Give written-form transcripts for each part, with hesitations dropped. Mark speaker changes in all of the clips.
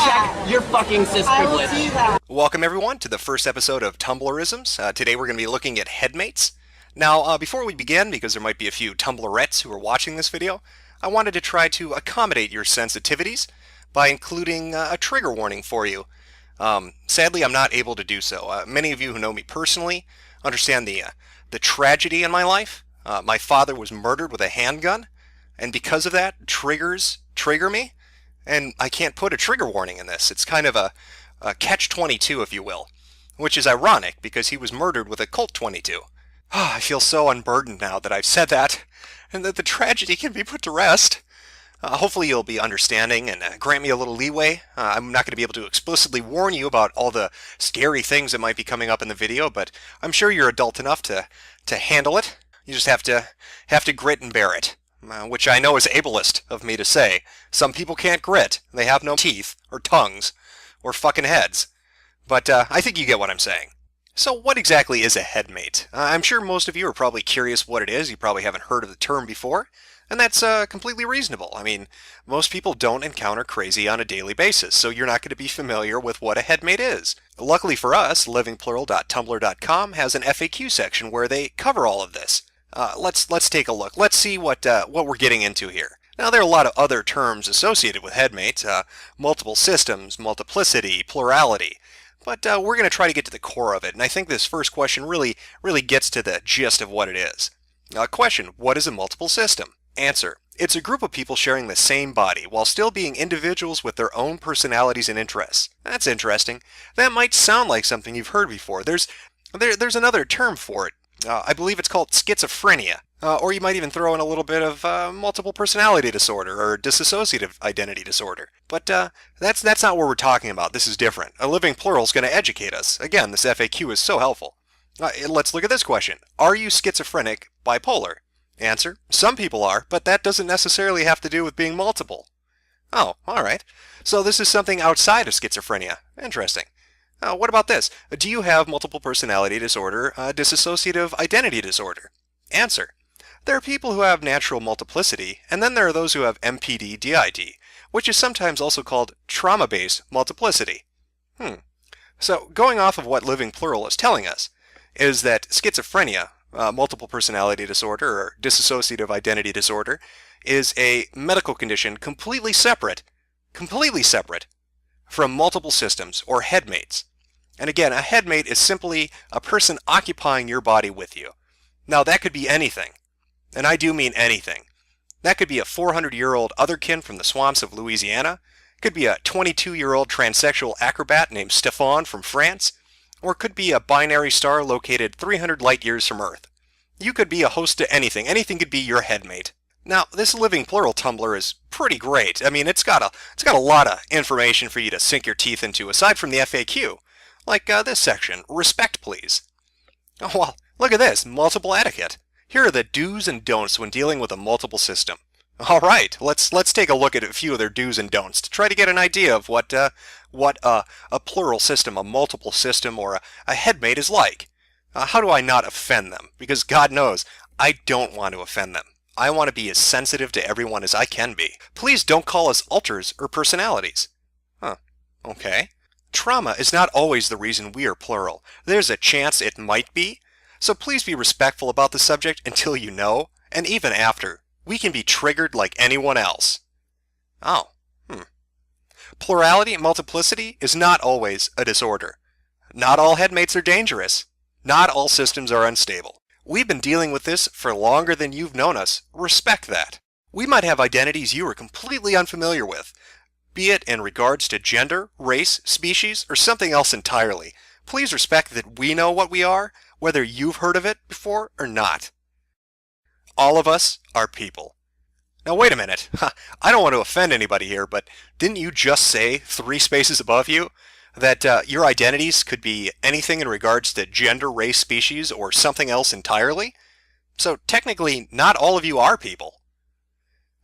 Speaker 1: check your fucking cis privilege.
Speaker 2: Welcome everyone to the first episode of Tumblrisms. Today we're going to be looking at headmates. Now, before we begin, because there might be a few Tumblrettes who are watching this video, I wanted to try to accommodate your sensitivities by including a trigger warning for you. Sadly, I'm not able to do so. Many of you who know me personally understand the tragedy in my life. My father was murdered with a handgun, and because of that, triggers trigger me, and I can't put a trigger warning in this. It's kind of a catch-22, if you will, which is ironic because he was murdered with a Colt 22. I feel so unburdened now that I've said that, and that the tragedy can be put to rest. Hopefully you'll be understanding and grant me a little leeway. I'm not going to be able to explicitly warn you about all the scary things that might be coming up in the video, but I'm sure you're adult enough to handle it. You just have to grit and bear it, which I know is ableist of me to say. Some people can't grit. They have no teeth, or tongues, or fucking heads. But I think you get what I'm saying. So what exactly is a headmate? I'm sure most of you are probably curious what it is. You probably haven't heard of the term before. And that's completely reasonable. I mean, most people don't encounter crazy on a daily basis, so you're not going to be familiar with what a headmate is. Luckily for us, livingplural.tumblr.com has an FAQ section where they cover all of this. Let's take a look. Let's see what we're getting into here. Now, there are a lot of other terms associated with headmates, multiple systems, multiplicity, plurality. But we're going to try to get to the core of it, and I think this first question really gets to the gist of what it is. Question, what is a multiple system? Answer, it's a group of people sharing the same body while still being individuals with their own personalities and interests. That's interesting. That might sound like something you've heard before. There's another term for it. I believe it's called schizophrenia. Or you might even throw in a little bit of multiple personality disorder or dissociative identity disorder. But that's not what we're talking about. This is different. A living plural is going to educate us. Again, this FAQ is so helpful. Let's look at this question. Are you schizophrenic, bipolar? Answer, some people are, but that doesn't necessarily have to do with being multiple. Oh, alright. So this is something outside of schizophrenia. Interesting. What about this? Do you have multiple personality disorder, dissociative identity disorder? Answer, there are people who have natural multiplicity, and then there are those who have MPD-DID, which is sometimes also called trauma-based multiplicity. So going off of what Living Plural is telling us, is that schizophrenia, multiple personality disorder or dissociative identity disorder, is a medical condition completely separate from multiple systems or headmates. And again, a headmate is simply a person occupying your body with you. Now that could be anything, and I do mean anything. That could be a 400-year-old otherkin from the swamps of Louisiana, could be a 22-year-old transsexual acrobat named Stefan from France, or it could be a binary star located 300 light years from Earth. You could be a host to anything. Anything could be your headmate. Now, this Living Plural Tumblr is pretty great. I mean, it's got a lot of information for you to sink your teeth into, aside from the FAQ. Like this section, respect please. Oh, well, look at this, multiple etiquette. Here are the do's and don'ts when dealing with a multiple system. All right, let's take a look at a few of their do's and don'ts to try to get an idea of what a plural system, a multiple system, or a headmate is like. How do I not offend them? Because God knows, I don't want to offend them. I want to be as sensitive to everyone as I can be. Please don't call us alters or personalities. Okay. Trauma is not always the reason we are plural. There's a chance it might be. So please be respectful about the subject until you know, and even after. We can be triggered like anyone else. Plurality and multiplicity is not always a disorder. Not all headmates are dangerous. Not all systems are unstable. We've been dealing with this for longer than you've known us. Respect that. We might have identities you are completely unfamiliar with, be it in regards to gender, race, species, or something else entirely. Please respect that we know what we are, whether you've heard of it before or not. All of us are people. Now wait a minute. I don't want to offend anybody here, but didn't you just say 3 spaces above you that your identities could be anything in regards to gender, race, species, or something else entirely? So technically, not all of you are people.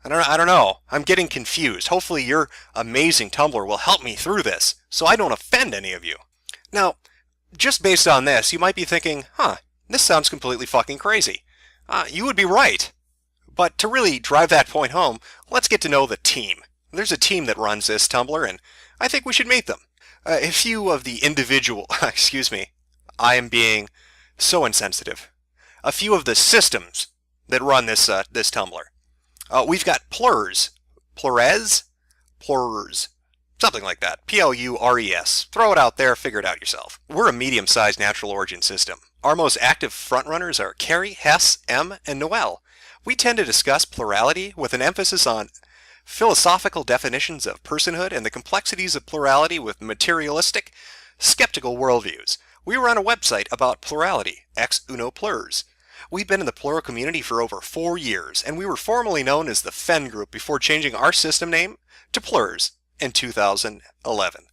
Speaker 2: I don't know. I'm getting confused. Hopefully your amazing Tumblr will help me through this, so I don't offend any of you. Now, just based on this, you might be thinking, this sounds completely fucking crazy. You would be right. But to really drive that point home, let's get to know the team. There's a team that runs this Tumblr, and I think we should meet them. A few of the individual, excuse me, I am being so insensitive. A few of the systems that run this Tumblr. We've got Plurs, Plurez, Plurs, something like that. Plures. Throw it out there, figure it out yourself. We're a medium-sized natural origin system. Our most active frontrunners are Carrie, Hess, M, and Noel. We tend to discuss plurality with an emphasis on philosophical definitions of personhood and the complexities of plurality with materialistic, skeptical worldviews. We run a website about plurality, ex uno plurs. We've been in the plural community for over 4 years, and we were formerly known as the Fen Group before changing our system name to Plurs in 2011.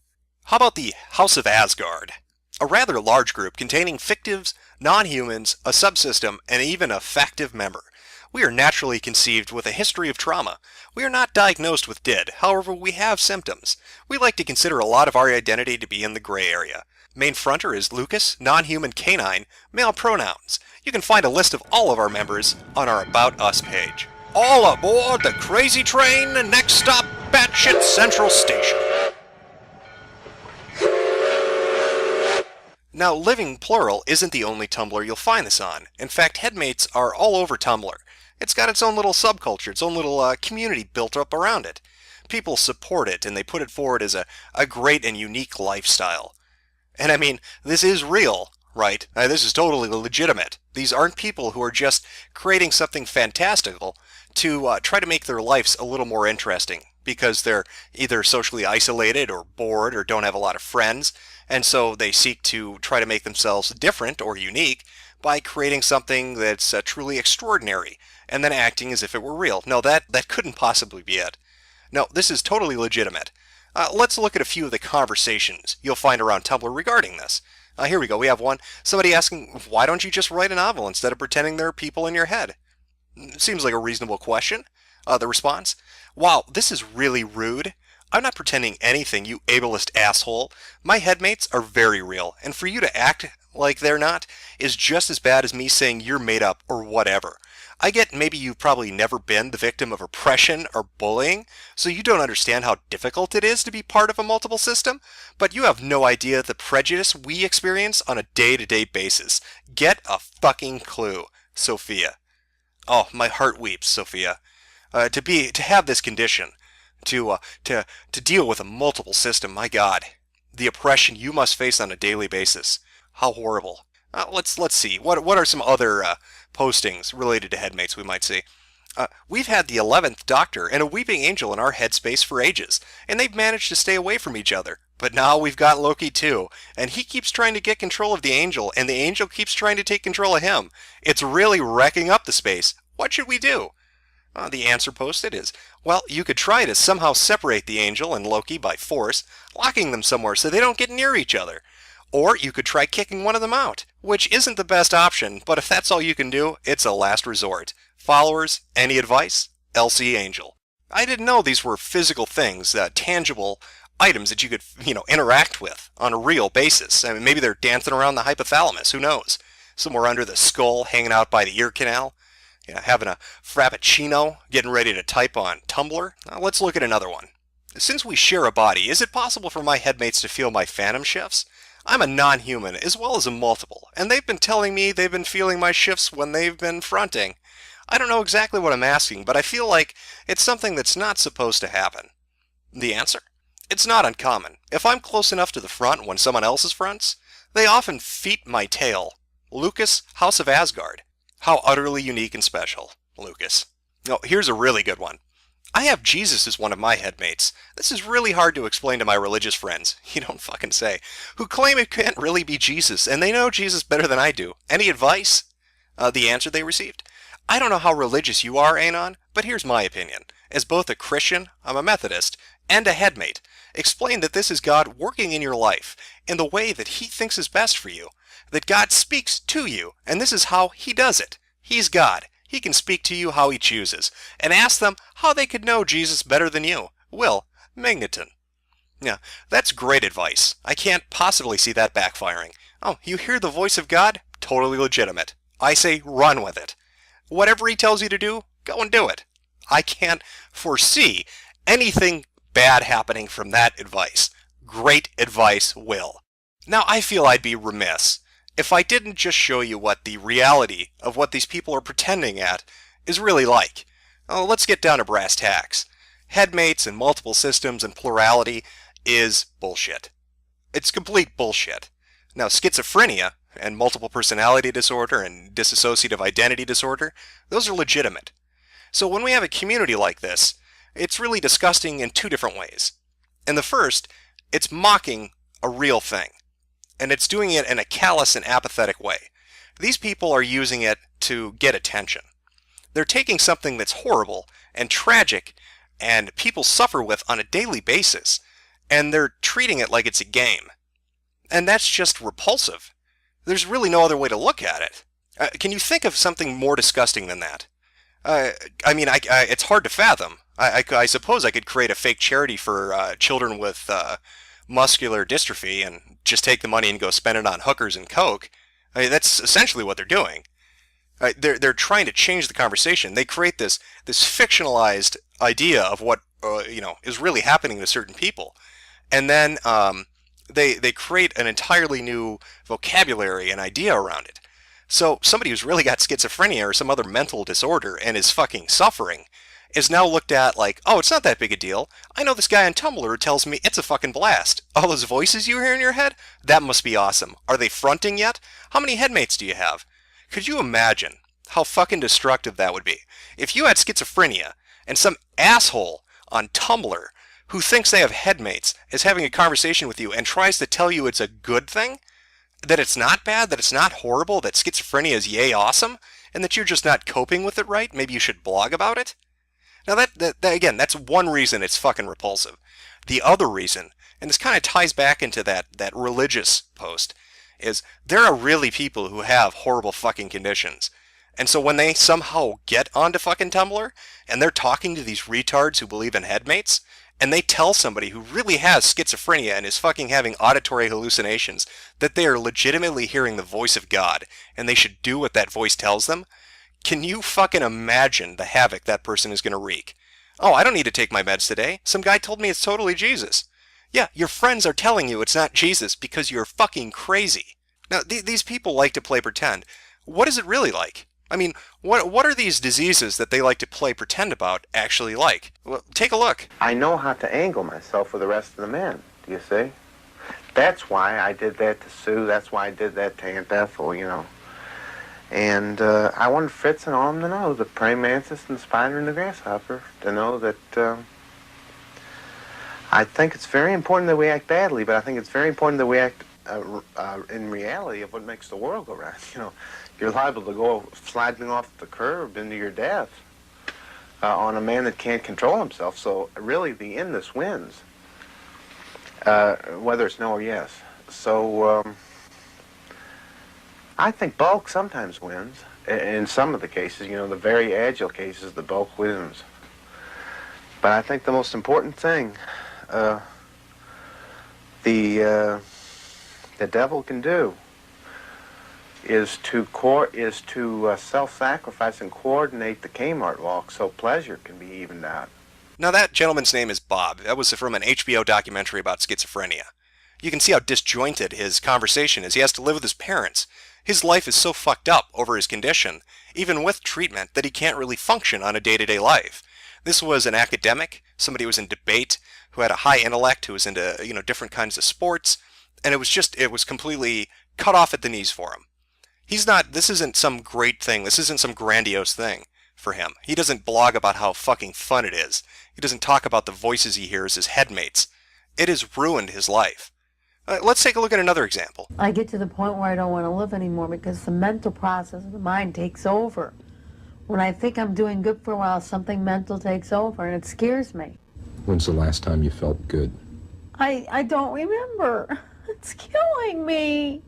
Speaker 2: How about the House of Asgard? A rather large group containing fictives, non-humans, a subsystem, and even a factive member. We are naturally conceived with a history of trauma. We are not diagnosed with DID, however we have symptoms. We like to consider a lot of our identity to be in the gray area. Main fronter is Lucas, non-human canine, male pronouns. You can find a list of all of our members on our About Us page. All aboard the crazy train, next stop, Batshit Central Station. Now, Living Plural isn't the only Tumblr you'll find this on. In fact, Headmates are all over Tumblr. It's got its own little subculture, its own little community built up around it. People support it, and they put it forward as a great and unique lifestyle. And I mean, this is real, right? This is totally legitimate. These aren't people who are just creating something fantastical to try to make their lives a little more interesting, because they're either socially isolated or bored or don't have a lot of friends, and so they seek to try to make themselves different or unique by creating something that's truly extraordinary, and then acting as if it were real. No, that couldn't possibly be it. No, this is totally legitimate. Let's look at a few of the conversations you'll find around Tumblr regarding this. Here we go. We have one. Somebody asking, why don't you just write a novel instead of pretending there are people in your head? Seems like a reasonable question. The response, wow, this is really rude. I'm not pretending anything, you ableist asshole. My headmates are very real, and for you to act like they're not is just as bad as me saying you're made up or whatever. I get maybe you've probably never been the victim of oppression or bullying, so you don't understand how difficult it is to be part of a multiple system, but you have no idea the prejudice we experience on a day-to-day basis. Get a fucking clue, Sophia. Oh, my heart weeps, Sophia. To have this condition, to deal with a multiple system, my God. The oppression you must face on a daily basis. How horrible. Let's see. What are some other postings related to headmates we might see? We've had the 11th Doctor and a Weeping Angel in our headspace for ages, and they've managed to stay away from each other. But now we've got Loki too, and he keeps trying to get control of the Angel, and the Angel keeps trying to take control of him. It's really wrecking up the space. What should we do? The answer posted is, well, you could try to somehow separate the Angel and Loki by force, locking them somewhere so they don't get near each other. Or you could try kicking one of them out, which isn't the best option, but if that's all you can do, it's a last resort. Followers, any advice? LC Angel. I didn't know these were physical things, tangible items that you could, interact with on a real basis. I mean, maybe they're dancing around the hypothalamus, who knows? Somewhere under the skull, hanging out by the ear canal. Having a frappuccino, getting ready to type on Tumblr. Now, let's look at another one. Since we share a body, is it possible for my headmates to feel my phantom shifts? I'm a non-human as well as a multiple, and they've been telling me they've been feeling my shifts when they've been fronting. I don't know exactly what I'm asking, but I feel like it's something that's not supposed to happen. The answer? It's not uncommon. If I'm close enough to the front when someone else is fronts, they often feet my tail. Lucas, House of Asgard. How utterly unique and special, Lucas. Oh, here's a really good one. I have Jesus as one of my headmates. This is really hard to explain to my religious friends, you don't fucking say, who claim it can't really be Jesus, and they know Jesus better than I do. Any advice? The answer they received? I don't know how religious you are, Anon, but here's my opinion. As both a Christian, I'm a Methodist, and a headmate, explain that this is God working in your life in the way that He thinks is best for you. That God speaks to you, and this is how He does it. He's God. He can speak to you how He chooses, and ask them how they could know Jesus better than you. Will Magneton. Yeah, that's great advice. I can't possibly see that backfiring. Oh, you hear the voice of God? Totally legitimate. I say run with it. Whatever He tells you to do, go and do it. I can't foresee anything bad happening from that advice. Great advice will. Now, I feel I'd be remiss if I didn't just show you what the reality of what these people are pretending at is really like. Let's get down to brass tacks. Headmates and multiple systems and plurality is bullshit. It's complete bullshit. Now, schizophrenia and multiple personality disorder and dissociative identity disorder, those are legitimate. So when we have a community like this, it's really disgusting in two different ways. In the first, it's mocking a real thing, and it's doing it in a callous and apathetic way. These people are using it to get attention. They're taking something that's horrible and tragic and people suffer with on a daily basis, and they're treating it like it's a game. And that's just repulsive. There's really no other way to look at it. Can you think of something more disgusting than that? It's hard to fathom. I suppose I could create a fake charity for children with muscular dystrophy and just take the money and go spend it on hookers and coke. That's essentially what they're doing. They're trying to change the conversation. They create this fictionalized idea of what is really happening to certain people, and then they create an entirely new vocabulary and idea around it. So somebody who's really got schizophrenia or some other mental disorder and is fucking suffering is now looked at like, oh, it's not that big a deal. I know this guy on Tumblr who tells me it's a fucking blast. All those voices you hear in your head? That must be awesome. Are they fronting yet? How many headmates do you have? Could you imagine how fucking destructive that would be? If you had schizophrenia and some asshole on Tumblr who thinks they have headmates is having a conversation with you and tries to tell you it's a good thing, that it's not bad, that it's not horrible, that schizophrenia is yay awesome, and that you're just not coping with it right, maybe you should blog about it? Now that again, that's one reason it's fucking repulsive. The other reason, and this kind of ties back into that religious post, is there are really people who have horrible fucking conditions. And so when they somehow get onto fucking Tumblr, and they're talking to these retards who believe in headmates, and they tell somebody who really has schizophrenia and is fucking having auditory hallucinations that they are legitimately hearing the voice of God, and they should do what that voice tells them, can you fucking imagine the havoc that person is going to wreak? Oh, I don't need to take my meds today. Some guy told me it's totally Jesus. Yeah, your friends are telling you it's not Jesus because you're fucking crazy. Now, these people like to play pretend. What is it really like? I mean, what are these diseases that they like to play pretend about actually like? Well, take a look.
Speaker 3: I know how to angle myself with the rest of the men, do you see? That's why I did that to Sue. That's why I did that to Aunt Ethel, you know. And I wanted Fritz and all of them to know, the praying mantis and the spider and the grasshopper, to know that I think it's very important that we act badly, but I think it's very important that we act in reality of what makes the world go round. You know, you're liable to go sliding off the curb into your death on a man that can't control himself. So really, the endless wins, whether it's no or yes. So I think bulk sometimes wins. In some of the cases, you know, the very agile cases, the bulk wins. But I think the most important thing the devil can do is to self-sacrifice and coordinate the Kmart walk so pleasure can be evened out.
Speaker 2: Now that gentleman's name is Bob. That was from an HBO documentary about schizophrenia. You can see how disjointed his conversation is. He has to live with his parents. His life is so fucked up over his condition, even with treatment, that he can't really function on a day-to-day life. This was an academic, somebody who was in debate, who had a high intellect, who was into, different kinds of sports, and it was completely cut off at the knees for him. This isn't some great thing, this isn't some grandiose thing for him. He doesn't blog about how fucking fun it is. He doesn't talk about the voices he hears as headmates. It has ruined his life. Let's take a look at another example.
Speaker 4: I get to the point where I don't want to live anymore because the mental process of the mind takes over. When I think I'm doing good for a while, something mental takes over and it scares me.
Speaker 5: When's the last time you felt good?
Speaker 4: I don't remember. It's killing me.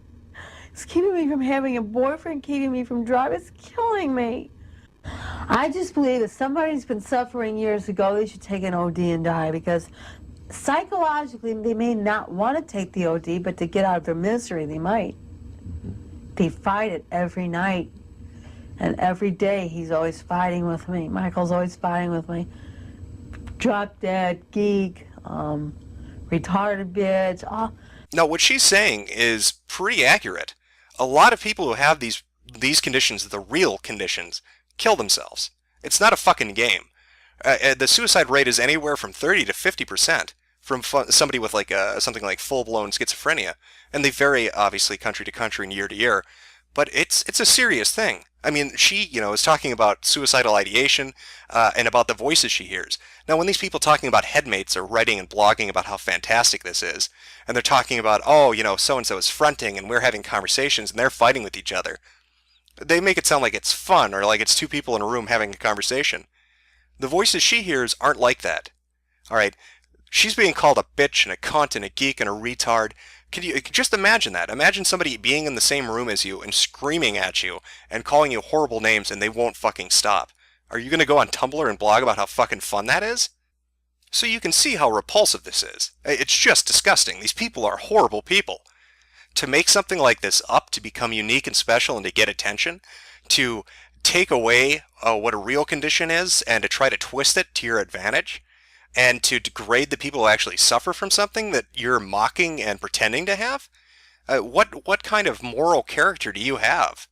Speaker 4: It's keeping me from having a boyfriend, keeping me from driving. It's killing me. I just believe if somebody's been suffering years ago, they should take an OD and die, because psychologically they may not want to take the OD, but to get out of their misery, they might. They fight it every night. And every day he's always fighting with me. Michael's always fighting with me. Drop dead, geek, retarded bitch. Oh,
Speaker 2: No, what she's saying is pretty accurate. A lot of people who have these conditions, the real conditions, kill themselves. It's not a fucking game. The suicide rate is anywhere from 30 to 50% from somebody with like something like full-blown schizophrenia, and they vary obviously country to country and year to year. But it's a serious thing. I mean, she, is talking about suicidal ideation and about the voices she hears. Now, when these people talking about headmates are writing and blogging about how fantastic this is, and they're talking about, oh, so-and-so is fronting and we're having conversations and they're fighting with each other, they make it sound like it's fun or like it's two people in a room having a conversation. The voices she hears aren't like that. All right, she's being called a bitch and a cunt and a geek and a retard. Could you just imagine that? Imagine somebody being in the same room as you and screaming at you and calling you horrible names and they won't fucking stop. Are you going to go on Tumblr and blog about how fucking fun that is? So you can see how repulsive this is. It's just disgusting. These people are horrible people. To make something like this up to become unique and special and to get attention, to take away what a real condition is and to try to twist it to your advantage, and to degrade the people who actually suffer from something that you're mocking and pretending to have? What kind of moral character do you have?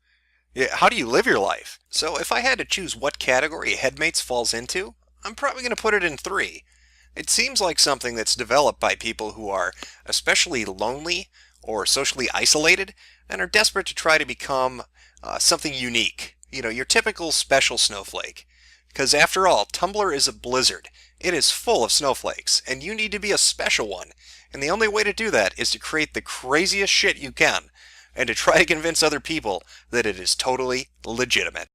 Speaker 2: How do you live your life? So if I had to choose what category Headmates falls into, I'm probably going to put it in 3. It seems like something that's developed by people who are especially lonely or socially isolated and are desperate to try to become something unique. Your typical special snowflake. Because after all, Tumblr is a blizzard. It is full of snowflakes, and you need to be a special one. And the only way to do that is to create the craziest shit you can, and to try to convince other people that it is totally legitimate.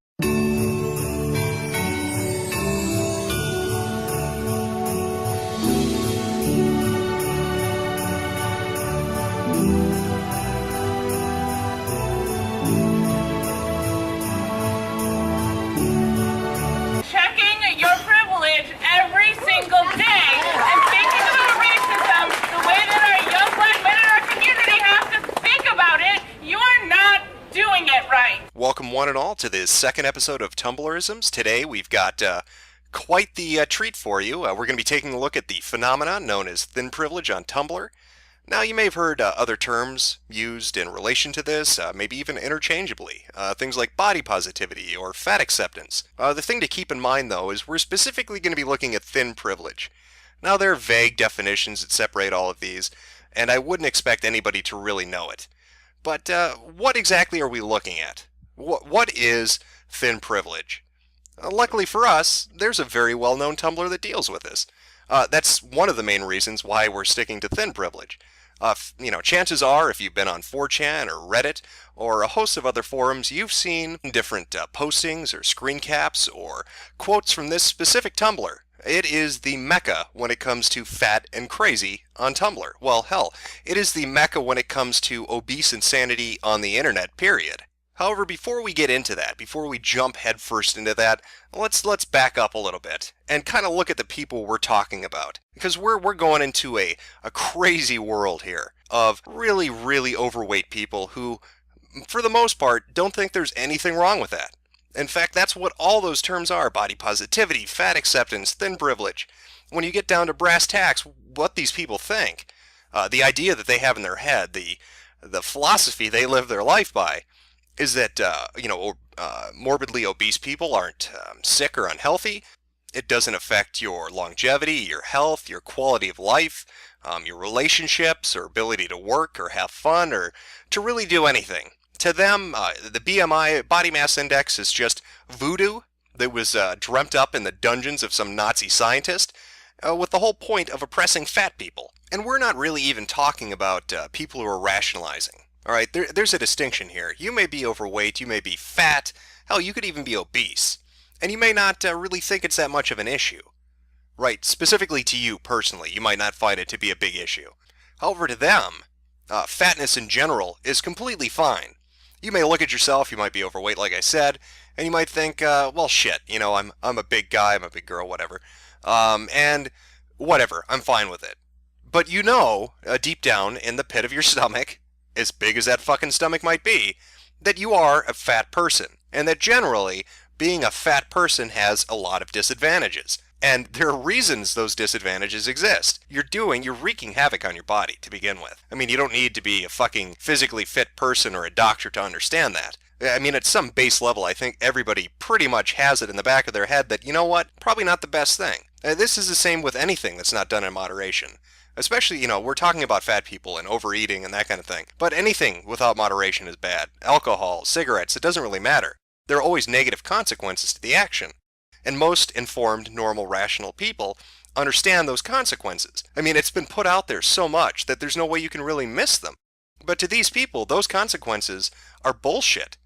Speaker 6: Checking your privilege every single day and thinking about racism the way that our young black men in our community have to think about it, you're not doing it right.
Speaker 2: Welcome one and all to this second episode of Tumblrisms. Today we've got quite the treat for you. We're going to be taking a look at the phenomenon known as thin privilege on Tumblr. Now, you may have heard other terms used in relation to this, maybe even interchangeably. Things like body positivity or fat acceptance. The thing to keep in mind, though, is we're specifically going to be looking at thin privilege. Now, there are vague definitions that separate all of these, and I wouldn't expect anybody to really know it. But what exactly are we looking at? What is thin privilege? Luckily for us, there's a very well-known Tumblr that deals with this. That's one of the main reasons why we're sticking to thin privilege. Chances are, if you've been on 4chan or Reddit or a host of other forums, you've seen different postings or screen caps or quotes from this specific Tumblr. It is the mecca when it comes to fat and crazy on Tumblr. Well, hell, it is the mecca when it comes to obese insanity on the internet, period. However, before we get into that, before we jump headfirst into that, let's back up a little bit and kind of look at the people we're talking about. Because we're going into a crazy world here of really, really overweight people who, for the most part, don't think there's anything wrong with that. In fact, that's what all those terms are: body positivity, fat acceptance, thin privilege. When you get down to brass tacks, what these people think, the idea that they have in their head, the philosophy they live their life by, is that, morbidly obese people aren't sick or unhealthy. It doesn't affect your longevity, your health, your quality of life, your relationships, or ability to work or have fun or to really do anything. To them, the BMI, body mass index, is just voodoo that was dreamt up in the dungeons of some Nazi scientist with the whole point of oppressing fat people. And we're not really even talking about people who are rationalizing. All right, there's a distinction here. You may be overweight, you may be fat, hell, you could even be obese. And you may not really think it's that much of an issue. Right, specifically to you personally, you might not find it to be a big issue. However, to them, fatness in general is completely fine. You may look at yourself, you might be overweight, like I said, and you might think, well, shit, I'm a big guy, I'm a big girl, whatever. And whatever, I'm fine with it. But deep down in the pit of your stomach, as big as that fucking stomach might be, that you are a fat person, and that generally being a fat person has a lot of disadvantages. And there are reasons those disadvantages exist. You're wreaking havoc on your body to begin with. I mean, you don't need to be a fucking physically fit person or a doctor to understand that. I mean, at some base level, I think everybody pretty much has it in the back of their head that, you know what, probably not the best thing. This is the same with anything that's not done in moderation. Especially, we're talking about fat people and overeating and that kind of thing. But anything without moderation is bad. Alcohol, cigarettes, it doesn't really matter. There are always negative consequences to the action. And most informed, normal, rational people understand those consequences. I mean, it's been put out there so much that there's no way you can really miss them. But to these people, those consequences are bullshit.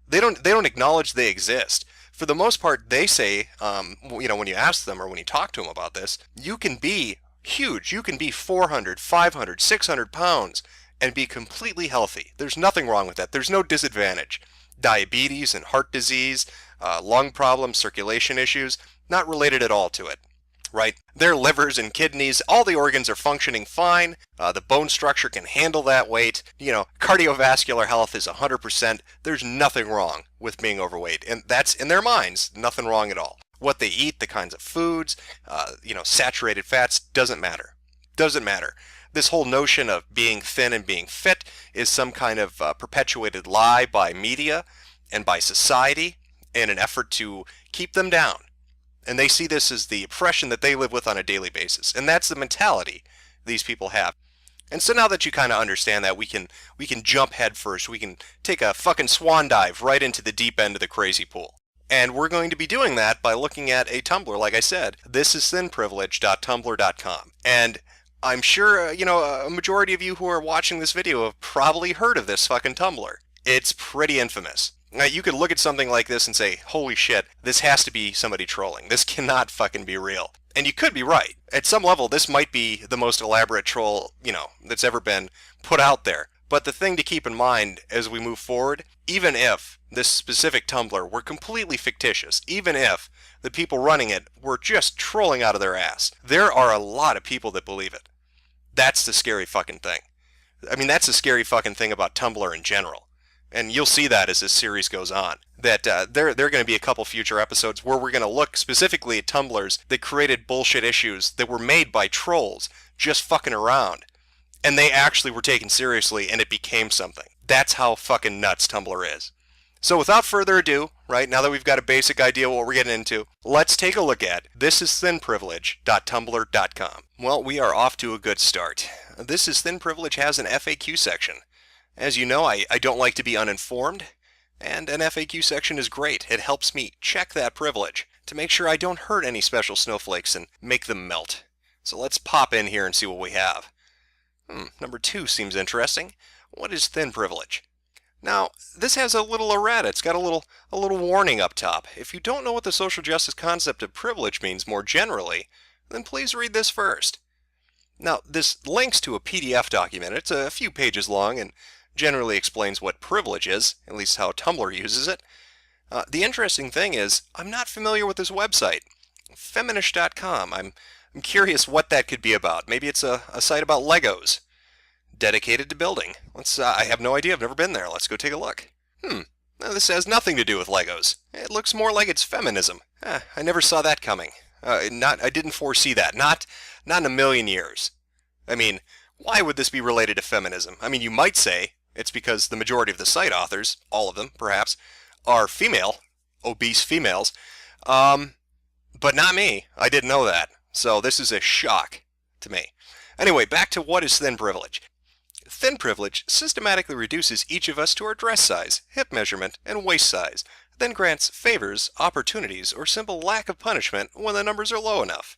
Speaker 2: They don't acknowledge they exist. For the most part, they say, when you ask them or when you talk to them about this, you can be huge. You can be 400, 500, 600 pounds and be completely healthy. There's nothing wrong with that. There's no disadvantage. Diabetes and heart disease, lung problems, circulation issues, not related at all to it, right? Their livers and kidneys, all the organs are functioning fine. The bone structure can handle that weight. Cardiovascular health is 100%. There's nothing wrong with being overweight. And that's, in their minds, nothing wrong at all. What they eat, the kinds of foods, saturated fats, doesn't matter. Doesn't matter. This whole notion of being thin and being fit is some kind of perpetuated lie by media and by society in an effort to keep them down. And they see this as the oppression that they live with on a daily basis. And that's the mentality these people have. And so now that you kind of understand that, we can jump head first. We can take a fucking swan dive right into the deep end of the crazy pool. And we're going to be doing that by looking at a Tumblr, like I said. This is thinprivilege.tumblr.com. And I'm sure, a majority of you who are watching this video have probably heard of this fucking Tumblr. It's pretty infamous. Now, you could look at something like this and say, holy shit, this has to be somebody trolling. This cannot fucking be real. And you could be right. At some level, this might be the most elaborate troll, that's ever been put out there. But the thing to keep in mind as we move forward, even if this specific Tumblr were completely fictitious, even if the people running it were just trolling out of their ass, there are a lot of people that believe it. That's the scary fucking thing. I mean, that's the scary fucking thing about Tumblr in general. And you'll see that as this series goes on. That there are going to be a couple future episodes where we're going to look specifically at Tumblrs that created bullshit issues that were made by trolls just fucking around. And they actually were taken seriously and it became something. That's how fucking nuts Tumblr is. So without further ado, right, now that we've got a basic idea of what we're getting into, let's take a look at thisisthinprivilege.tumblr.com. Well, we are off to a good start. This is Thin Privilege has an FAQ section. As you know, I don't like to be uninformed, and an FAQ section is great. It helps me check that privilege to make sure I don't hurt any special snowflakes and make them melt. So let's pop in here and see what we have. Number 2 seems interesting. What is thin privilege? Now, this has a little errata. It's got a little warning up top. If you don't know what the social justice concept of privilege means more generally, then please read this first. Now, this links to a PDF document. It's a few pages long and generally explains what privilege is, at least how Tumblr uses it. The interesting thing is, I'm not familiar with this website, feminist.com. I'm curious what that could be about. Maybe it's a site about Legos, dedicated to building. I have no idea. I've never been there. Let's go take a look. Now, this has nothing to do with Legos. It looks more like it's feminism. I never saw that coming. I didn't foresee that. Not in a million years. I mean, why would this be related to feminism? I mean, you might say it's because the majority of the site authors, all of them perhaps, are female, obese females. But not me. I didn't know that. So this is a shock to me. Anyway, back to what is thin privilege. Thin privilege systematically reduces each of us to our dress size, hip measurement, and waist size, then grants favors, opportunities, or simple lack of punishment when the numbers are low enough.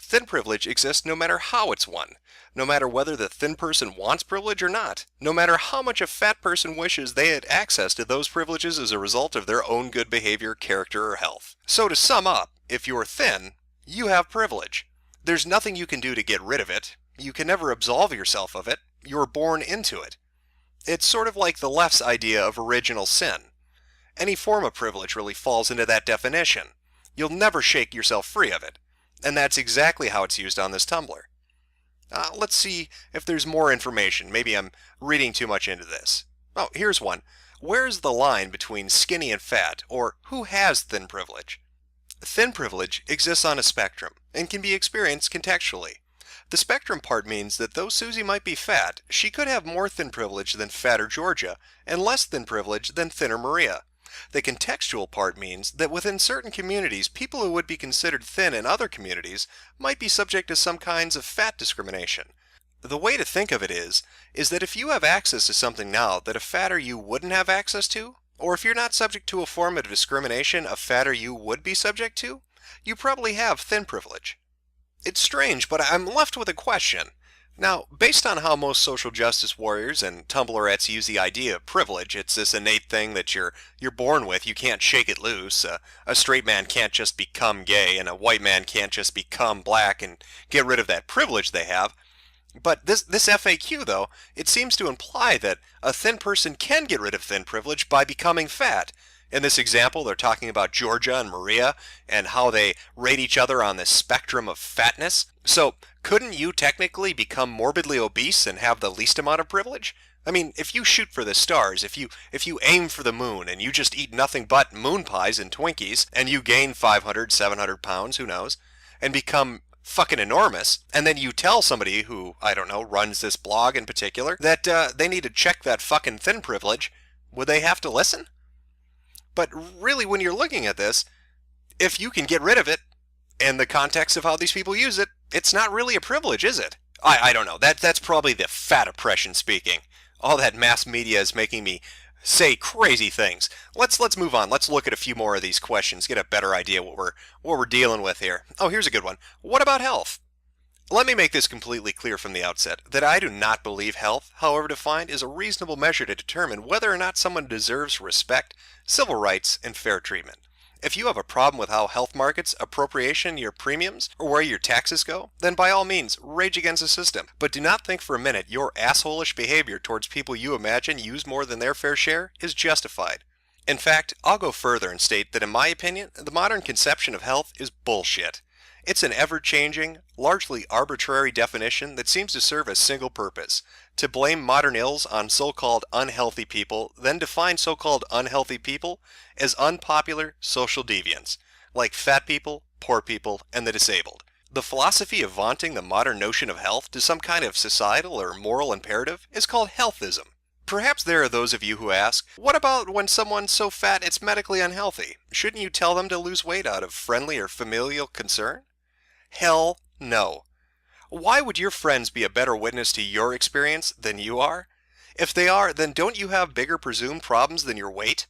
Speaker 2: Thin privilege exists no matter how it's won, no matter whether the thin person wants privilege or not, no matter how much a fat person wishes they had access to those privileges as a result of their own good behavior, character, or health. So to sum up, if you're thin, you have privilege. There's nothing you can do to get rid of it. You can never absolve yourself of it. You're born into it. It's sort of like the left's idea of original sin. Any form of privilege really falls into that definition. You'll never shake yourself free of it. And that's exactly how it's used on this Tumblr. Let's see if there's more information. Maybe I'm reading too much into this. Oh, here's one. Where's the line between skinny and fat, or who has thin privilege? Thin privilege exists on a spectrum and can be experienced contextually. The spectrum part means that though Susie might be fat, she could have more thin privilege than fatter Georgia and less thin privilege than thinner Maria. The contextual part means that within certain communities, people who would be considered thin in other communities might be subject to some kinds of fat discrimination. The way to think of it is that if you have access to something now that a fatter you wouldn't have access to, or if you're not subject to a form of discrimination a fatter you would be subject to, you probably have thin privilege. It's strange, but I'm left with a question. Now, based on how most social justice warriors and Tumblrettes use the idea of privilege, it's this innate thing that you're born with, you can't shake it loose. A straight man can't just become gay, and a white man can't just become black and get rid of that privilege they have. But this FAQ, though, it seems to imply that a thin person can get rid of thin privilege by becoming fat. In this example, they're talking about Georgia and Maria and how they rate each other on this spectrum of fatness. So, couldn't you technically become morbidly obese and have the least amount of privilege? I mean, if you shoot for the stars, if you aim for the moon and you just eat nothing but moon pies and Twinkies and you gain 500, 700 pounds, who knows, and become fucking enormous, and then you tell somebody who, I don't know, runs this blog in particular, that they need to check that fucking thin privilege, would they have to listen? But really, when you're looking at this, if you can get rid of it, in the context of how these people use it, it's not really a privilege, is it? I don't know. That's probably the fat oppression speaking. All that mass media is making me say crazy things. Let's move on. Let's look at a few more of these questions, get a better idea what we're dealing with here. Oh, here's a good one. What about health? Let me make this completely clear from the outset, that I do not believe health, however defined, is a reasonable measure to determine whether or not someone deserves respect, civil rights, and fair treatment. If you have a problem with how health markets appropriation your premiums, or where your taxes go, then by all means, rage against the system. But do not think for a minute your assholish behavior towards people you imagine use more than their fair share is justified. In fact, I'll go further and state that in my opinion, the modern conception of health is bullshit. It's an ever-changing, largely arbitrary definition that seems to serve a single purpose: to blame modern ills on so-called unhealthy people, then define so-called unhealthy people as unpopular social deviants, like fat people, poor people, and the disabled. The philosophy of vaunting the modern notion of health to some kind of societal or moral imperative is called healthism. Perhaps there are those of you who ask, what about when someone's so fat it's medically unhealthy? Shouldn't you tell them to lose weight out of friendly or familial concern? Hell no. Why would your friends be a better witness to your experience than you are? If they are, then don't you have bigger presumed problems than your weight?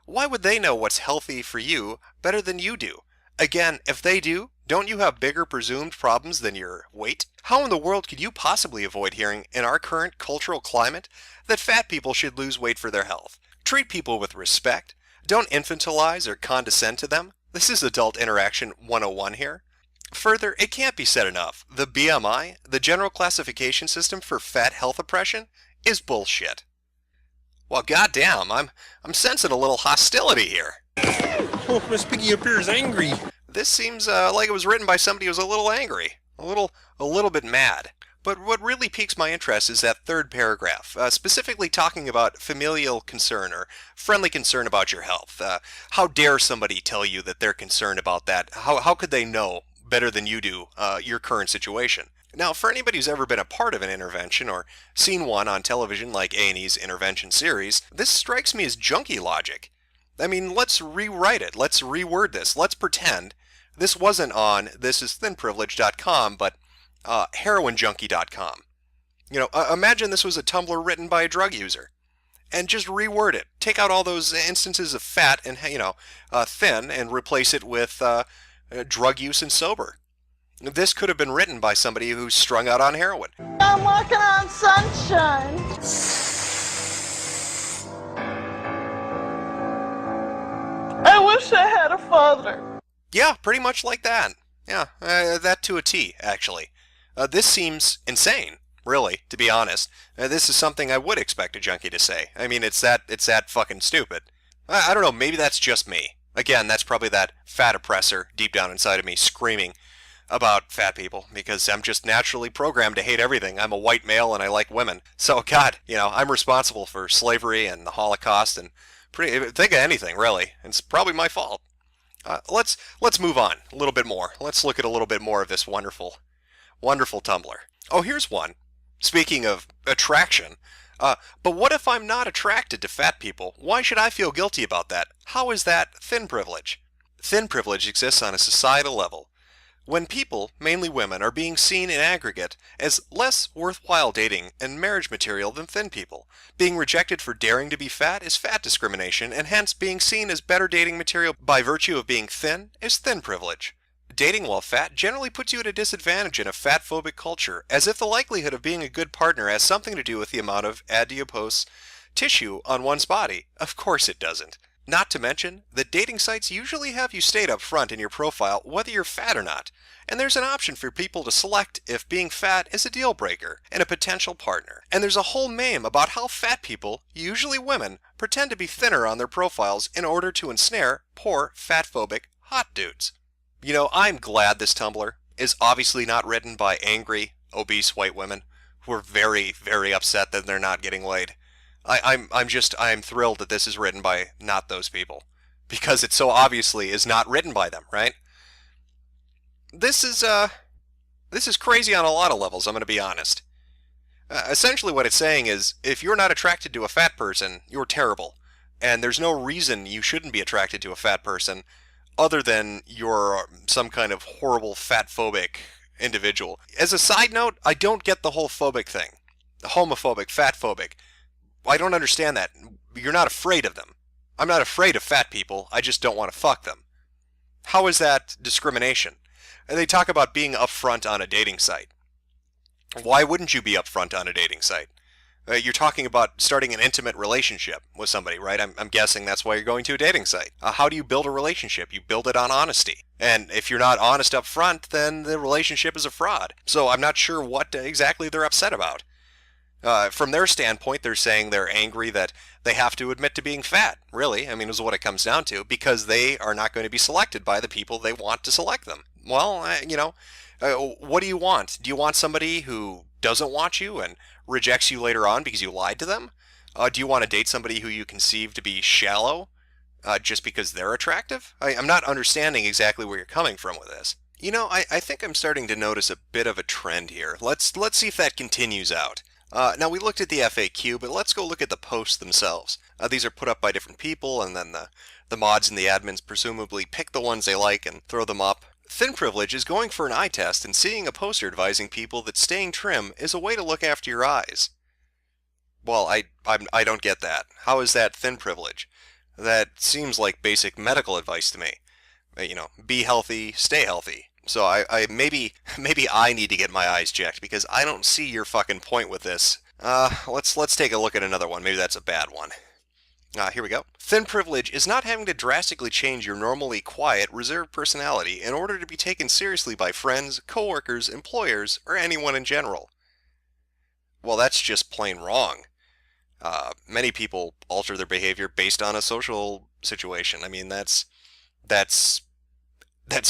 Speaker 2: Why would they know what's healthy for you better than you do? Again, if they do, don't you have bigger presumed problems than your weight? How in the world could you possibly avoid hearing, in our current cultural climate, that fat people should lose weight for their health? Treat people with respect. Don't infantilize or condescend to them. This is Adult Interaction 101 here. Further, it can't be said enough. The BMI, the General Classification System for Fat Health Oppression, is bullshit. Well, goddamn, I'm sensing a little hostility here.
Speaker 7: Oh, Miss Piggy appears angry.
Speaker 2: This seems like it was written by somebody who's a little angry, a little bit mad. But what really piques my interest is that third paragraph, specifically talking about familial concern or friendly concern about your health. How dare somebody tell you that they're concerned about that? How could they know better than you do your current situation? Now, for anybody who's ever been a part of an intervention or seen one on television like A&E's intervention series, this strikes me as junkie logic. I mean, let's rewrite it. Let's reword this. Let's pretend this wasn't on thisisthinprivilege.com, but heroinjunkie.com. You know, imagine this was a Tumblr written by a drug user. And just reword it. Take out all those instances of fat and, thin and replace it with drug use and sober. This could have been written by somebody who's strung out on heroin.
Speaker 8: I'm walking on sunshine. I wish I had a father.
Speaker 2: Yeah, pretty much like that. Yeah, that to a T, actually. This seems insane, really, to be honest. This is something I would expect a junkie to say. I mean, it's that fucking stupid. I don't know, maybe that's just me. Again, that's probably that fat oppressor deep down inside of me screaming about fat people, because I'm just naturally programmed to hate everything. I'm a white male and I like women. So, God, I'm responsible for slavery and the Holocaust and think of anything, really. It's probably my fault. Let's move on a little bit more. Let's look at a little bit more of this wonderful Tumblr. Oh, here's one. Speaking of attraction, but what if I'm not attracted to fat people? Why should I feel guilty about that? How is that thin privilege? Thin privilege exists on a societal level. When people, mainly women, are being seen in aggregate as less worthwhile dating and marriage material than thin people, being rejected for daring to be fat is fat discrimination, and hence being seen as better dating material by virtue of being thin is thin privilege. Dating while fat generally puts you at a disadvantage in a fat-phobic culture, as if the likelihood of being a good partner has something to do with the amount of adipose tissue on one's body. Of course it doesn't. Not to mention that dating sites usually have you state up front in your profile whether you're fat or not, and there's an option for people to select if being fat is a deal breaker and a potential partner. And there's a whole meme about how fat people, usually women, pretend to be thinner on their profiles in order to ensnare poor fat-phobic hot dudes. You know, I'm glad this Tumblr is obviously not written by angry, obese white women who are very, very upset that they're not getting laid. I'm thrilled that this is written by not those people, because it so obviously is not written by them, right? This is crazy on a lot of levels, I'm going to be honest. Essentially what it's saying is, if you're not attracted to a fat person, you're terrible, and there's no reason you shouldn't be attracted to a fat person other than you're some kind of horrible fat-phobic individual. As a side note, I don't get the whole phobic thing. Homophobic, fat-phobic. I don't understand that. You're not afraid of them. I'm not afraid of fat people, I just don't want to fuck them. How is that discrimination? And they talk about being upfront on a dating site. Why wouldn't you be upfront on a dating site? You're talking about starting an intimate relationship with somebody, right? I'm guessing that's why you're going to a dating site. How do you build a relationship? You build it on honesty. And if you're not honest up front, then the relationship is a fraud. So I'm not sure what exactly they're upset about. From their standpoint, they're saying they're angry that they have to admit to being fat, really. I mean, is what it comes down to, because they are not going to be selected by the people they want to select them. Well, what do you want? Do you want somebody who doesn't want you and rejects you later on because you lied to them? Do you want to date somebody who you conceive to be shallow just because they're attractive? I'm not understanding exactly where you're coming from with this. You know, I think I'm starting to notice a bit of a trend here. Let's see if that continues out. Now, we looked at the FAQ, but let's go look at the posts themselves. These are put up by different people, and then the mods and the admins presumably pick the ones they like and throw them up. Thin privilege is going for an eye test and seeing a poster advising people that staying trim is a way to look after your eyes. Well, I don't get that. How is that thin privilege? That seems like basic medical advice to me. Be healthy, stay healthy. So maybe I need to get my eyes checked, because I don't see your fucking point with this. Let's take a look at another one. Maybe that's a bad one. Here we go. Thin privilege is not having to drastically change your normally quiet, reserved personality in order to be taken seriously by friends, coworkers, employers, or anyone in general. Well, that's just plain wrong. Many people alter their behavior based on a social situation. I mean, that's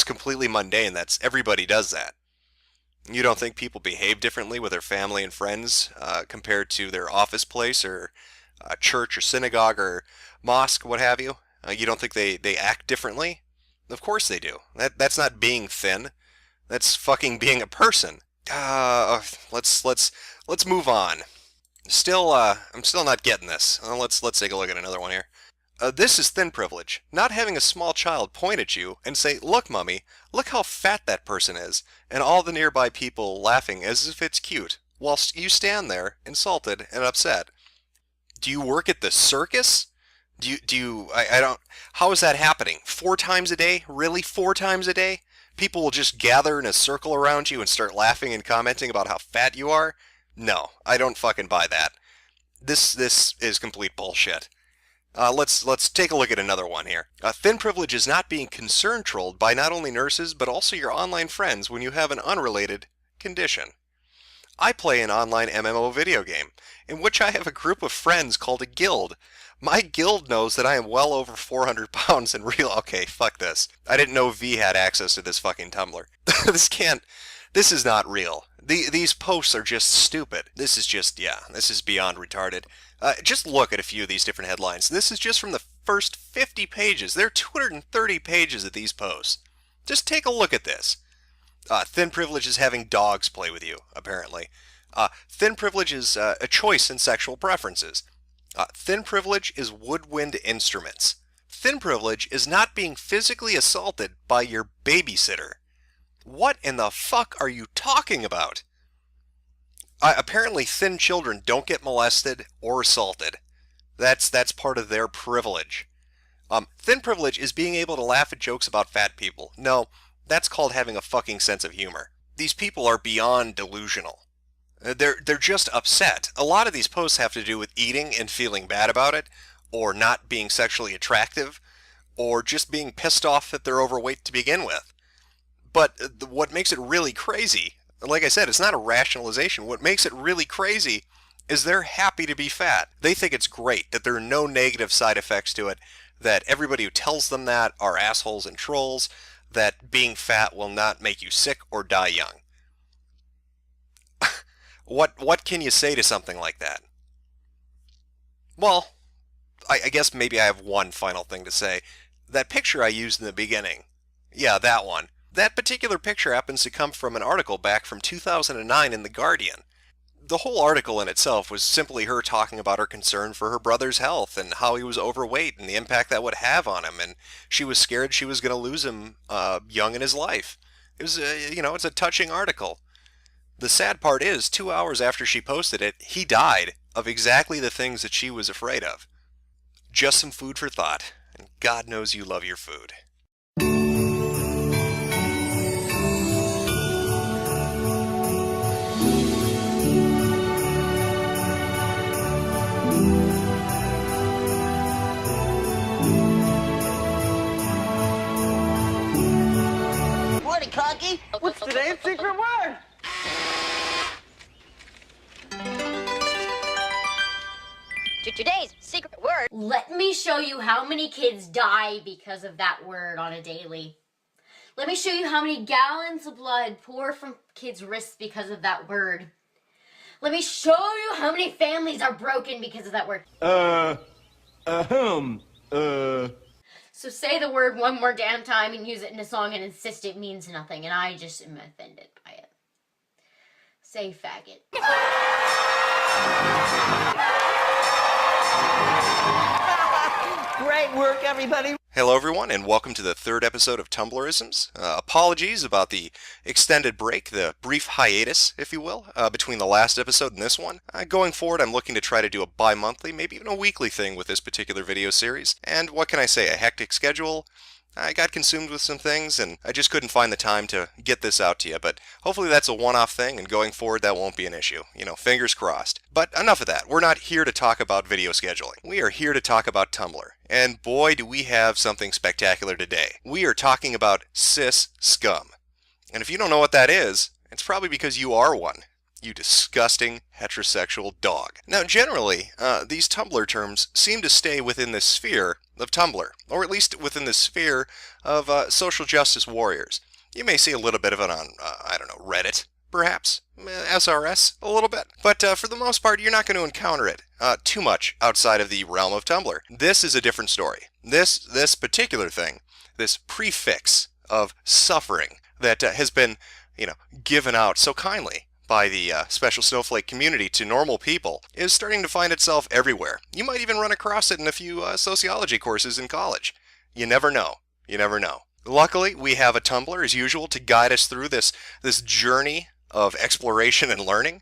Speaker 2: completely mundane. Everybody does that. You don't think people behave differently with their family and friends compared to their office place or church or synagogue or mosque, what have you? You don't think they act differently? Of course they do. That's not being thin. That's fucking being a person. Let's move on. I'm still not getting this. Let's take a look at another one here. This is thin privilege. Not having a small child point at you and say, "Look, mummy, look how fat that person is," and all the nearby people laughing as if it's cute, whilst you stand there, insulted and upset. Do you work at the circus? How is that happening? 4 times a day? Really? 4 times a day? People will just gather in a circle around you and start laughing and commenting about how fat you are? No, I don't fucking buy that. This is complete bullshit. Let's take a look at another one here. Thin privilege is not being concern trolled by not only nurses, but also your online friends when you have an unrelated condition. I play an online MMO video game, in which I have a group of friends called a guild. My guild knows that I am well over 400 pounds in real... Okay, fuck this. I didn't know V had access to this fucking Tumblr. This is not real. These posts are just stupid. This is beyond retarded. Just look at a few of these different headlines. This is just from the first 50 pages. There are 230 pages of these posts. Just take a look at this. Thin privilege is having dogs play with you, apparently. Thin privilege is a choice in sexual preferences. Thin privilege is woodwind instruments. Thin privilege is not being physically assaulted by your babysitter. What in the fuck are you talking about? Apparently thin children don't get molested or assaulted. That's part of their privilege. Thin privilege is being able to laugh at jokes about fat people. No, that's called having a fucking sense of humor. These people are beyond delusional. They're just upset. A lot of these posts have to do with eating and feeling bad about it, or not being sexually attractive, or just being pissed off that they're overweight to begin with. But what makes it really crazy, like I said, it's not a rationalization. What makes it really crazy is they're happy to be fat. They think it's great, that there are no negative side effects to it, that everybody who tells them that are assholes and trolls, that being fat will not make you sick or die young. What can you say to something like that? Well, I guess maybe I have one final thing to say. That picture I used in the beginning, yeah, that one. That particular picture happens to come from an article back from 2009 in The Guardian. The whole article in itself was simply her talking about her concern for her brother's health and how he was overweight and the impact that would have on him, and she was scared she was going to lose him young in his life. It was, it's a touching article. The sad part is, 2 hours after she posted it, he died of exactly the things that she was afraid of. Just some food for thought, and God knows you love your food.
Speaker 9: Morning, Conky.
Speaker 8: What's today's secret word?
Speaker 9: Today's secret word.
Speaker 10: Let me show you how many kids die because of that word on a daily. Let me show you how many gallons of blood pour from kids' wrists because of that word. Let me show you how many families are broken because of that word. So say the word one more damn time and use it in a song and insist it means nothing, and I just am offended by it. Say faggot.
Speaker 8: Great work, everybody.
Speaker 2: Hello everyone, and welcome to the third episode of Tumblrisms. Apologies about the extended break, the brief hiatus, if you will, between the last episode and this one. Going forward, I'm looking to try to do a bi-monthly, maybe even a weekly thing with this particular video series. And what can I say, a hectic schedule. I got consumed with some things, and I just couldn't find the time to get this out to you. But hopefully that's a one-off thing, and going forward that won't be an issue. Fingers crossed. But enough of that. We're not here to talk about video scheduling. We are here to talk about Tumblr. And boy, do we have something spectacular today. We are talking about cis scum. And if you don't know what that is, it's probably because you are one. You disgusting heterosexual dog. Now, generally, these Tumblr terms seem to stay within the sphere of Tumblr, or at least within the sphere of social justice warriors. You may see a little bit of it on, Reddit, perhaps, SRS, a little bit. But for the most part, you're not going to encounter it too much outside of the realm of Tumblr. This is a different story. This particular thing, this prefix of suffering that has been, given out so kindly by the special snowflake community to normal people, is starting to find itself everywhere. You might even run across it in a few sociology courses in college. You never know. You never know. Luckily, we have a Tumblr, as usual, to guide us through this journey of exploration and learning,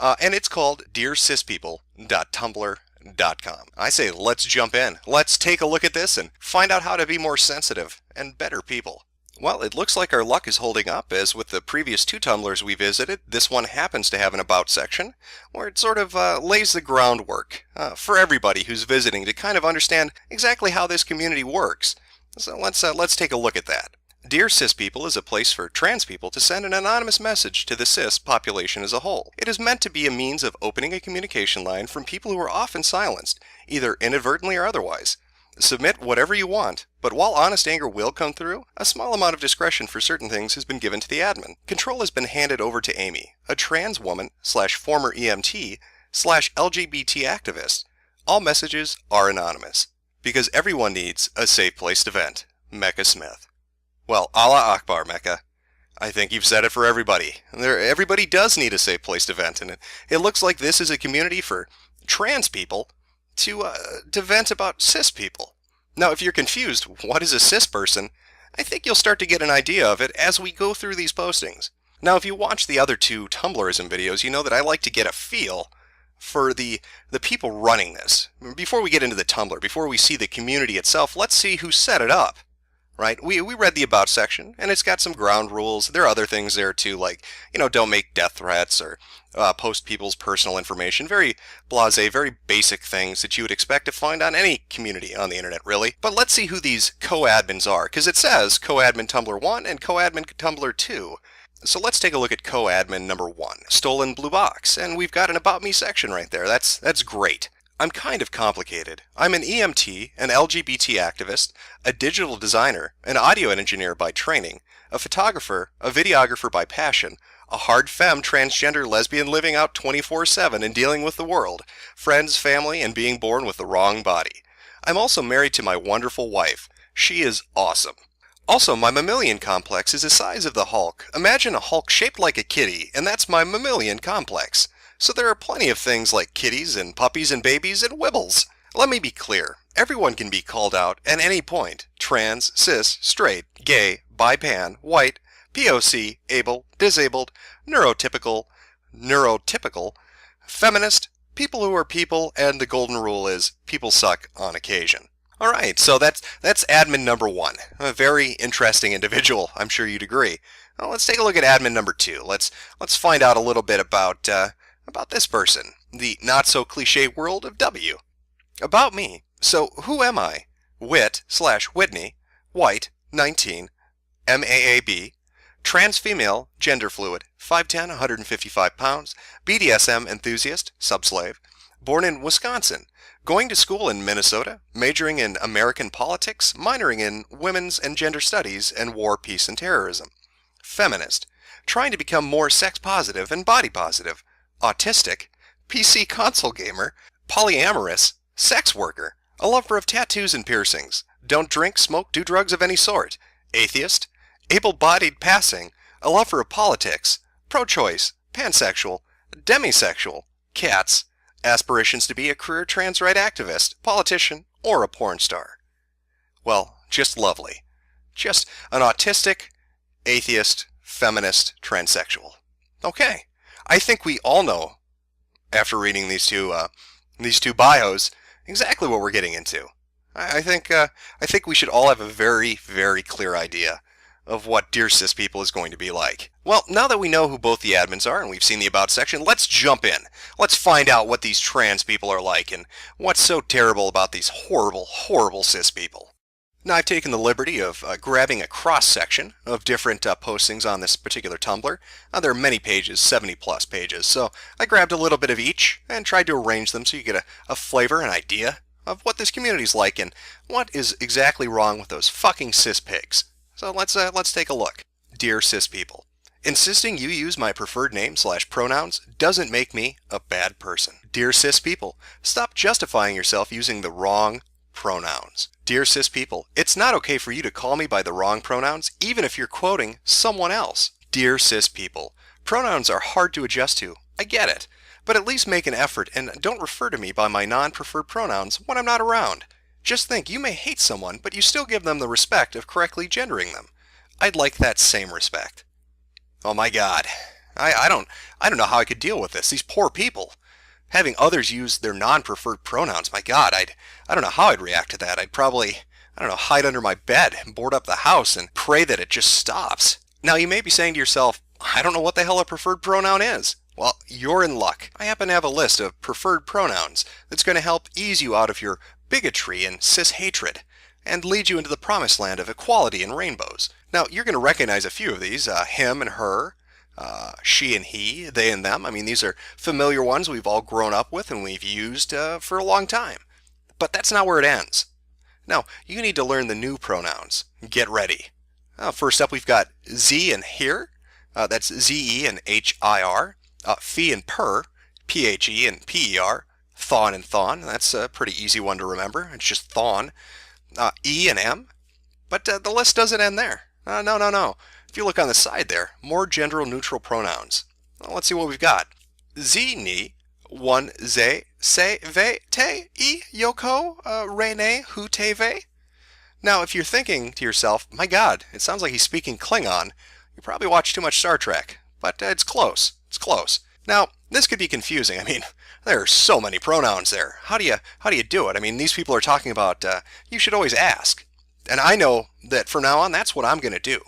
Speaker 2: and it's called dearcispeople.tumblr.com. I say let's jump in. Let's take a look at this and find out how to be more sensitive and better people. Well, it looks like our luck is holding up, as with the previous two Tumblrs we visited, this one happens to have an About section, where it sort of lays the groundwork for everybody who's visiting to kind of understand exactly how this community works. So let's take a look at that. Dear Cis People is a place for trans people to send an anonymous message to the cis population as a whole. It is meant to be a means of opening a communication line from people who are often silenced, either inadvertently or otherwise. Submit whatever you want, but while honest anger will come through, a small amount of discretion for certain things has been given to the admin. Control has been handed over to Amy, a trans woman / former EMT / LGBT activist. All messages are anonymous. Because everyone needs a safe place to vent. Mecca Smith. Well, Allah Akbar, Mecca. I think you've said it for everybody. Everybody does need a safe place to vent, and it looks like this is a community for trans people to vent about cis people. Now, if you're confused, what is a cis person? I think you'll start to get an idea of it as we go through these postings. Now, if you watch the other two Tumblrism videos, you know that I like to get a feel for the people running this. Before we get into the Tumblr, before we see the community itself, let's see who set it up. Right? We read the About section, and it's got some ground rules. There are other things there too, like, don't make death threats or post people's personal information. Very blasé, very basic things that you would expect to find on any community on the internet, really. But let's see who these co-admins are, because it says co-admin Tumblr 1 and co-admin Tumblr 2. So let's take a look at co-admin number 1, Stolen Blue Box, and we've got an About Me section right there. That's great. I'm kind of complicated. I'm an EMT, an LGBT activist, a digital designer, an audio engineer by training, a photographer, a videographer by passion, a hard femme transgender lesbian living out 24/7 and dealing with the world, friends, family, and being born with the wrong body. I'm also married to my wonderful wife. She is awesome. Also, my mammalian complex is the size of the Hulk. Imagine a Hulk shaped like a kitty, and that's my mammalian complex. So there are plenty of things like kitties and puppies and babies and wibbles. Let me be clear. Everyone can be called out at any point. Trans, cis, straight, gay, bi-pan, white, POC, able, disabled, neurotypical, feminist, people who are people, and the golden rule is people suck on occasion. Alright, so that's admin number 1. A very interesting individual, I'm sure you'd agree. Well, let's take a look at admin number 2. Let's find out a little bit about this person, the not-so-cliche world of W. About me. So, who am I? Whit/Whitney, white, 19, MAAB, trans female, gender fluid, 5'10", 155 pounds, BDSM enthusiast, subslave, born in Wisconsin, going to school in Minnesota, majoring in American politics, minoring in women's and gender studies, and war, peace, and terrorism. Feminist, trying to become more sex-positive and body-positive. Autistic, PC console gamer, polyamorous, sex worker, a lover of tattoos and piercings, don't drink, smoke, do drugs of any sort, atheist, able-bodied passing, a lover of politics, pro-choice, pansexual, demisexual, cats, aspirations to be a career trans right activist, politician, or a porn star. Well, just lovely. Just an autistic, atheist, feminist, transsexual. Okay. I think we all know, after reading these two bios, exactly what we're getting into. I think we should all have a very, very clear idea of what Dear Cis People is going to be like. Well, now that we know who both the admins are and we've seen the About section, let's jump in. Let's find out what these trans people are like and what's so terrible about these horrible, horrible cis people. Now, I've taken the liberty of grabbing a cross-section of different postings on this particular Tumblr. There are many pages, 70-plus pages, so I grabbed a little bit of each and tried to arrange them so you get a flavor, an idea of what this community's like and what is exactly wrong with those fucking cis pigs. So let's take a look. Dear Cis People, insisting you use my preferred name/pronouns doesn't make me a bad person. Dear Cis People, stop justifying yourself using the wrong pronouns. Dear Cis People, it's not okay for you to call me by the wrong pronouns, even if you're quoting someone else. Dear Cis People, pronouns are hard to adjust to. I get it. But at least make an effort and don't refer to me by my non-preferred pronouns when I'm not around. Just think, you may hate someone, but you still give them the respect of correctly gendering them. I'd like that same respect. Oh my God. I don't know how I could deal with this. These poor people. Having others use their non-preferred pronouns, my God, I don't know how I'd react to that. I'd probably, hide under my bed, board up the house, and pray that it just stops. Now, you may be saying to yourself, I don't know what the hell a preferred pronoun is. Well, you're in luck. I happen to have a list of preferred pronouns that's going to help ease you out of your bigotry and cis-hatred and lead you into the promised land of equality and rainbows. Now, you're going to recognize a few of these, him and her, she and he, they and them. I mean, these are familiar ones we've all grown up with and we've used for a long time. But that's not where it ends. Now, you need to learn the new pronouns. Get ready. First up, we've got Z and here. That's Z-E and H-I-R. Phi and per, P-H-E and P-E-R. Thon and thon, that's a pretty easy one to remember. It's just thon. E and M, but the list doesn't end there. No. If you look on the side there, more gender-neutral pronouns. Well, let's see what we've got. Z, ni, one, ze, se, ve, te, e, yoko, re, ne, hu, te, ve. Now, if you're thinking to yourself, my God, it sounds like he's speaking Klingon, you probably watch too much Star Trek. But it's close. It's close. Now, this could be confusing. I mean, there are so many pronouns there. How do you do it? I mean, these people are talking about you should always ask. And I know that from now on, that's what I'm going to do.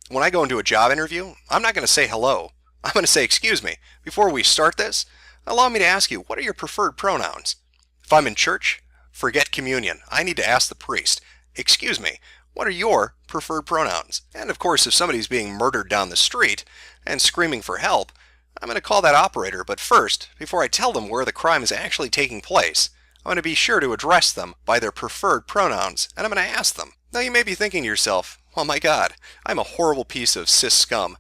Speaker 2: When I go into a job interview, I'm not going to say hello. I'm going to say, excuse me, before we start this, allow me to ask you, what are your preferred pronouns? If I'm in church, forget communion. I need to ask the priest, excuse me, what are your preferred pronouns? And of course, if somebody's being murdered down the street and screaming for help, I'm going to call that operator. But first, before I tell them where the crime is actually taking place, I'm going to be sure to address them by their preferred pronouns, and I'm going to ask them. Now you may be thinking to yourself, oh my God, I'm a horrible piece of cis scum,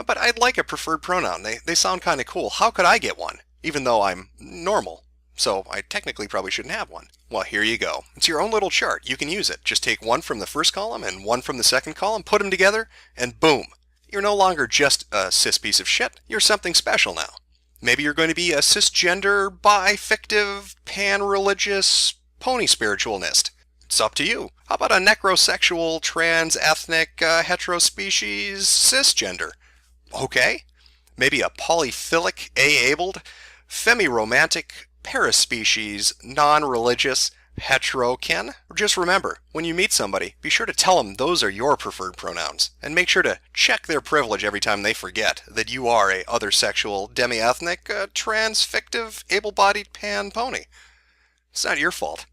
Speaker 2: but I'd like a preferred pronoun. They sound kind of cool. How could I get one, even though I'm normal? So I technically probably shouldn't have one. Well, here you go. It's your own little chart. You can use it. Just take one from the first column and one from the second column, put them together, and boom. You're no longer just a cis piece of shit. You're something special now. Maybe you're going to be a cisgender, bi-fictive, pan-religious, pony spiritualist. It's up to you. How about a necrosexual, trans-ethnic, heterospecies, cisgender? Okay. Maybe a polyphilic, A-abled, femi-romantic, paraspecies, non-religious, heterokin? Just remember, when you meet somebody, be sure to tell them those are your preferred pronouns, and make sure to check their privilege every time they forget that you are a other sexual, demi-ethnic, trans-fictive, able-bodied pan pony. It's not your fault.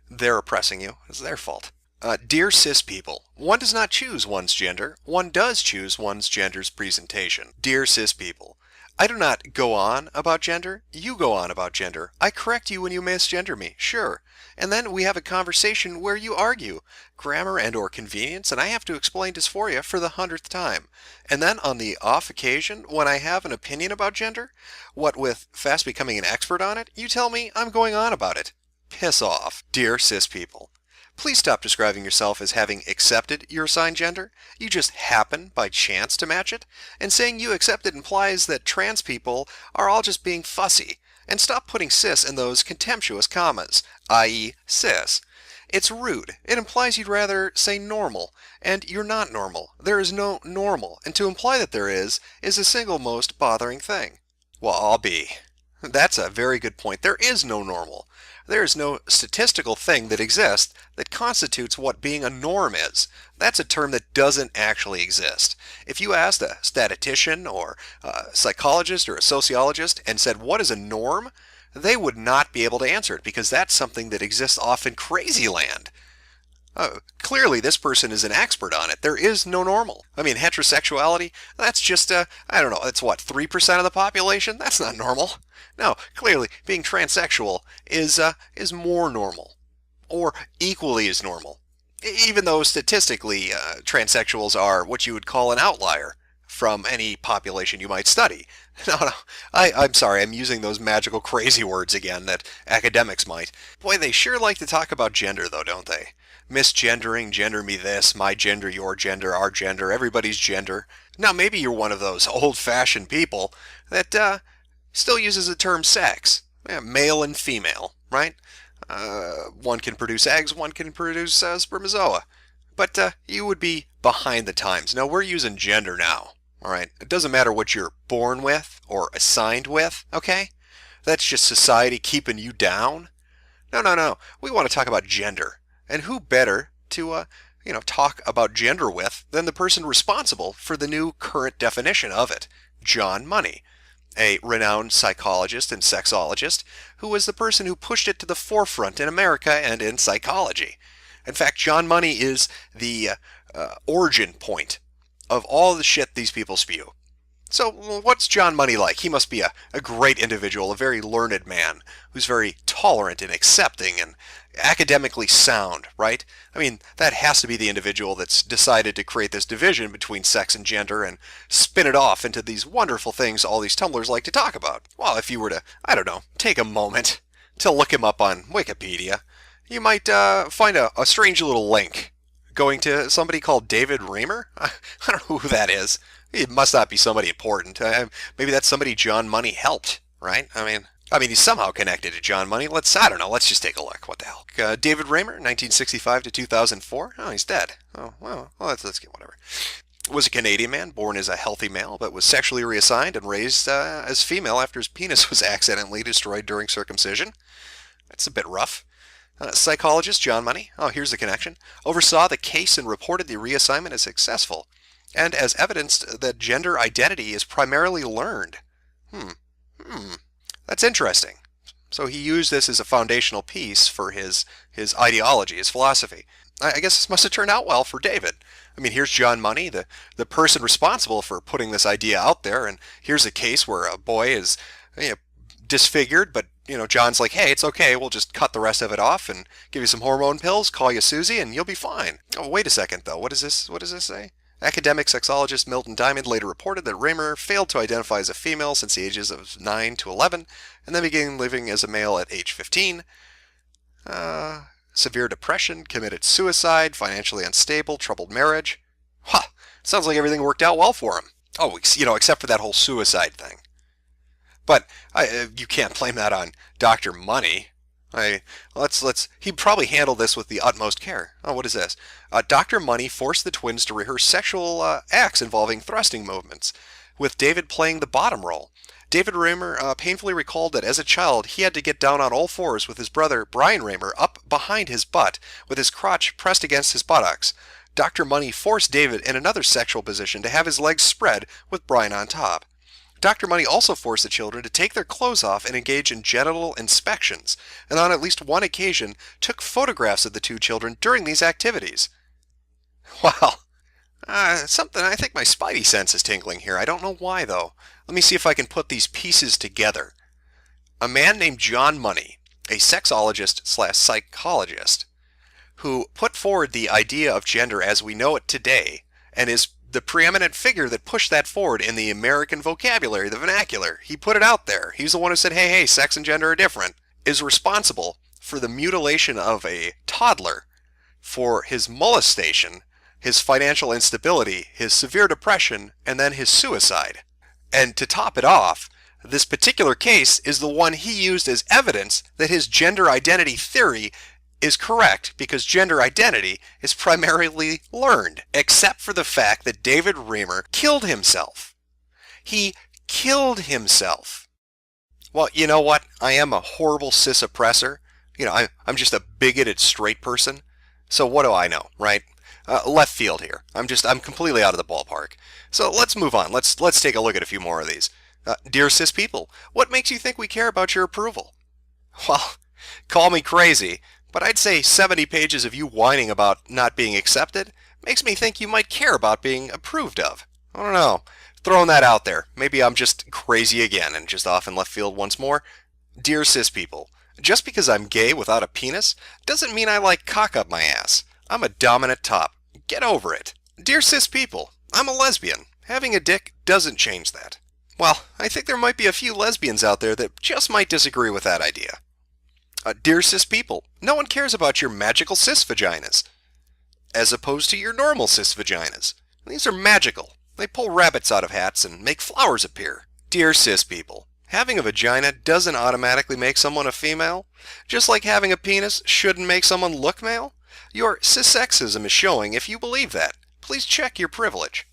Speaker 2: They're oppressing you. It's their fault. Dear cis people, one does not choose one's gender. One does choose one's gender's presentation. Dear cis people, I do not go on about gender. You go on about gender. I correct you when you misgender me, sure. And then we have a conversation where you argue grammar and or convenience, and I have to explain dysphoria for the 100th time. And then on the off occasion, when I have an opinion about gender, what with fast becoming an expert on it, you tell me I'm going on about it. Piss off, dear cis people. Please stop describing yourself as having accepted your assigned gender. You just happen, by chance, to match it. And saying you accept it implies that trans people are all just being fussy. And stop putting cis in those contemptuous commas, i.e. cis. It's rude. It implies you'd rather say normal. And you're not normal. There is no normal. And to imply that there is the single most bothering thing. Well, I'll be. That's a very good point. There is no normal. There is no statistical thing that exists that constitutes what being a norm is. That's a term that doesn't actually exist. If you asked a statistician or a psychologist or a sociologist and said, what is a norm? They would not be able to answer it because that's something that exists off in crazy land. Clearly this person is an expert on it. There is no normal. I mean, heterosexuality, that's just, I don't know, that's what, 3% of the population? That's not normal. No, clearly being transsexual is more normal. Or equally as normal. Even though statistically transsexuals are what you would call an outlier from any population you might study. No, I'm sorry, I'm using those magical crazy words again that academics might. Boy, they sure like to talk about gender though, don't they? Misgendering, gender me this, my gender, your gender, our gender, everybody's gender. Now maybe you're one of those old-fashioned people that still uses the term sex. Male and female, right? One can produce eggs, one can produce spermatozoa. But you would be behind the times. No, we're using gender now, all right? It doesn't matter what you're born with or assigned with, okay? That's just society keeping you down. No. We want to talk about gender. And who better to, talk about gender with than the person responsible for the new current definition of it, John Money, a renowned psychologist and sexologist who was the person who pushed it to the forefront in America and in psychology. In fact, John Money is the origin point of all the shit these people spew. So what's John Money like? He must be a great individual, a very learned man who's very tolerant and accepting and academically sound, right? I mean, that has to be the individual that's decided to create this division between sex and gender and spin it off into these wonderful things all these tumblers like to talk about. Well, if you were to, I don't know, take a moment, to look him up on Wikipedia, you might find a strange little link going to somebody called David Raymer. I don't know who that is. It must not be somebody important. Maybe that's somebody John Money helped, right? I mean, he's somehow connected to John Money. I don't know. Let's just take a look. What the hell? David Raymer, 1965 to 2004. Oh, he's dead. Oh, well, let's get whatever. Was a Canadian man, born as a healthy male, but was sexually reassigned and raised as female after his penis was accidentally destroyed during circumcision. That's a bit rough. Psychologist John Money, oh, here's the connection, oversaw the case and reported the reassignment as successful, and as evidenced that gender identity is primarily learned. That's interesting. So he used this as a foundational piece for his ideology, his philosophy. I guess this must have turned out well for David. I mean, here's John Money, the person responsible for putting this idea out there, and here's a case where a boy is disfigured, but John's like, hey, it's okay, we'll just cut the rest of it off and give you some hormone pills, call you Susie, and you'll be fine. Oh, wait a second, though. What does this say? Academic sexologist Milton Diamond later reported that Raymer failed to identify as a female since the ages of 9 to 11, and then began living as a male at age 15. Severe depression, committed suicide, financially unstable, troubled marriage. Sounds like everything worked out well for him. Oh, except for that whole suicide thing. But you can't blame that on Dr. Money. He probably handled this with the utmost care. Oh, what is this? Dr. Money forced the twins to rehearse sexual acts involving thrusting movements, with David playing the bottom role. David Raymer painfully recalled that as a child, he had to get down on all fours with his brother, Brian Raymer, up behind his butt, with his crotch pressed against his buttocks. Dr. Money forced David in another sexual position to have his legs spread with Brian on top. Dr. Money also forced the children to take their clothes off and engage in genital inspections, and on at least one occasion took photographs of the two children during these activities. Wow. I think my spidey sense is tingling here. I don't know why, though. Let me see if I can put these pieces together. A man named John Money, a sexologist/psychologist, who put forward the idea of gender as we know it today, and is the preeminent figure that pushed that forward in the American vocabulary, the vernacular. He put it out there. He's the one who said, hey, sex and gender are different. Is responsible for the mutilation of a toddler, for his molestation, his financial instability, his severe depression, and then his suicide. And to top it off, this particular case is the one he used as evidence that his gender identity theory is correct, because gender identity is primarily learned, except for the fact that David Raymer killed himself. He killed himself. Well, you know what? I am a horrible cis oppressor. I'm just a bigoted straight person. So what do I know, right? Left field here. I'm completely out of the ballpark. So let's move on. Let's take a look at a few more of these. Dear cis people, what makes you think we care about your approval? Well, call me crazy, but I'd say 70 pages of you whining about not being accepted makes me think you might care about being approved of. I don't know. Throwing that out there. Maybe I'm just crazy again and just off in left field once more. Dear cis people, just because I'm gay without a penis doesn't mean I like cock up my ass. I'm a dominant top. Get over it. Dear cis people, I'm a lesbian. Having a dick doesn't change that. Well, I think there might be a few lesbians out there that just might disagree with that idea. Dear cis people, no one cares about your magical cis vaginas, as opposed to your normal cis vaginas. These are magical. They pull rabbits out of hats and make flowers appear. Dear cis people, having a vagina doesn't automatically make someone a female, just like having a penis shouldn't make someone look male. Your cissexism is showing if you believe that. Please check your privilege.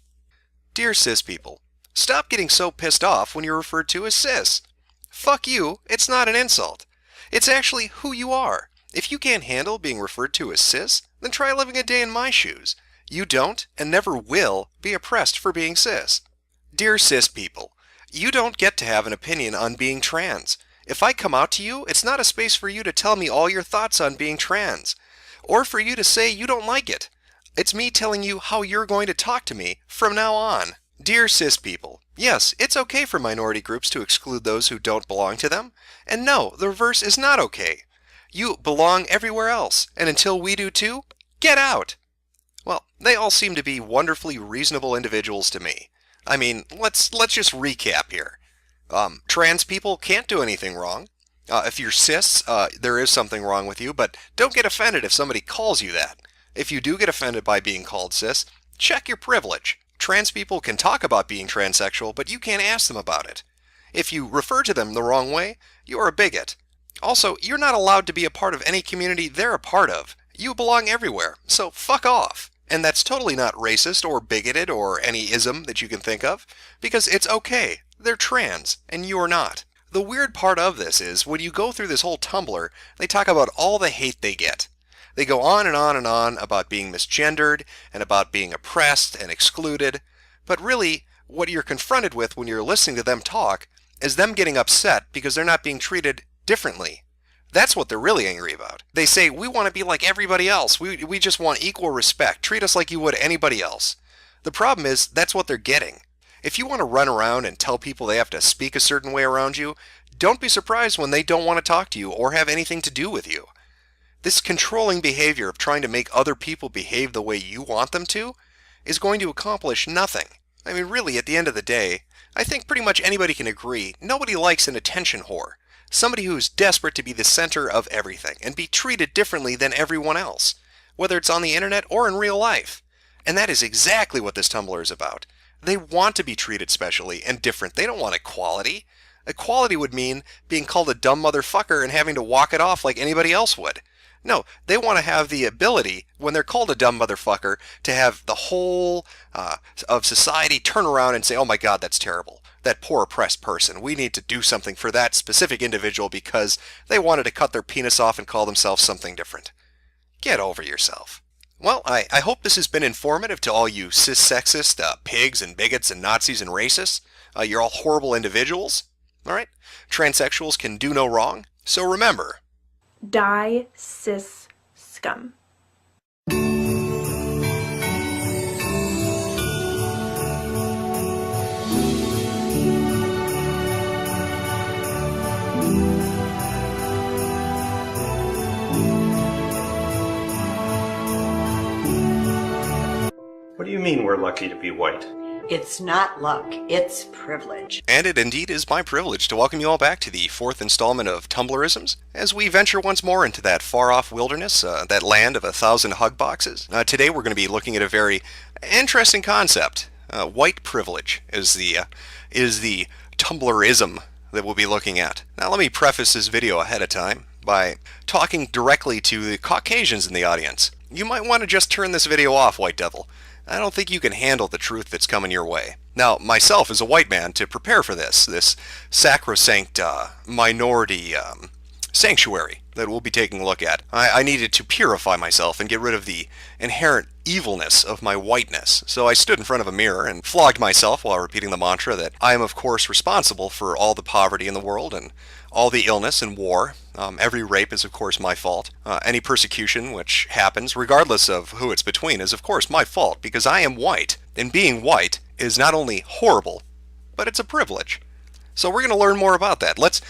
Speaker 2: Dear cis people, stop getting so pissed off when you're referred to as cis. Fuck you, it's not an insult. It's actually who you are. If you can't handle being referred to as cis, then try living a day in my shoes. You don't, and never will, be oppressed for being cis. Dear cis people, you don't get to have an opinion on being trans. If I come out to you, it's not a space for you to tell me all your thoughts on being trans, or for you to say you don't like it. It's me telling you how you're going to talk to me from now on. Dear cis people, yes, it's okay for minority groups to exclude those who don't belong to them. And no, the reverse is not okay. You belong everywhere else, and until we do too, get out. Well, they all seem to be wonderfully reasonable individuals to me. I mean, let's just recap here. Trans people can't do anything wrong. If you're cis, there is something wrong with you, but don't get offended if somebody calls you that. If you do get offended by being called cis, check your privilege. Trans people can talk about being transsexual, but you can't ask them about it. If you refer to them the wrong way, you are a bigot. Also, you're not allowed to be a part of any community they're a part of. You belong everywhere, so fuck off. And that's totally not racist or bigoted or any ism that you can think of, because it's okay. They're trans, and you're not. The weird part of this is, when you go through this whole Tumblr, they talk about all the hate they get. They go on and on and on about being misgendered, and about being oppressed and excluded, but really, what you're confronted with when you're listening to them talk is them getting upset because they're not being treated differently. That's what they're really angry about. They say, we want to be like everybody else. We just want equal respect. Treat us like you would anybody else. The problem is, that's what they're getting. If you want to run around and tell people they have to speak a certain way around you, don't be surprised when they don't want to talk to you or have anything to do with you. This controlling behavior of trying to make other people behave the way you want them to is going to accomplish nothing. I mean, really, at the end of the day, I think pretty much anybody can agree, nobody likes an attention whore. Somebody who's desperate to be the center of everything and be treated differently than everyone else, whether it's on the internet or in real life. And that is exactly what this Tumblr is about. They want to be treated specially and different. They don't want equality. Equality would mean being called a dumb motherfucker and having to walk it off like anybody else would. No, they want to have the ability, when they're called a dumb motherfucker, to have the whole of society turn around and say, oh my God, that's terrible. That poor oppressed person. We need to do something for that specific individual because they wanted to cut their penis off and call themselves something different. Get over yourself. Well, I hope this has been informative to all you cis-sexist pigs and bigots and Nazis and racists. You're all horrible individuals. All right? Transsexuals can do no wrong. So remember,
Speaker 11: die, cis scum.
Speaker 12: What do you mean we're lucky to be white?
Speaker 13: It's not luck, it's privilege.
Speaker 2: And it indeed is my privilege to welcome you all back to the fourth installment of Tumblrisms, as we venture once more into that far-off wilderness, that land of 1,000 hug boxes. Today we're going to be looking at a very interesting concept. White privilege is the Tumblrism that we'll be looking at. Now let me preface this video ahead of time by talking directly to the Caucasians in the audience. You might want to just turn this video off, White Devil. I don't think you can handle the truth that's coming your way. Now, myself as a white man, to prepare for this sacrosanct minority sanctuary that we'll be taking a look at, I needed to purify myself and get rid of the inherent evilness of my whiteness. So I stood in front of a mirror and flogged myself while repeating the mantra that I am of course responsible for all the poverty in the world and all the illness and war. Every rape is of course my fault. Any persecution which happens, regardless of who it's between, is of course my fault because I am white. And being white is not only horrible, but it's a privilege. So we're going to learn more about that. Let's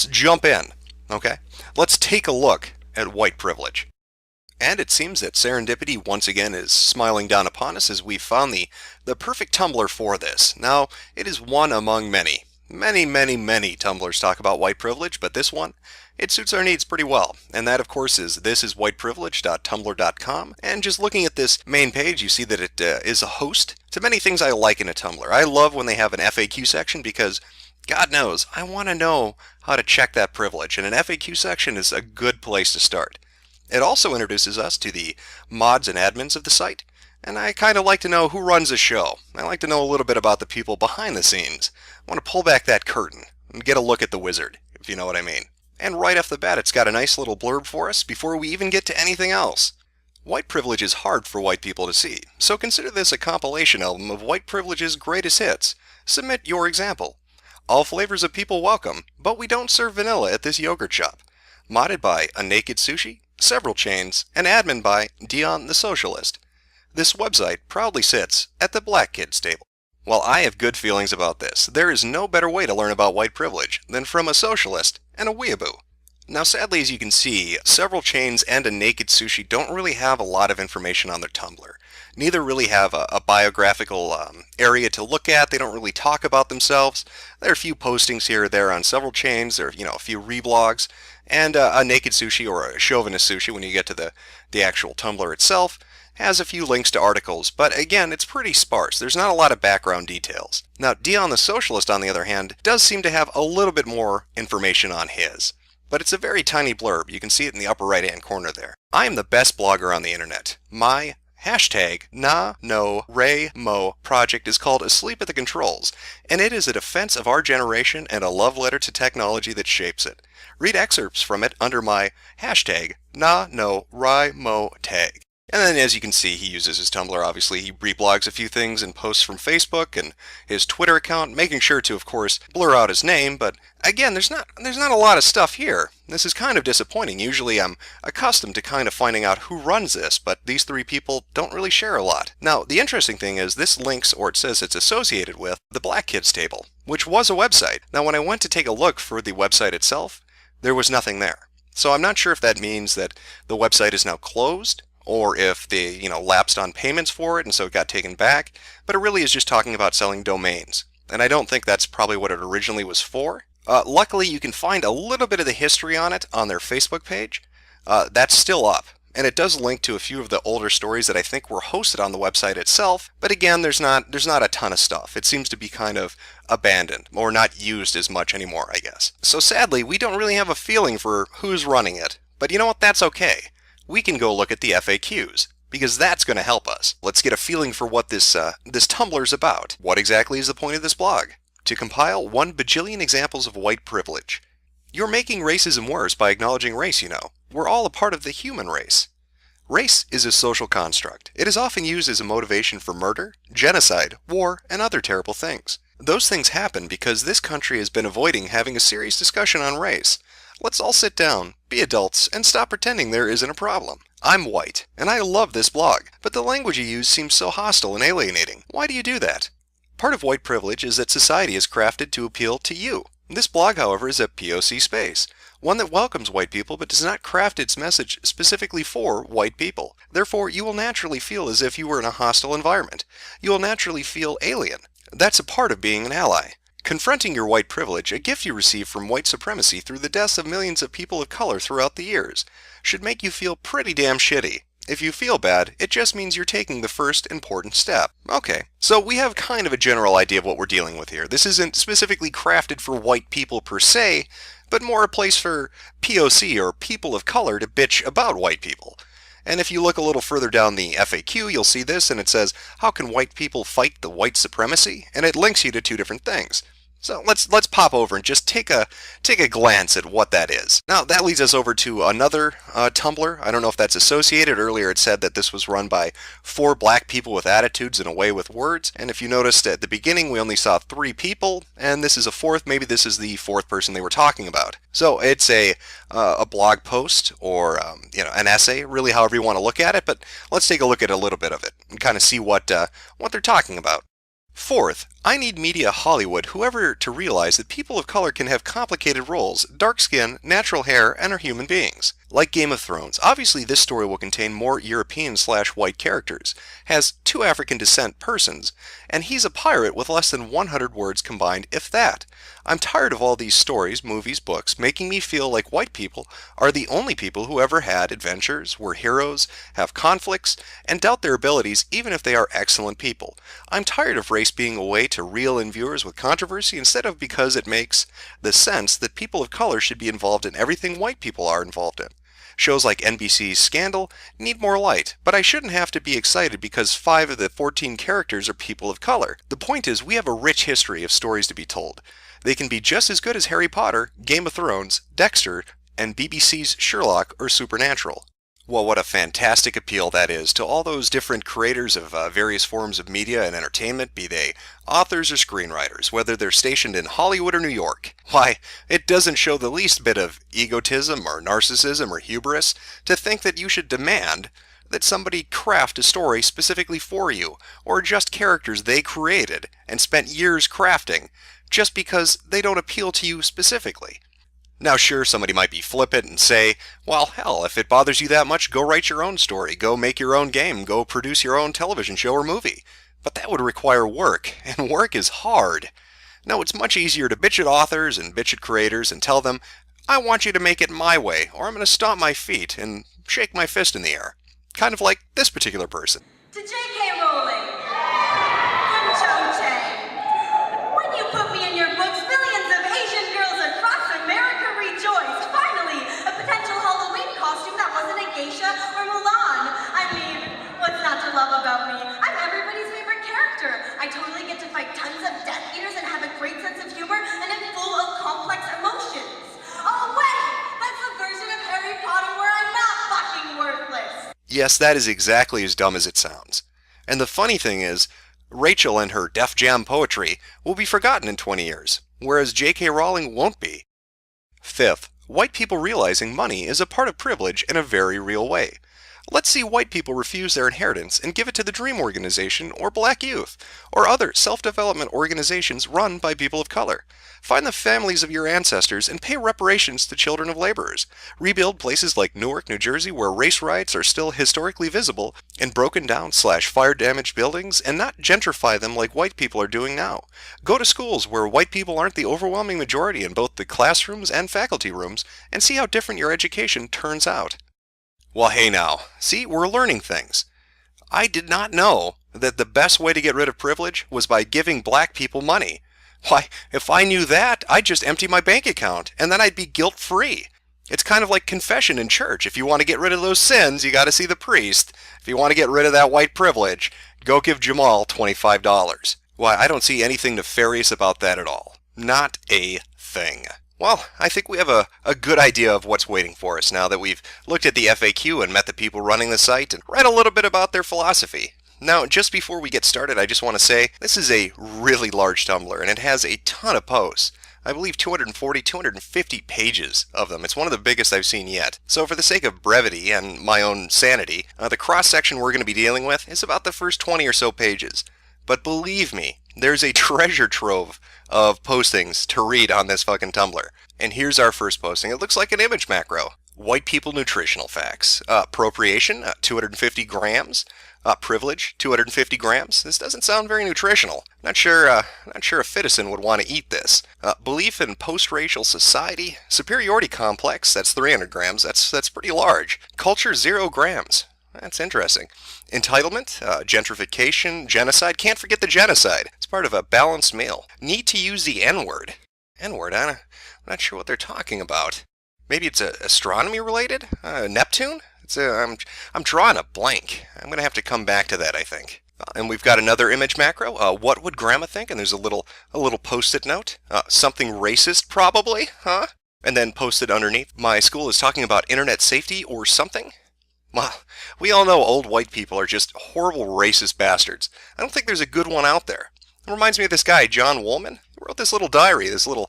Speaker 2: jump in, okay? Let's take a look at white privilege. And it seems that serendipity once again is smiling down upon us as we've found the perfect Tumblr for this. Now, it is one among many. Many Tumblrs talk about white privilege, but this one, it suits our needs pretty well. And that, of course, is thisiswhiteprivilege.tumblr.com. And just looking at this main page, you see that it is a host to many things I like in a Tumblr. I love when they have an FAQ section because, God knows, I want to know how to check that privilege. And an FAQ section is a good place to start. It also introduces us to the mods and admins of the site. And I kind of like to know who runs the show. I like to know a little bit about the people behind the scenes. I want to pull back that curtain and get a look at the wizard, if you know what I mean. And right off the bat, it's got a nice little blurb for us before we even get to anything else. White privilege is hard for white people to see, so consider this a compilation album of white privilege's greatest hits. Submit your example. All flavors of people welcome, but we don't serve vanilla at this yogurt shop. Modded by A Naked Sushi, Several Chains, and admin by Dion the Socialist. This website proudly sits at the black kids table. While I have good feelings about this, there is no better way to learn about white privilege than from a socialist and a weeaboo. Now sadly, as you can see, several chains and a Naked Sushi don't really have a lot of information on their Tumblr. Neither really have a biographical area to look at. They don't really talk about themselves. There are a few postings here or there on several chains. There are, a few reblogs, and a Naked Sushi or a Chauvinist Sushi, when you get to the actual Tumblr itself, has a few links to articles, but again, it's pretty sparse. There's not a lot of background details. Now, Dion the Socialist, on the other hand, does seem to have a little bit more information on his. But it's a very tiny blurb. You can see it in the upper right-hand corner there. I am the best blogger on the internet. My hashtag #NaNoWriMo project is called Asleep at the Controls, and it is a defense of our generation and a love letter to technology that shapes it. Read excerpts from it under my hashtag #NaNoWriMo tag. And then, as you can see, he uses his Tumblr. Obviously, he reblogs a few things and posts from Facebook and his Twitter account, making sure to, of course, blur out his name. But again, there's not a lot of stuff here. This is kind of disappointing. Usually, I'm accustomed to kind of finding out who runs this, but these three people don't really share a lot. Now, the interesting thing is this links, or it says it's associated with, the Black Kids table, which was a website. Now, when I went to take a look for the website itself, there was nothing there. So I'm not sure if that means that the website is now closed, or if they, lapsed on payments for it and so it got taken back, but it really is just talking about selling domains. And I don't think that's probably what it originally was for. Luckily, you can find a little bit of the history on it on their Facebook page. That's still up, and it does link to a few of the older stories that I think were hosted on the website itself, but again, there's not a ton of stuff. It seems to be kind of abandoned, or not used as much anymore, I guess. So sadly, we don't really have a feeling for who's running it, but you know what, that's okay. We can go look at the FAQs, because that's going to help us. Let's get a feeling for what this Tumblr's about. What exactly is the point of this blog? To compile 1 bajillion examples of white privilege. You're making racism worse by acknowledging race, We're all a part of the human race. Race is a social construct. It is often used as a motivation for murder, genocide, war, and other terrible things. Those things happen because this country has been avoiding having a serious discussion on race. Let's all sit down, be adults, and stop pretending there isn't a problem. I'm white, and I love this blog, but the language you use seems so hostile and alienating. Why do you do that? Part of white privilege is that society is crafted to appeal to you. This blog, however, is a POC space, one that welcomes white people but does not craft its message specifically for white people. Therefore, you will naturally feel as if you were in a hostile environment. You will naturally feel alien. That's a part of being an ally. Confronting your white privilege, a gift you receive from white supremacy through the deaths of millions of people of color throughout the years, should make you feel pretty damn shitty. If you feel bad, it just means you're taking the first important step. Okay, so we have kind of a general idea of what we're dealing with here. This isn't specifically crafted for white people per se, but more a place for POC, or people of color, to bitch about white people. And if you look a little further down the FAQ, you'll see this, and it says, how can white people fight the white supremacy? And it links you to 2 different things. So let's pop over and just take a glance at what that is. Now that leads us over to another Tumblr. I don't know if that's associated. Earlier it said that this was run by 4 black people with attitudes and a way with words. And if you noticed at the beginning, we only saw 3 people, and this is a 4th. Maybe this is the 4th person they were talking about. So it's a blog post, or an essay, really, however you want to look at it. But let's take a look at a little bit of it and kind of see what they're talking about. 4th, I need media Hollywood whoever to realize that people of color can have complicated roles, dark skin, natural hair, and are human beings. Like Game of Thrones, obviously this story will contain more European/white characters, has 2 African descent persons, and he's a pirate with less than 100 words combined, if that. I'm tired of all these stories, movies, books, making me feel like white people are the only people who ever had adventures, were heroes, have conflicts, and doubt their abilities even if they are excellent people. I'm tired of race being a way to reel in viewers with controversy instead of because it makes the sense that people of color should be involved in everything white people are involved in. Shows like NBC's Scandal need more light, but I shouldn't have to be excited because 5 of the 14 characters are people of color. The point is, we have a rich history of stories to be told. They can be just as good as Harry Potter, Game of Thrones, Dexter, and BBC's Sherlock or Supernatural. Well, what a fantastic appeal that is to all those different creators of various forms of media and entertainment, be they authors or screenwriters, whether they're stationed in Hollywood or New York. Why, it doesn't show the least bit of egotism or narcissism or hubris to think that you should demand that somebody craft a story specifically for you, or just characters they created and spent years crafting, just because they don't appeal to you specifically. Now sure, somebody might be flippant and say, well, hell, if it bothers you that much, go write your own story, go make your own game, go produce your own television show or movie. But that would require work, and work is hard. No, it's much easier to bitch at authors and bitch at creators and tell them, I want you to make it my way, or I'm going to stomp my feet and shake my fist in the air. Kind of like this particular person.
Speaker 14: To J.K. Rowling. Good Cho Chang. When you put me in your books, millions of Asian girls across America rejoiced. Finally, a potential Halloween costume that wasn't a geisha or Mulan. I mean, what's not to love about me? I'm everybody's favorite character. I totally get to fight tons of Death Eaters and have a great sense of humor and am full of complex emotions. Oh wait, that's a version of Harry Potter where I'm not fucking worthless.
Speaker 2: Yes, that is exactly as dumb as it sounds. And the funny thing is, Rachel and her Def Jam poetry will be forgotten in 20 years, whereas J.K. Rowling won't be. Fifth, white people realizing money is a part of privilege in a very real way. Let's see white people refuse their inheritance and give it to the Dream Organization or Black Youth, or other self-development organizations run by people of color. Find the families of your ancestors and pay reparations to children of laborers. Rebuild places like Newark, New Jersey, where race riots are still historically visible, and broken down / fire-damaged buildings, and not gentrify them like white people are doing now. Go to schools where white people aren't the overwhelming majority in both the classrooms and faculty rooms, and see how different your education turns out. Well, hey now, see, we're learning things. I did not know that the best way to get rid of privilege was by giving black people money. Why, if I knew that, I'd just empty my bank account, and then I'd be guilt-free. It's kind of like confession in church. If you want to get rid of those sins, you got to see the priest. If you want to get rid of that white privilege, go give Jamal $25. Why, I don't see anything nefarious about that at all. Not a thing. Well, I think we have a good idea of what's waiting for us now that we've looked at the FAQ and met the people running the site and read a little bit about their philosophy. Now, just before we get started, I just want to say this is a really large Tumblr, and it has a ton of posts. I believe 240, 250 pages of them. It's one of the biggest I've seen yet. So for the sake of brevity and my own sanity, the cross-section we're going to be dealing with is about the first 20 or so pages. But believe me, there's a treasure trove of postings to read on this fucking Tumblr. And here's our first posting. It looks like an image macro. White people nutritional facts. Appropriation, 250 grams. Privilege, 250 grams. This doesn't sound very nutritional. Not sure a citizen would want to eat this. Belief in post-racial society. Superiority complex, that's 300 grams. That's pretty large. Culture, 0 grams. That's interesting. Entitlement, gentrification, genocide. Can't forget the genocide. It's part of a balanced meal. Need to use the N-word. N-word, I'm not sure what they're talking about. Maybe it's astronomy related? Neptune? I'm drawing a blank. I'm going to have to come back to that, I think. And we've got another image macro. What would Grandma think? And there's a little post-it note. Something racist, probably, huh? And then posted underneath, my school is talking about internet safety or something. Well, we all know old white people are just horrible racist bastards. I don't think there's a good one out there. It reminds me of this guy, John Woolman. He wrote this little diary, this little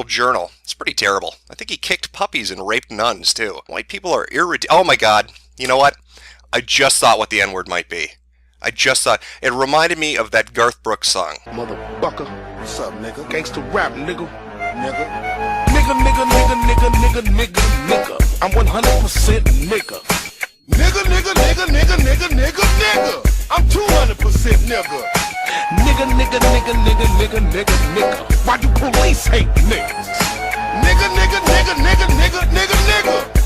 Speaker 2: journal. It's pretty terrible. I think he kicked puppies and raped nuns, too. White people are oh my god. You know what? I just thought what the N-word might be. I just thought. It reminded me of that Garth Brooks song.
Speaker 15: Motherfucker. What's up, nigga? Gangsta rap, nigga. Nigga. Nigga. I'm 100% nigga. Nigga. I'm 200% nigga. Nigga. Why do police hate niggas? Nigga.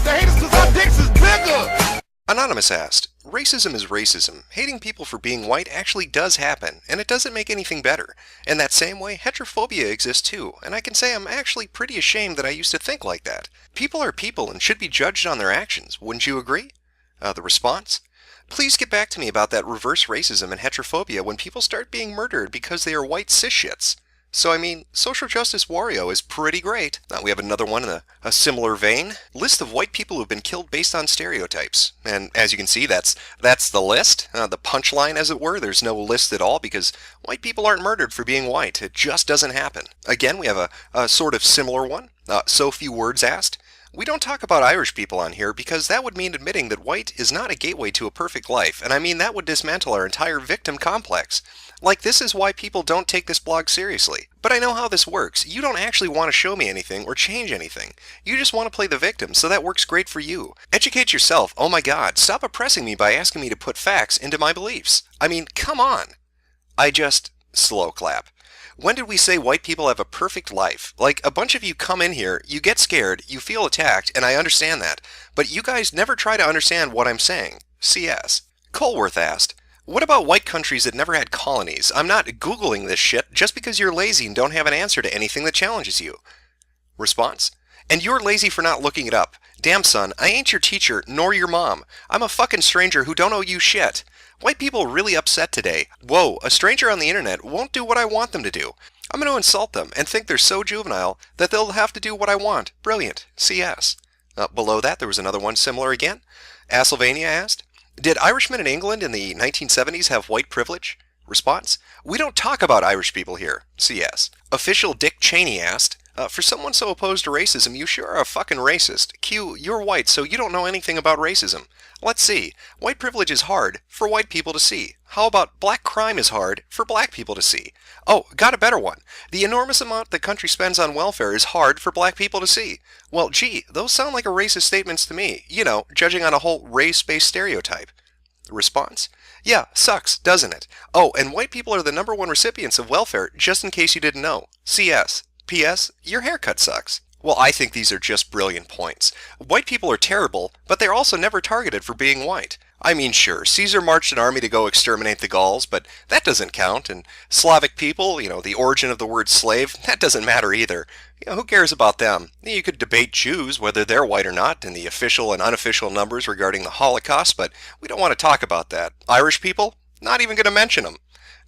Speaker 15: They hate us cause our dicks is bigger.
Speaker 2: Anonymous asked, racism is racism. Hating people for being white actually does happen, and it doesn't make anything better. In that same way, heterophobia exists too, and I can say I'm actually pretty ashamed that I used to think like that. People are people and should be judged on their actions, wouldn't you agree? The response? Please get back to me about that reverse racism and heterophobia when people start being murdered because they are white cis shits. So I mean, social justice Wario is pretty great. We have another one in a similar vein. List of white people who have been killed based on stereotypes. And as you can see, that's the list. The punchline, as it were. There's no list at all because white people aren't murdered for being white. It just doesn't happen. Again, we have a sort of similar one. So few words asked. We don't talk about Irish people on here because that would mean admitting that white is not a gateway to a perfect life, and I mean that would dismantle our entire victim complex. Like, this is why people don't take this blog seriously. But I know how this works. You don't actually want to show me anything or change anything. You just want to play the victim, so that works great for you. Educate yourself. Oh my God, stop oppressing me by asking me to put facts into my beliefs. I mean, come on. Slow clap. When did we say white people have a perfect life? Like, a bunch of you come in here, you get scared, you feel attacked, and I understand that. But you guys never try to understand what I'm saying. CS. Colworth asked, what about white countries that never had colonies? I'm not Googling this shit just because you're lazy and don't have an answer to anything that challenges you. Response? And you're lazy for not looking it up. Damn son, I ain't your teacher, nor your mom. I'm a fucking stranger who don't owe you shit. White people really upset today. Whoa, a stranger on the internet won't do what I want them to do. I'm going to insult them and think they're so juvenile that they'll have to do what I want. Brilliant. CS. Below that, there was another one similar again. Asylvania asked, did Irishmen in England in the 1970s have white privilege? Response, we don't talk about Irish people here. CS. Official Dick Cheney asked, for someone so opposed to racism, you sure are a fucking racist. Q, you're white, so you don't know anything about racism. Let's see. White privilege is hard for white people to see. How about black crime is hard for black people to see? Oh, got a better one. The enormous amount the country spends on welfare is hard for black people to see. Well, gee, those sound like a racist statements to me. You know, judging on a whole race-based stereotype. Response? Yeah, sucks, doesn't it? Oh, and white people are the #1 recipients of welfare, just in case you didn't know. CS. P.S. Your haircut sucks. Well, I think these are just brilliant points. White people are terrible, but they're also never targeted for being white. I mean, sure, Caesar marched an army to go exterminate the Gauls, but that doesn't count. And Slavic people, the origin of the word slave, that doesn't matter either. Who cares about them? You could debate Jews, whether they're white or not, and the official and unofficial numbers regarding the Holocaust, but we don't want to talk about that. Irish people? Not even going to mention them.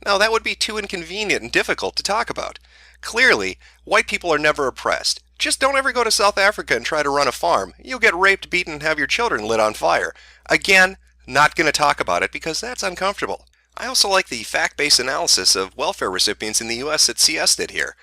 Speaker 2: No, that would be too inconvenient and difficult to talk about. Clearly, white people are never oppressed. Just don't ever go to South Africa and try to run a farm. You'll get raped, beaten, and have your children lit on fire. Again, not going to talk about it because that's uncomfortable. I also like the fact-based analysis of welfare recipients in the U.S. that CS did here.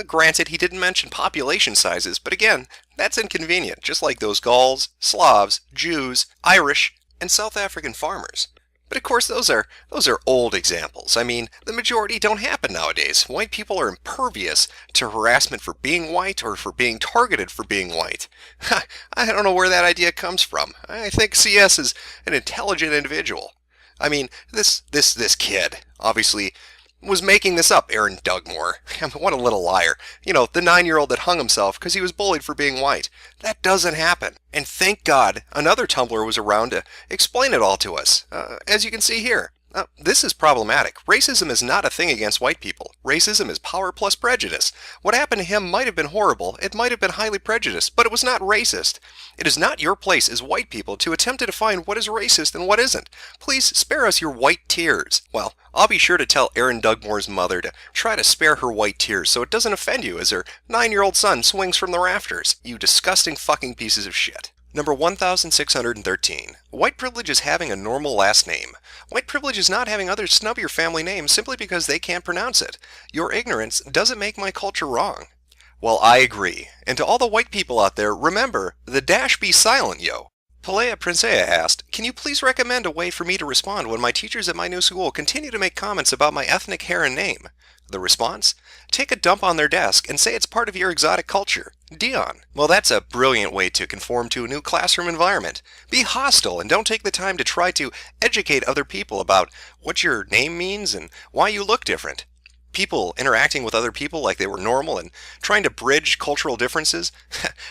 Speaker 2: Granted, he didn't mention population sizes, but again, that's inconvenient, just like those Gauls, Slavs, Jews, Irish, and South African farmers. But of course, those are old examples. I mean, the majority don't happen nowadays. White people are impervious to harassment for being white or for being targeted for being white. I don't know where that idea comes from. I think CS is an intelligent individual. I mean, this kid obviously was making this up, Aaron Dugmore. What a little liar. The 9-year-old that hung himself because he was bullied for being white. That doesn't happen. And thank God another Tumblr was around to explain it all to us. As you can see here. This is problematic. Racism is not a thing against white people. Racism is power plus prejudice. What happened to him might have been horrible. It might have been highly prejudiced, but it was not racist. It is not your place as white people to attempt to define what is racist and what isn't. Please spare us your white tears. Well, I'll be sure to tell Aaron Dugmore's mother to try to spare her white tears so it doesn't offend you as her 9-year-old son swings from the rafters. You disgusting fucking pieces of shit. Number 1613. White privilege is having a normal last name. White privilege is not having others snub your family name simply because they can't pronounce it. Your ignorance doesn't make my culture wrong. Well, I agree. And to all the white people out there, remember, the dash be silent, yo. Pelea Princea asked, can you please recommend a way for me to respond when my teachers at my new school continue to make comments about my ethnic hair and name? The response? Take a dump on their desk and say it's part of your exotic culture. Dion. Well, that's a brilliant way to conform to a new classroom environment. Be hostile and don't take the time to try to educate other people about what your name means and why you look different. People interacting with other people like they were normal and trying to bridge cultural differences?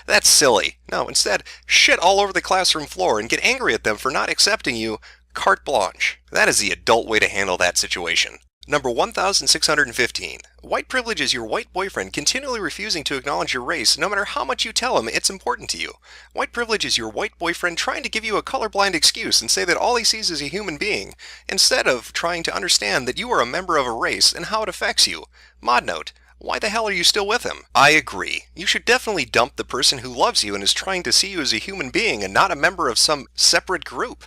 Speaker 2: That's silly. No, instead, shit all over the classroom floor and get angry at them for not accepting you carte blanche. That is the adult way to handle that situation. Number 1615. White privilege is your white boyfriend continually refusing to acknowledge your race no matter how much you tell him it's important to you. White privilege is your white boyfriend trying to give you a colorblind excuse and say that all he sees is a human being, instead of trying to understand that you are a member of a race and how it affects you. Mod note. Why the hell are you still with him? I agree. You should definitely dump the person who loves you and is trying to see you as a human being and not a member of some separate group.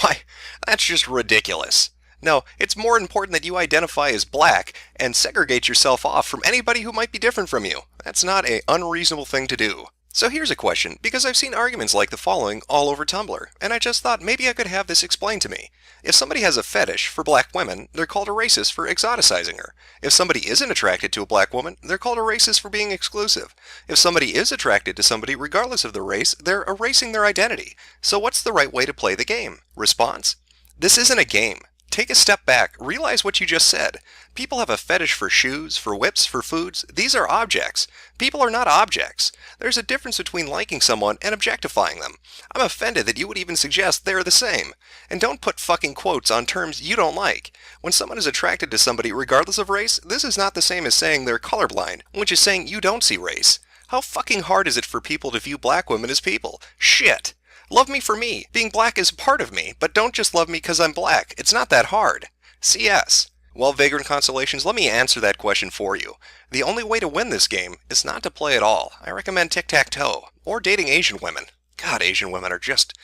Speaker 2: Why, that's just ridiculous. No, it's more important that you identify as black and segregate yourself off from anybody who might be different from you. That's not an unreasonable thing to do. So here's a question, because I've seen arguments like the following all over Tumblr, and I just thought maybe I could have this explained to me. If somebody has a fetish for black women, they're called a racist for exoticizing her. If somebody isn't attracted to a black woman, they're called a racist for being exclusive. If somebody is attracted to somebody regardless of the race, they're erasing their identity. So what's the right way to play the game? Response? This isn't a game. Take a step back, realize what you just said. People have a fetish for shoes, for whips, for foods. These are objects. People are not objects. There's a difference between liking someone and objectifying them. I'm offended that you would even suggest they're the same. And don't put fucking quotes on terms you don't like. When someone is attracted to somebody regardless of race, this is not the same as saying they're colorblind, which is saying you don't see race. How fucking hard is it for people to view black women as people? Shit! Love me for me. Being black is part of me, but don't just love me because I'm black. It's not that hard. CS. Well, Vagrant Constellations, let me answer that question for you. The only way to win this game is not to play at all. I recommend tic-tac-toe, or dating Asian women. God, Asian women are just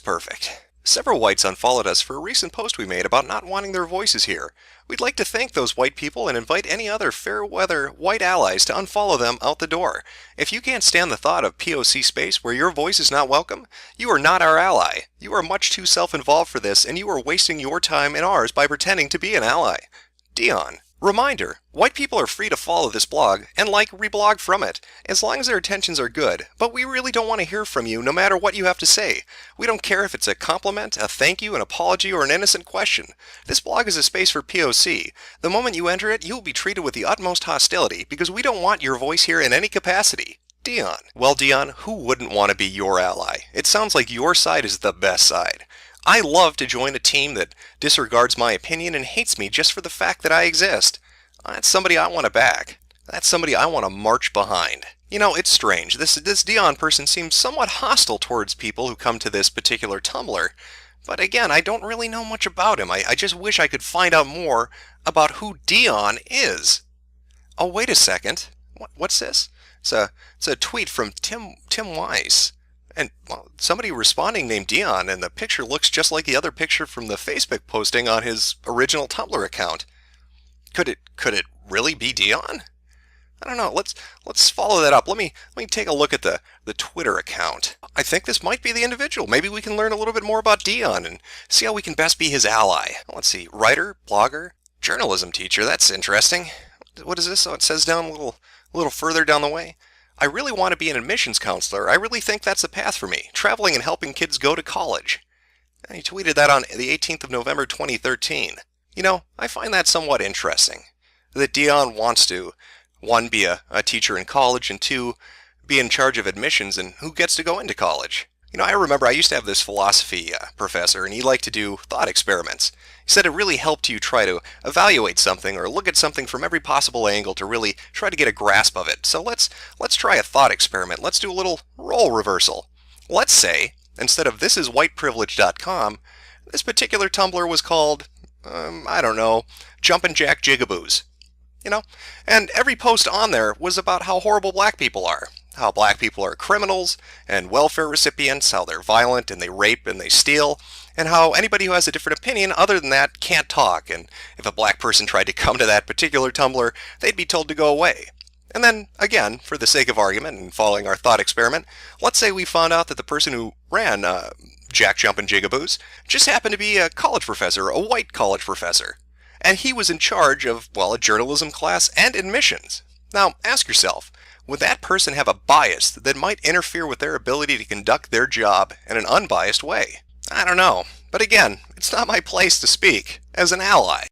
Speaker 2: perfect. Several whites unfollowed us for a recent post we made about not wanting their voices here. We'd like to thank those white people and invite any other fair-weather white allies to unfollow them out the door. If you can't stand the thought of POC space where your voice is not welcome, you are not our ally. You are much too self-involved for this, and you are wasting your time and ours by pretending to be an ally. Dion. Reminder, white people are free to follow this blog and reblog from it, as long as their intentions are good, but we really don't want to hear from you no matter what you have to say. We don't care if it's a compliment, a thank you, an apology, or an innocent question. This blog is a space for POC. The moment you enter it, you will be treated with the utmost hostility, because we don't want your voice here in any capacity. Dion. Well, Dion, who wouldn't want to be your ally? It sounds like your side is the best side. I love to join a team that disregards my opinion and hates me just for the fact that I exist. That's somebody I want to back. That's somebody I want to march behind. You know, it's strange. This Dion person seems somewhat hostile towards people who come to this particular Tumblr. But again, I don't really know much about him. I just wish I could find out more about who Dion is. Oh, wait a second. What's this? It's a tweet from Tim Weiss. And well, somebody responding named Dion, and the picture looks just like the other picture from the Facebook posting on his original Tumblr account. Could it really be Dion? I don't know. Let's follow that up. Let me take a look at the Twitter account. I think this might be the individual. Maybe we can learn a little bit more about Dion and see how we can best be his ally. Let's see. Writer, blogger, journalism teacher. That's interesting. What is this? Oh, it says down a little further down the way. I really want to be an admissions counselor. I really think that's the path for me, traveling and helping kids go to college. And he tweeted that on the 18th of November 2013. You know, I find that somewhat interesting, that Dion wants to, 1, be a teacher in college, and 2, be in charge of admissions and who gets to go into college. You know, I remember I used to have this philosophy professor, and he liked to do thought experiments. He said it really helped you try to evaluate something or look at something from every possible angle to really try to get a grasp of it. So let's try a thought experiment. Let's do a little role reversal. Let's say, instead of thisiswhiteprivilege.com, this particular Tumblr was called, I don't know, Jumpin' Jack Jigaboos. You know, and every post on there was about how horrible black people are. How black people are criminals and welfare recipients, how they're violent and they rape and they steal, and how anybody who has a different opinion other than that can't talk, and if a black person tried to come to that particular Tumblr, they'd be told to go away. And then, again, for the sake of argument and following our thought experiment, let's say we found out that the person who ran Jack Jumpin' Jigaboos just happened to be a college professor, a white college professor. And he was in charge of, well, a journalism class and admissions. Now, ask yourself, would that person have a bias that might interfere with their ability to conduct their job in an unbiased way? I don't know. But again, it's not my place to speak as an ally.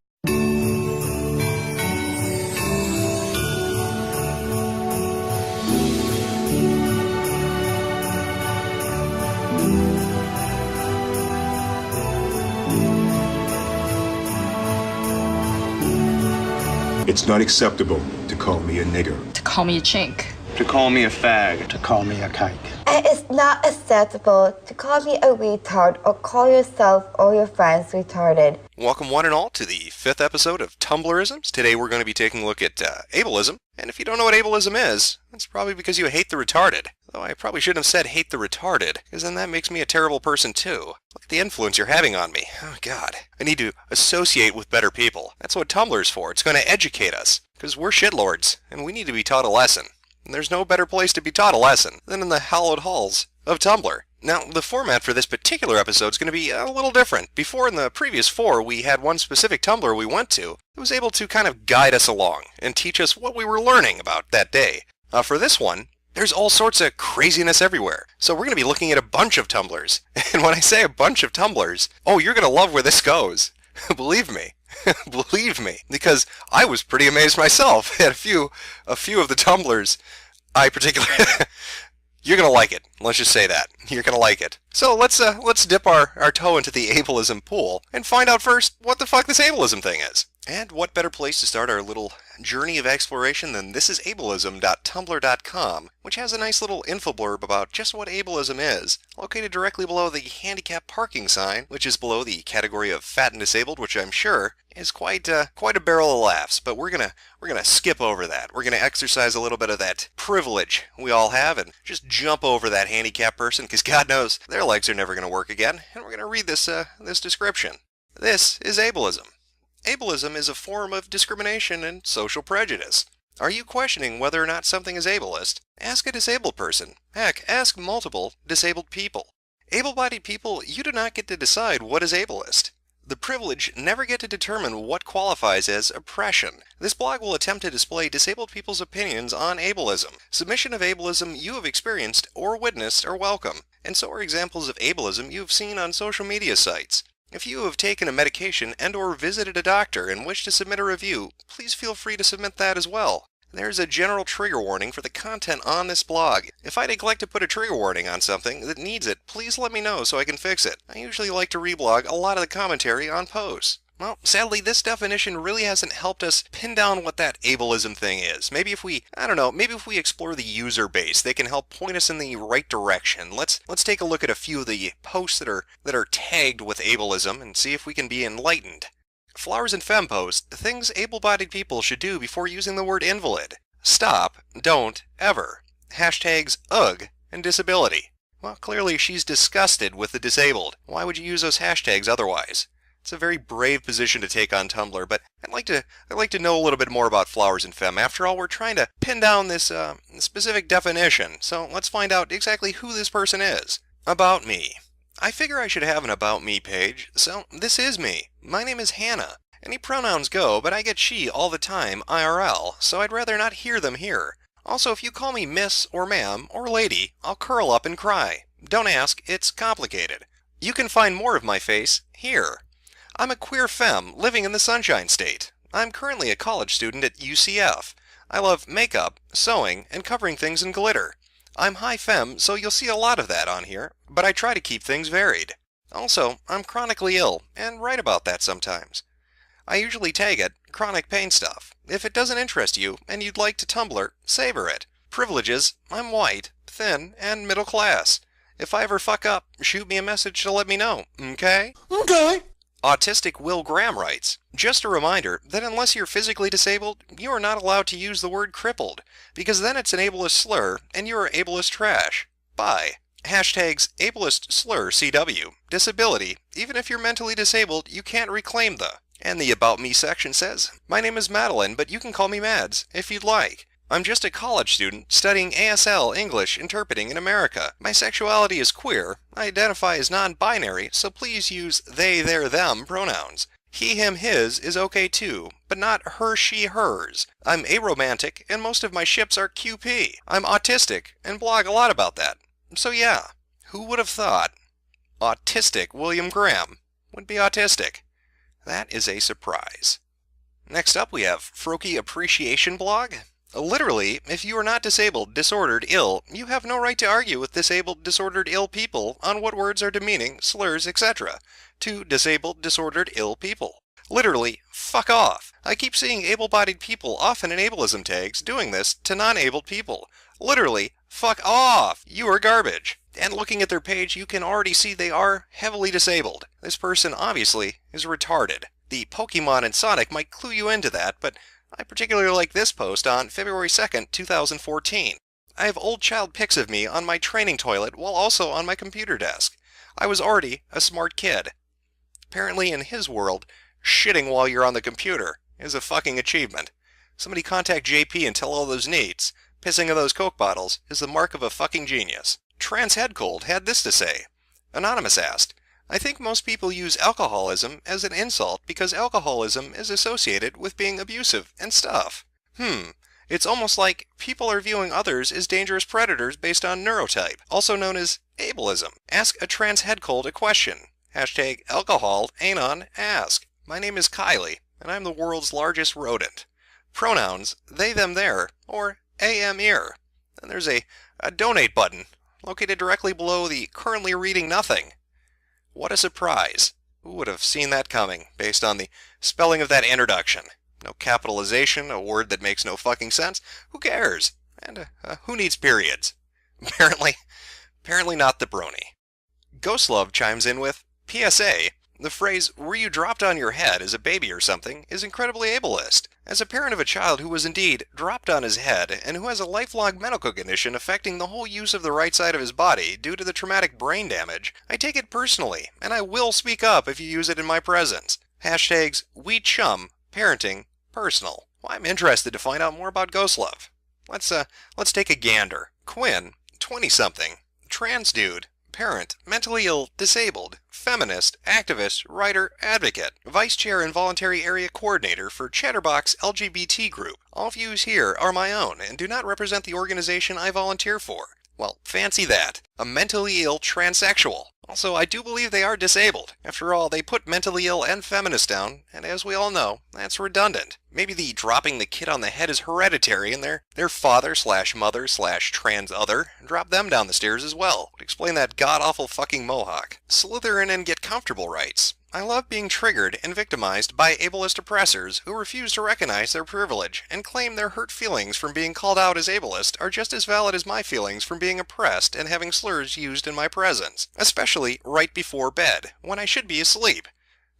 Speaker 5: It's not acceptable to call me a nigger.
Speaker 16: To call me a chink.
Speaker 1: To call me a fag.
Speaker 17: To call me a kike.
Speaker 18: And it's not acceptable to call me a retard or call yourself or your friends retarded.
Speaker 2: Welcome one and all to the 5th episode of Tumblrisms. Today we're going to be taking a look at ableism. And if you don't know what ableism is, it's probably because you hate the retarded. Though I probably shouldn't have said hate the retarded, because then that makes me a terrible person too. Look at the influence you're having on me. Oh God. I need to associate with better people. That's what Tumblr's for. It's going to educate us. Because we're shitlords, and we need to be taught a lesson. And there's no better place to be taught a lesson than in the hallowed halls of Tumblr. Now, the format for this particular episode is going to be a little different. Before, in the previous 4, we had one specific Tumblr we went to that was able to kind of guide us along and teach us what we were learning about that day. For this one, there's all sorts of craziness everywhere. So we're going to be looking at a bunch of Tumblrs. And when I say a bunch of Tumblrs, oh, you're going to love where this goes. Believe me. Believe me. Because I was pretty amazed myself at a few of the Tumblrs I particularly... You're going to like it. Let's just say that. You're going to like it. So let's dip our toe into the ableism pool and find out first what the fuck this ableism thing is. And what better place to start our little journey of exploration than thisisableism.tumblr.com, which has a nice little info blurb about just what ableism is, located directly below the handicap parking sign, which is below the category of fat and disabled, which I'm sure is quite a barrel of laughs. But we're gonna skip over that. We're gonna exercise a little bit of that privilege we all have and just jump over that handicap person, because God knows their legs are never gonna work again. And we're gonna read this description. This is ableism. Ableism is a form of discrimination and social prejudice. Are you questioning whether or not something is ableist? Ask a disabled person. Heck, ask multiple disabled people. Able-bodied people, you do not get to decide what is ableist. The privileged never get to determine what qualifies as oppression. This blog will attempt to display disabled people's opinions on ableism. Submission of ableism you have experienced or witnessed are welcome, and so are examples of ableism you have seen on social media sites. If you have taken a medication and or visited a doctor and wish to submit a review, please feel free to submit that as well. There is a general trigger warning for the content on this blog. If I neglect to put a trigger warning on something that needs it, please let me know so I can fix it. I usually like to reblog a lot of the commentary on posts. Well, sadly, this definition really hasn't helped us pin down what that ableism thing is. Maybe if we explore the user base, they can help point us in the right direction. Let's take a look at a few of the posts that are tagged with ableism and see if we can be enlightened. Flowers and Femme post, things able-bodied people should do before using the word invalid. Stop, don't, ever. Hashtags ugh and disability. Well, clearly she's disgusted with the disabled. Why would you use those hashtags otherwise? It's a very brave position to take on Tumblr, but I'd like to know a little bit more about Flowers and Femme. After all, we're trying to pin down this specific definition, so let's find out exactly who this person is. About me. I figure I should have an About Me page, so this is me. My name is Hannah. Any pronouns go, but I get she all the time, IRL, so I'd rather not hear them here. Also, if you call me miss or ma'am or lady, I'll curl up and cry. Don't ask, it's complicated. You can find more of my face here. I'm a queer femme living in the Sunshine State. I'm currently a college student at UCF. I love makeup, sewing, and covering things in glitter. I'm high femme, so you'll see a lot of that on here, but I try to keep things varied. Also, I'm chronically ill, and write about that sometimes. I usually tag it chronic pain stuff. If it doesn't interest you, and you'd like to Tumblr, savor it. Privileges, I'm white, thin, and middle class. If I ever fuck up, shoot me a message to let me know, okay? Okay. Autistic Will Graham writes, just a reminder that unless you're physically disabled, you are not allowed to use the word crippled, because then it's an ableist slur, and you're ableist trash. Bye. Hashtags ableist slur CW. Disability. Even if you're mentally disabled, you can't reclaim the. And the About Me section says, my name is Madeline, but you can call me Mads, if you'd like. I'm just a college student studying ASL English interpreting in America. My sexuality is queer. I identify as non-binary, so please use they, their, them pronouns. He, him, his is okay too, but not her, she, hers. I'm aromantic, and most of my ships are QP. I'm autistic, and blog a lot about that. So yeah, who would have thought Autistic William Graham would be autistic? That is a surprise. Next up we have Froki Appreciation Blog. Literally, if you are not disabled, disordered, ill, you have no right to argue with disabled, disordered, ill people on what words are demeaning, slurs, etc. to disabled, disordered, ill people. Literally, fuck off. I keep seeing able-bodied people often in ableism tags doing this to non-abled people. Literally, fuck off. You are garbage. And looking at their page, you can already see they are heavily disabled. This person obviously is retarded. The Pokemon and Sonic might clue you into that, but I particularly like this post on February 2nd, 2014. I have old child pics of me on my training toilet while also on my computer desk. I was already a smart kid. Apparently in his world, shitting while you're on the computer is a fucking achievement. Somebody contact JP and tell all those neats. Pissing in those Coke bottles is the mark of a fucking genius. Trans Head Cold had this to say. Anonymous asked, I think most people use alcoholism as an insult because alcoholism is associated with being abusive and stuff. It's almost like people are viewing others as dangerous predators based on neurotype, also known as ableism. Ask a trans head cold a question. Hashtag alcohol anon ask. My name is Kylie, and I'm the world's largest rodent. Pronouns, they, them, their, or am, ear. And there's a donate button located directly below the currently reading nothing. What a surprise. Who would have seen that coming based on the spelling of that introduction? No capitalization, a word that makes no fucking sense. Who cares? And who needs periods? Apparently not the brony. Ghostlove chimes in with, PSA, the phrase, were you dropped on your head as a baby or something, is incredibly ableist. As a parent of a child who was indeed dropped on his head and who has a lifelong medical condition affecting the whole use of the right side of his body due to the traumatic brain damage, I take it personally, and I will speak up if you use it in my presence. Hashtags, we chum, parenting, personal. Well, I'm interested to find out more about Ghostlove. Let's take a gander. Quinn, 20-something, trans dude, parent, mentally ill, disabled, feminist, activist, writer, advocate, vice chair and voluntary area coordinator for Chatterbox LGBT group. All views here are my own and do not represent the organization I volunteer for. Well, fancy that. A mentally ill transsexual. Also, I do believe they are disabled. After all, they put mentally ill and feminist down, and as we all know, that's redundant. Maybe the dropping the kid on the head is hereditary and their father/mother/trans other drop them down the stairs as well. Would explain that god-awful fucking mohawk. Slither in and get comfortable writes, I love being triggered and victimized by ableist oppressors who refuse to recognize their privilege and claim their hurt feelings from being called out as ableist are just as valid as my feelings from being oppressed and having slurs used in my presence, especially right before bed, when I should be asleep.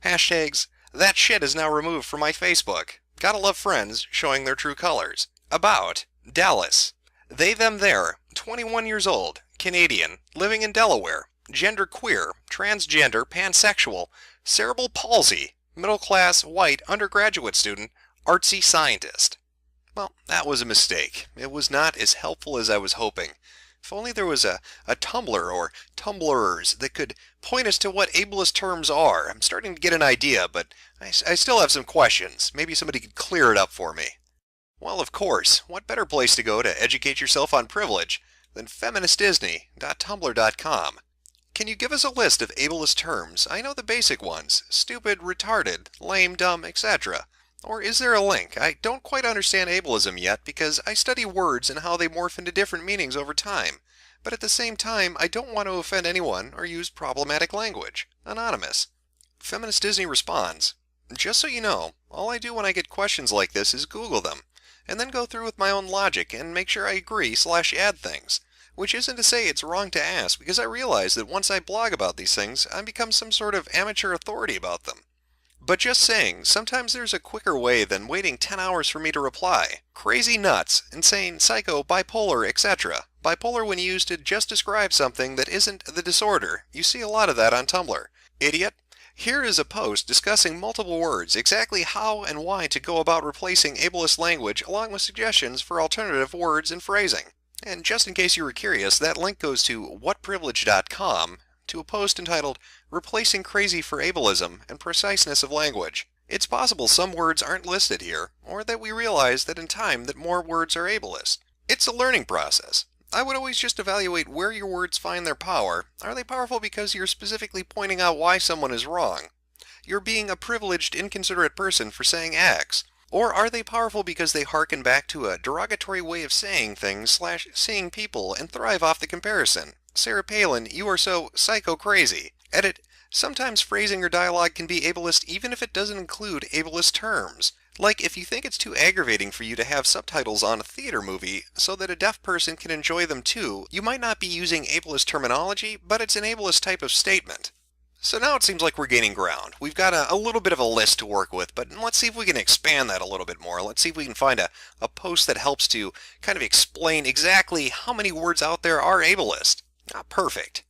Speaker 2: Hashtags, that shit is now removed from my Facebook. Gotta love friends showing their true colors. About, Dallas. They, them, their, 21 years old, Canadian, living in Delaware, gender queer, transgender, pansexual, cerebral palsy, middle-class, white, undergraduate student, artsy scientist. Well, that was a mistake. It was not as helpful as I was hoping. If only there was a Tumblr or Tumblrers that could point us to what ableist terms are. I'm starting to get an idea, but I still have some questions. Maybe somebody could clear it up for me. Well, of course, what better place to go to educate yourself on privilege than feministdisney.tumblr.com. Can you give us a list of ableist terms? I know the basic ones. Stupid, retarded, lame, dumb, etc. Or is there a link? I don't quite understand ableism yet because I study words and how they morph into different meanings over time. But at the same time, I don't want to offend anyone or use problematic language. Anonymous. Feminist Disney responds, just so you know, all I do when I get questions like this is Google them, and then go through with my own logic and make sure I agree/add things. Which isn't to say it's wrong to ask, because I realize that once I blog about these things, I become some sort of amateur authority about them. But just saying, sometimes there's a quicker way than waiting 10 hours for me to reply. Crazy nuts, insane, psycho, bipolar, etc. Bipolar when used to just describe something that isn't the disorder. You see a lot of that on Tumblr. Idiot. Here is a post discussing multiple words, exactly how and why to go about replacing ableist language along with suggestions for alternative words and phrasing. And just in case you were curious, that link goes to whatprivilege.com to a post entitled Replacing Crazy for Ableism and Preciseness of Language. It's possible some words aren't listed here, or that we realize that in time that more words are ableist. It's a learning process. I would always just evaluate where your words find their power. Are they powerful because you're specifically pointing out why someone is wrong? You're being a privileged, inconsiderate person for saying X. Or are they powerful because they harken back to a derogatory way of saying things/seeing people and thrive off the comparison? Sarah Palin, you are so psycho-crazy. Edit, sometimes phrasing or dialogue can be ableist even if it doesn't include ableist terms. Like if you think it's too aggravating for you to have subtitles on a theater movie so that a deaf person can enjoy them too, you might not be using ableist terminology, but it's an ableist type of statement. So now it seems like we're gaining ground. We've got a little bit of a list to work with, but let's see if we can expand that a little bit more. Let's see if we can find a post that helps to kind of explain exactly how many words out there are ableist. Perfect.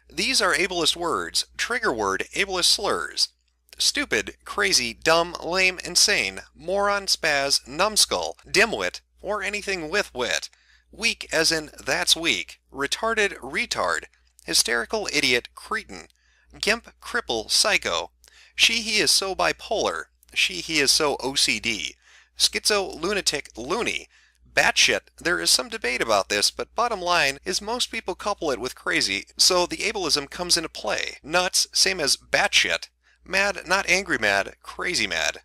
Speaker 2: These are ableist words. Trigger word, ableist slurs. Stupid, crazy, dumb, lame, insane, moron, spaz, numbskull, dimwit, or anything with wit. weak as in that's weak, retarded retard, hysterical idiot cretin, gimp cripple psycho, she he is so bipolar, she he is so OCD, schizo lunatic loony, batshit. There is some debate about this, but bottom line is most people couple it with crazy, so the ableism comes into play. Nuts, same as batshit. Mad, not angry mad, crazy mad.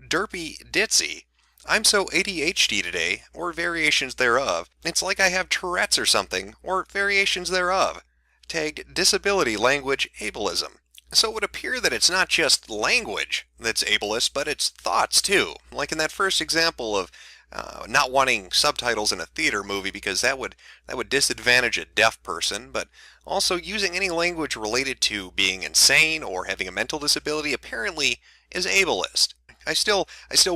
Speaker 2: Derpy ditzy. I'm so ADHD today, or variations thereof. It's like I have Tourette's or something, or variations thereof. Tagged disability language ableism. So it would appear that it's not just language that's ableist, but it's thoughts too. Like in that first example of not wanting subtitles in a theater movie because that would disadvantage a deaf person, but also using any language related to being insane or having a mental disability apparently is ableist. I still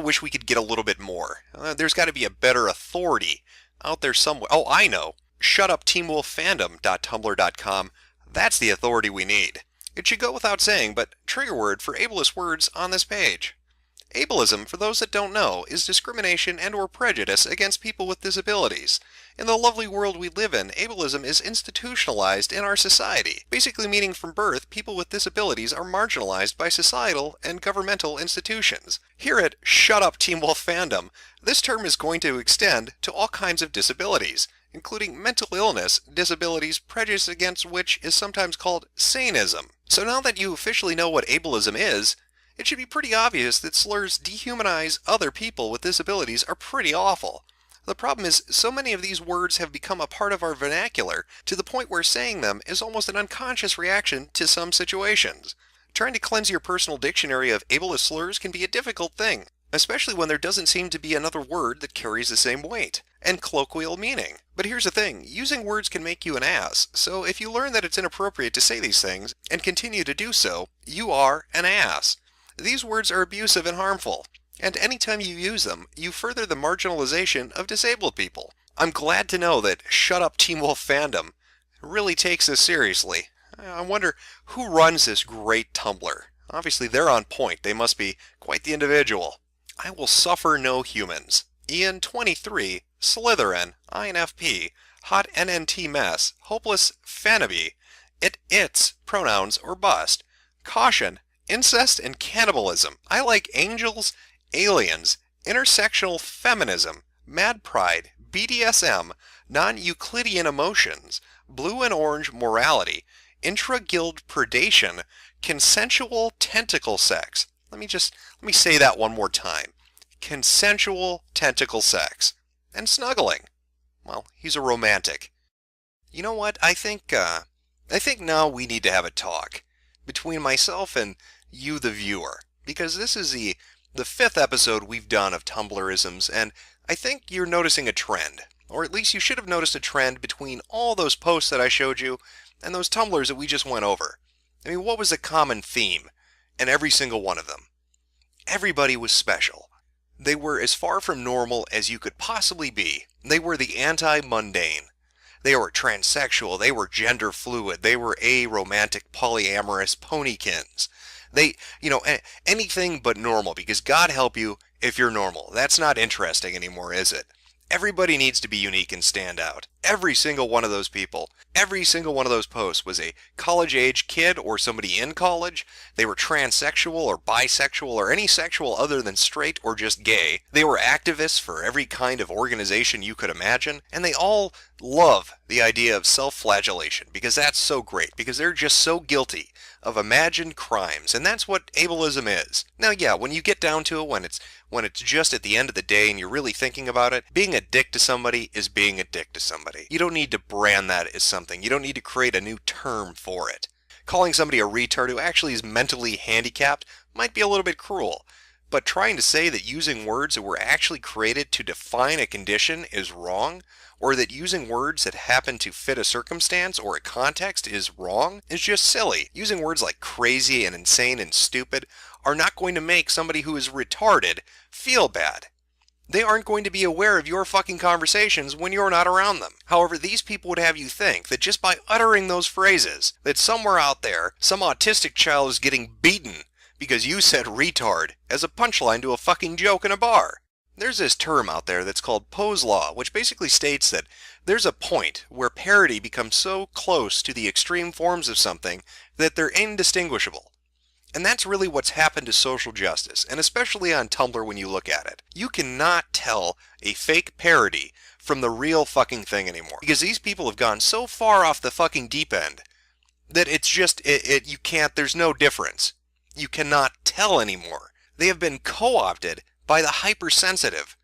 Speaker 2: wish we could get a little bit more. There's got to be a better authority out there somewhere. Oh, I know. shutupteamwolffandom.tumblr.com. That's the authority we need. It should go without saying, but trigger word for ableist words on this page. Ableism, for those that don't know, is discrimination and or prejudice against people with disabilities. In the lovely world we live in, ableism is institutionalized in our society, basically meaning from birth, people with disabilities are marginalized by societal and governmental institutions. Here at Shut Up Team Wolf Fandom, this term is going to extend to all kinds of disabilities, including mental illness, disabilities, prejudice against which is sometimes called saneism. So now that you officially know what ableism is, it should be pretty obvious that slurs dehumanize other people with disabilities are pretty awful. The problem is, so many of these words have become a part of our vernacular to the point where saying them is almost an unconscious reaction to some situations. Trying to cleanse your personal dictionary of ableist slurs can be a difficult thing, especially when there doesn't seem to be another word that carries the same weight and colloquial meaning. But here's the thing, using words can make you an ass, so if you learn that it's inappropriate to say these things and continue to do so, you are an ass. These words are abusive and harmful, and anytime you use them, you further the marginalization of disabled people. I'm glad to know that Shut Up Team Wolf Fandom really takes this seriously. I wonder who runs this great Tumblr. Obviously they're on point, they must be quite the individual. I will suffer no humans. Ian 23, Slytherin, INFP, Hot NNT Mess, Hopeless Fanaby, It's, Pronouns, or Bust, Caution, Incest and Cannibalism, I Like Angels, Aliens, Intersectional Feminism, Mad Pride, BDSM, Non-Euclidean Emotions, Blue and Orange Morality, Intra-Guild Predation, Consensual Tentacle Sex. Let me say that one more time. Consensual tentacle sex. And snuggling. Well, he's a romantic. You know what? I think now we need to have a talk between myself and you, the viewer, because this is the fifth episode we've done of Tumblrisms, and I think you're noticing a trend, or at least you should have noticed a trend between all those posts that I showed you and those Tumblrs that we just went over. I mean, what was the common theme in every single one of them? Everybody was special. They were as far from normal as you could possibly be. They were the anti-mundane. They were transsexual, they were gender fluid, they were aromantic, polyamorous ponykins. They, anything but normal, because God help you if you're normal. That's not interesting anymore, is it? Everybody needs to be unique and stand out. Every single one of those people, every single one of those posts was a college-age kid or somebody in college. They were transsexual or bisexual or any sexual other than straight or just gay. They were activists for every kind of organization you could imagine, and they all love the idea of self-flagellation because that's so great, because they're just so guilty of imagined crimes, and that's what ableism is. Now, yeah, when you get down to it, when it's just at the end of the day and you're really thinking about it, being a dick to somebody is being a dick to somebody. You don't need to brand that as something. You don't need to create a new term for it. Calling somebody a retard who actually is mentally handicapped might be a little bit cruel, but trying to say that using words that were actually created to define a condition is wrong, or that using words that happen to fit a circumstance or a context is wrong, is just silly. Using words like crazy and insane and stupid are not going to make somebody who is retarded feel bad. They aren't going to be aware of your fucking conversations when you're not around them. However, these people would have you think that just by uttering those phrases, that somewhere out there, some autistic child is getting beaten because you said retard as a punchline to a fucking joke in a bar. There's this term out there that's called Poe's Law, which basically states that There's a point where parody becomes so close to the extreme forms of something that they're indistinguishable. And that's really what's happened to social justice, and especially on Tumblr when you look at it. You cannot tell a fake parody from the real fucking thing anymore. Because these people have gone so far off the fucking deep end that it's just, you can't, there's no difference. You cannot tell anymore. They have been co-opted by the hypersensitive.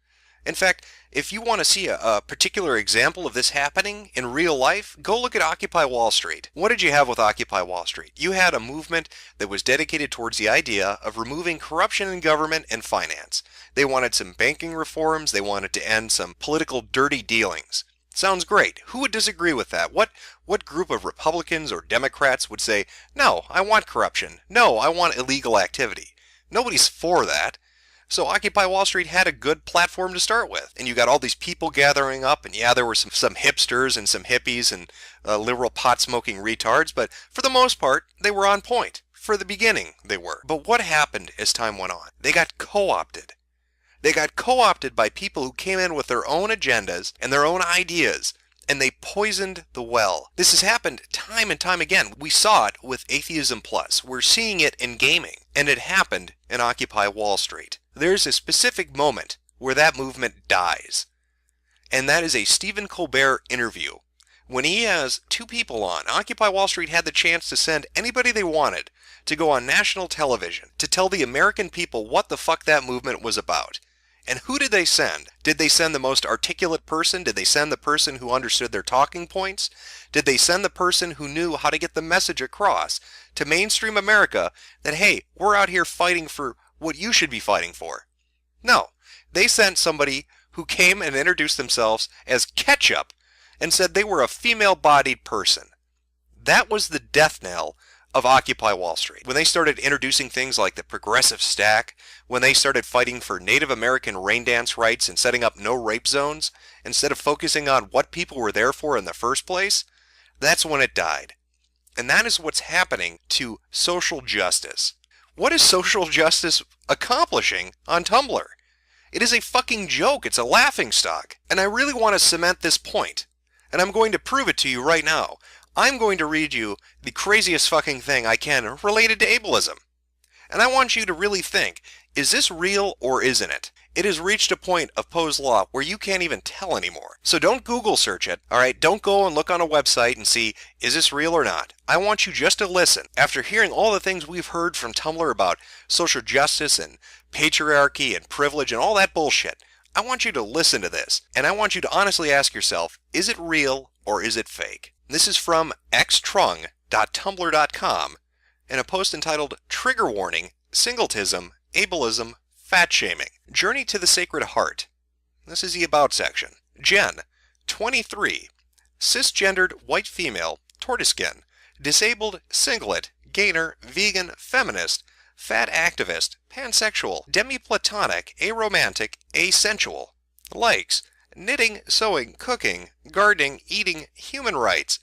Speaker 2: In fact, if you want to see a particular example of this happening in real life, go look at Occupy Wall Street. What did you have with Occupy Wall Street? You had a movement that was dedicated towards the idea of removing corruption in government and finance. They wanted some banking reforms. They wanted to end some political dirty dealings. Sounds great. Who would disagree with that? What group of Republicans or Democrats would say, no, I want corruption. No, I want illegal activity. Nobody's for that. So Occupy Wall Street had a good platform to start with. And you got all these people gathering up, and yeah, there were some hipsters and some hippies and liberal pot-smoking retards, but for the most part, they were on point. For the beginning, they were. But what happened as time went on? They got co-opted. They got co-opted by people who came in with their own agendas and their own ideas, and they poisoned the well. This has happened time and time again. We saw it with Atheism Plus. We're seeing it in gaming, and it happened in Occupy Wall Street. There's a specific moment where that movement dies, and that is a Stephen Colbert interview. When he has two people on, Occupy Wall Street had the chance to send anybody they wanted to go on national television to tell the American people what the fuck that movement was about. And who did they send? Did they send the most articulate person? Did they send the person who understood their talking points? Did they send the person who knew how to get the message across to mainstream America that, hey, we're out here fighting for what you should be fighting for? No. They sent somebody who came and introduced themselves as Ketchup and said they were a female-bodied person. That was the death knell of Occupy Wall Street. When they started introducing things like the progressive stack, when they started fighting for Native American rain dance rights and setting up no rape zones, instead of focusing on what people were there for in the first place, that's when it died. And that is what's happening to social justice. What is social justice accomplishing on Tumblr? It is a fucking joke. It's a laughingstock. And I really want to cement this point. And I'm going to prove it to you right now. I'm going to read you the craziest fucking thing I can related to ableism. And I want you to really think, is this real or isn't it? It has reached a point of Poe's Law where you can't even tell anymore. So don't Google search it, alright? Don't go and look on a website and see, is this real or not? I want you just to listen. After hearing all the things we've heard from Tumblr about social justice and patriarchy and privilege and all that bullshit, I want you to listen to this. And I want you to honestly ask yourself, is it real or is it fake? This is from xtrung.tumblr.com in a post entitled Trigger Warning, Singletism, Ableism, Fat Shaming. Journey to the Sacred Heart. This is the About section. Jen, 23, cisgendered white female, tortoise skin, disabled, singlet, gainer, vegan, feminist, fat activist, pansexual, demi-platonic, aromantic, asensual. Likes: knitting, sewing, cooking, gardening, eating, human rights,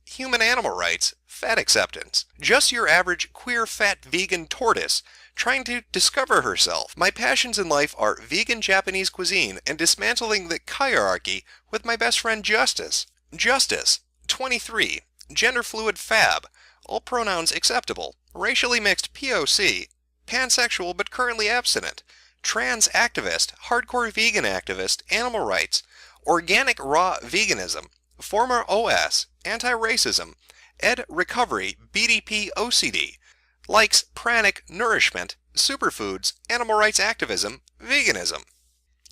Speaker 2: human-animal rights, fat acceptance. Just your average queer fat vegan tortoise trying to discover herself. My passions in life are vegan Japanese cuisine and dismantling the hierarchy with my best friend Justice. Justice, 23, gender fluid fab, all pronouns acceptable, racially mixed POC, pansexual but currently abstinent, trans activist, hardcore vegan activist, animal rights, organic raw veganism, former OS, anti-racism, ed recovery, BDP OCD, likes pranic nourishment, superfoods, animal rights activism, veganism.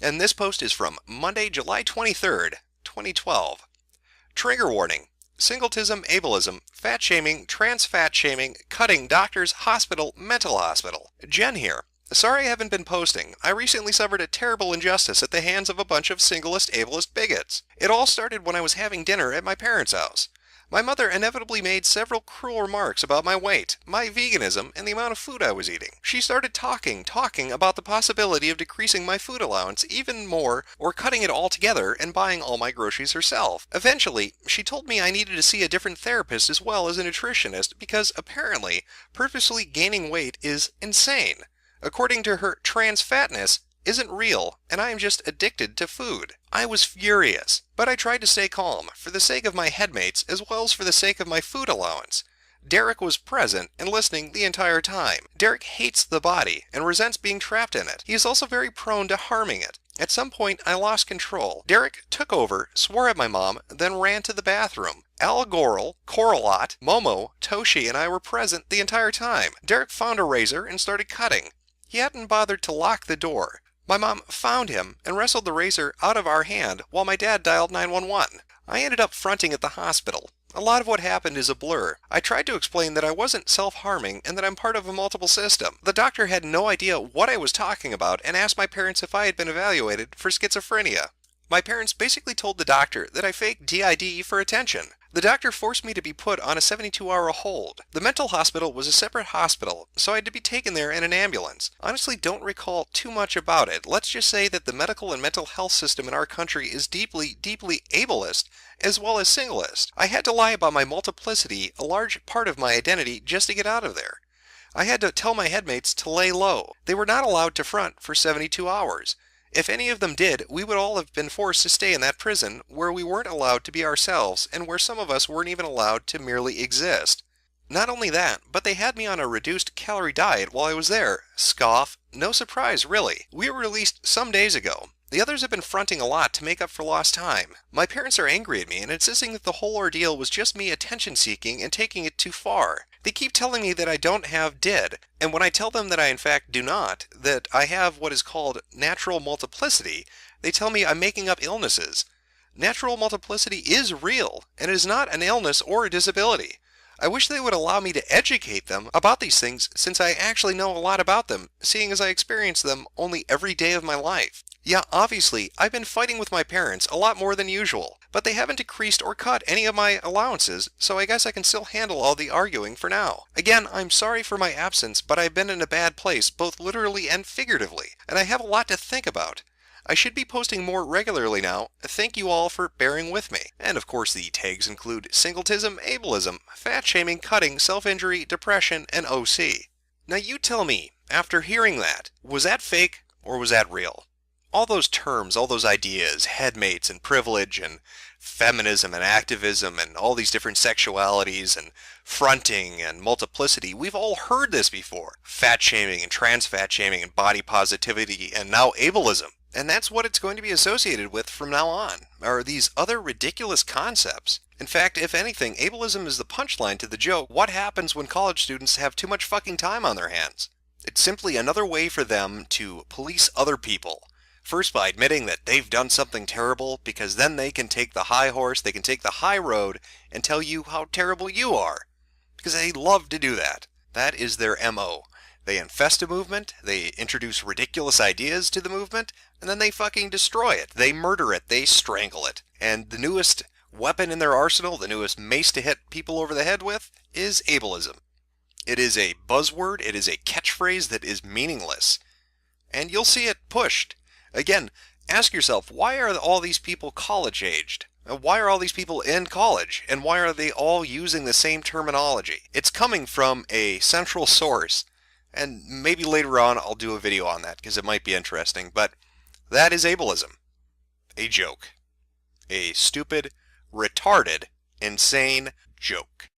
Speaker 2: And this post is from Monday, July 23rd, 2012. Trigger warning: singletism, ableism, fat shaming, trans fat shaming, cutting, doctors, hospital, mental hospital. Jen here. Sorry I haven't been posting. I recently suffered a terrible injustice at the hands of a bunch of singlist, ableist bigots. It all started when I was having dinner at my parents' house. My mother inevitably made several cruel remarks about my weight, my veganism, and the amount of food I was eating. She started talking about the possibility of decreasing my food allowance even more or cutting it all together and buying all my groceries herself. Eventually, she told me I needed to see a different therapist as well as a nutritionist because apparently purposely gaining weight is insane. According to her trans fatness, isn't real, and I am just addicted to food. I was furious, but I tried to stay calm, for the sake of my headmates as well as for the sake of my food allowance. Derek was present and listening the entire time. Derek hates the body and resents being trapped in it. He is also very prone to harming it. At some point, I lost control. Derek took over, swore at my mom, then ran to the bathroom. Al Goral, Coralot, Momo, Toshi, and I were present the entire time. Derek found a razor and started cutting. He hadn't bothered to lock the door. My mom found him and wrestled the razor out of our hand while my dad dialed 911. I ended up fronting at the hospital. A lot of what happened is a blur. I tried to explain that I wasn't self-harming and that I'm part of a multiple system. The doctor had no idea what I was talking about and asked my parents if I had been evaluated for schizophrenia. My parents basically told the doctor that I faked DID for attention. The doctor forced me to be put on a 72-hour hold. The mental hospital was a separate hospital, so I had to be taken there in an ambulance. Honestly, don't recall too much about it. Let's just say that the medical and mental health system in our country is deeply, deeply ableist, as well as singlist. I had to lie about my multiplicity, a large part of my identity, just to get out of there. I had to tell my headmates to lay low. They were not allowed to front for 72 hours. If any of them did, we would all have been forced to stay in that prison where we weren't allowed to be ourselves and where some of us weren't even allowed to merely exist. Not only that, but they had me on a reduced calorie diet while I was there. Scoff. No surprise, really. We were released some days ago. The others have been fronting a lot to make up for lost time. My parents are angry at me and insisting that the whole ordeal was just me attention-seeking and taking it too far. They keep telling me that I don't have DID, and when I tell them that I in fact do not, that I have what is called natural multiplicity, they tell me I'm making up illnesses. Natural multiplicity is real, and it is not an illness or a disability. I wish they would allow me to educate them about these things since I actually know a lot about them, seeing as I experience them only every day of my life. Yeah, obviously, I've been fighting with my parents a lot more than usual, but they haven't decreased or cut any of my allowances, so I guess I can still handle all the arguing for now. Again, I'm sorry for my absence, but I've been in a bad place, both literally and figuratively, and I have a lot to think about. I should be posting more regularly now. Thank you all for bearing with me. And of course the tags include singletism, ableism, fat shaming, cutting, self-injury, depression, and OC. Now you tell me, after hearing that, was that fake or was that real? All those terms, all those ideas, headmates and privilege and feminism and activism and all these different sexualities and fronting and multiplicity, we've all heard this before. Fat shaming and trans fat shaming and body positivity and now ableism. And that's what it's going to be associated with from now on, are these other ridiculous concepts. In fact, if anything, ableism is the punchline to the joke, what happens when college students have too much fucking time on their hands? It's simply another way for them to police other people. First by admitting that they've done something terrible, because then they can take the high horse, they can take the high road, and tell you how terrible you are. Because they love to do that. That is their MO. They infest a movement, they introduce ridiculous ideas to the movement, and then they fucking destroy it. They murder it, they strangle it. And the newest weapon in their arsenal, the newest mace to hit people over the head with, is ableism. It is a buzzword, it is a catchphrase that is meaningless. And you'll see it pushed. Again, ask yourself, why are all these people college-aged? Why are all these people in college? And why are they all using the same terminology? It's coming from a central source. And maybe later on I'll do a video on that, because it might be interesting. But that is ableism. A joke. A stupid, retarded, insane joke.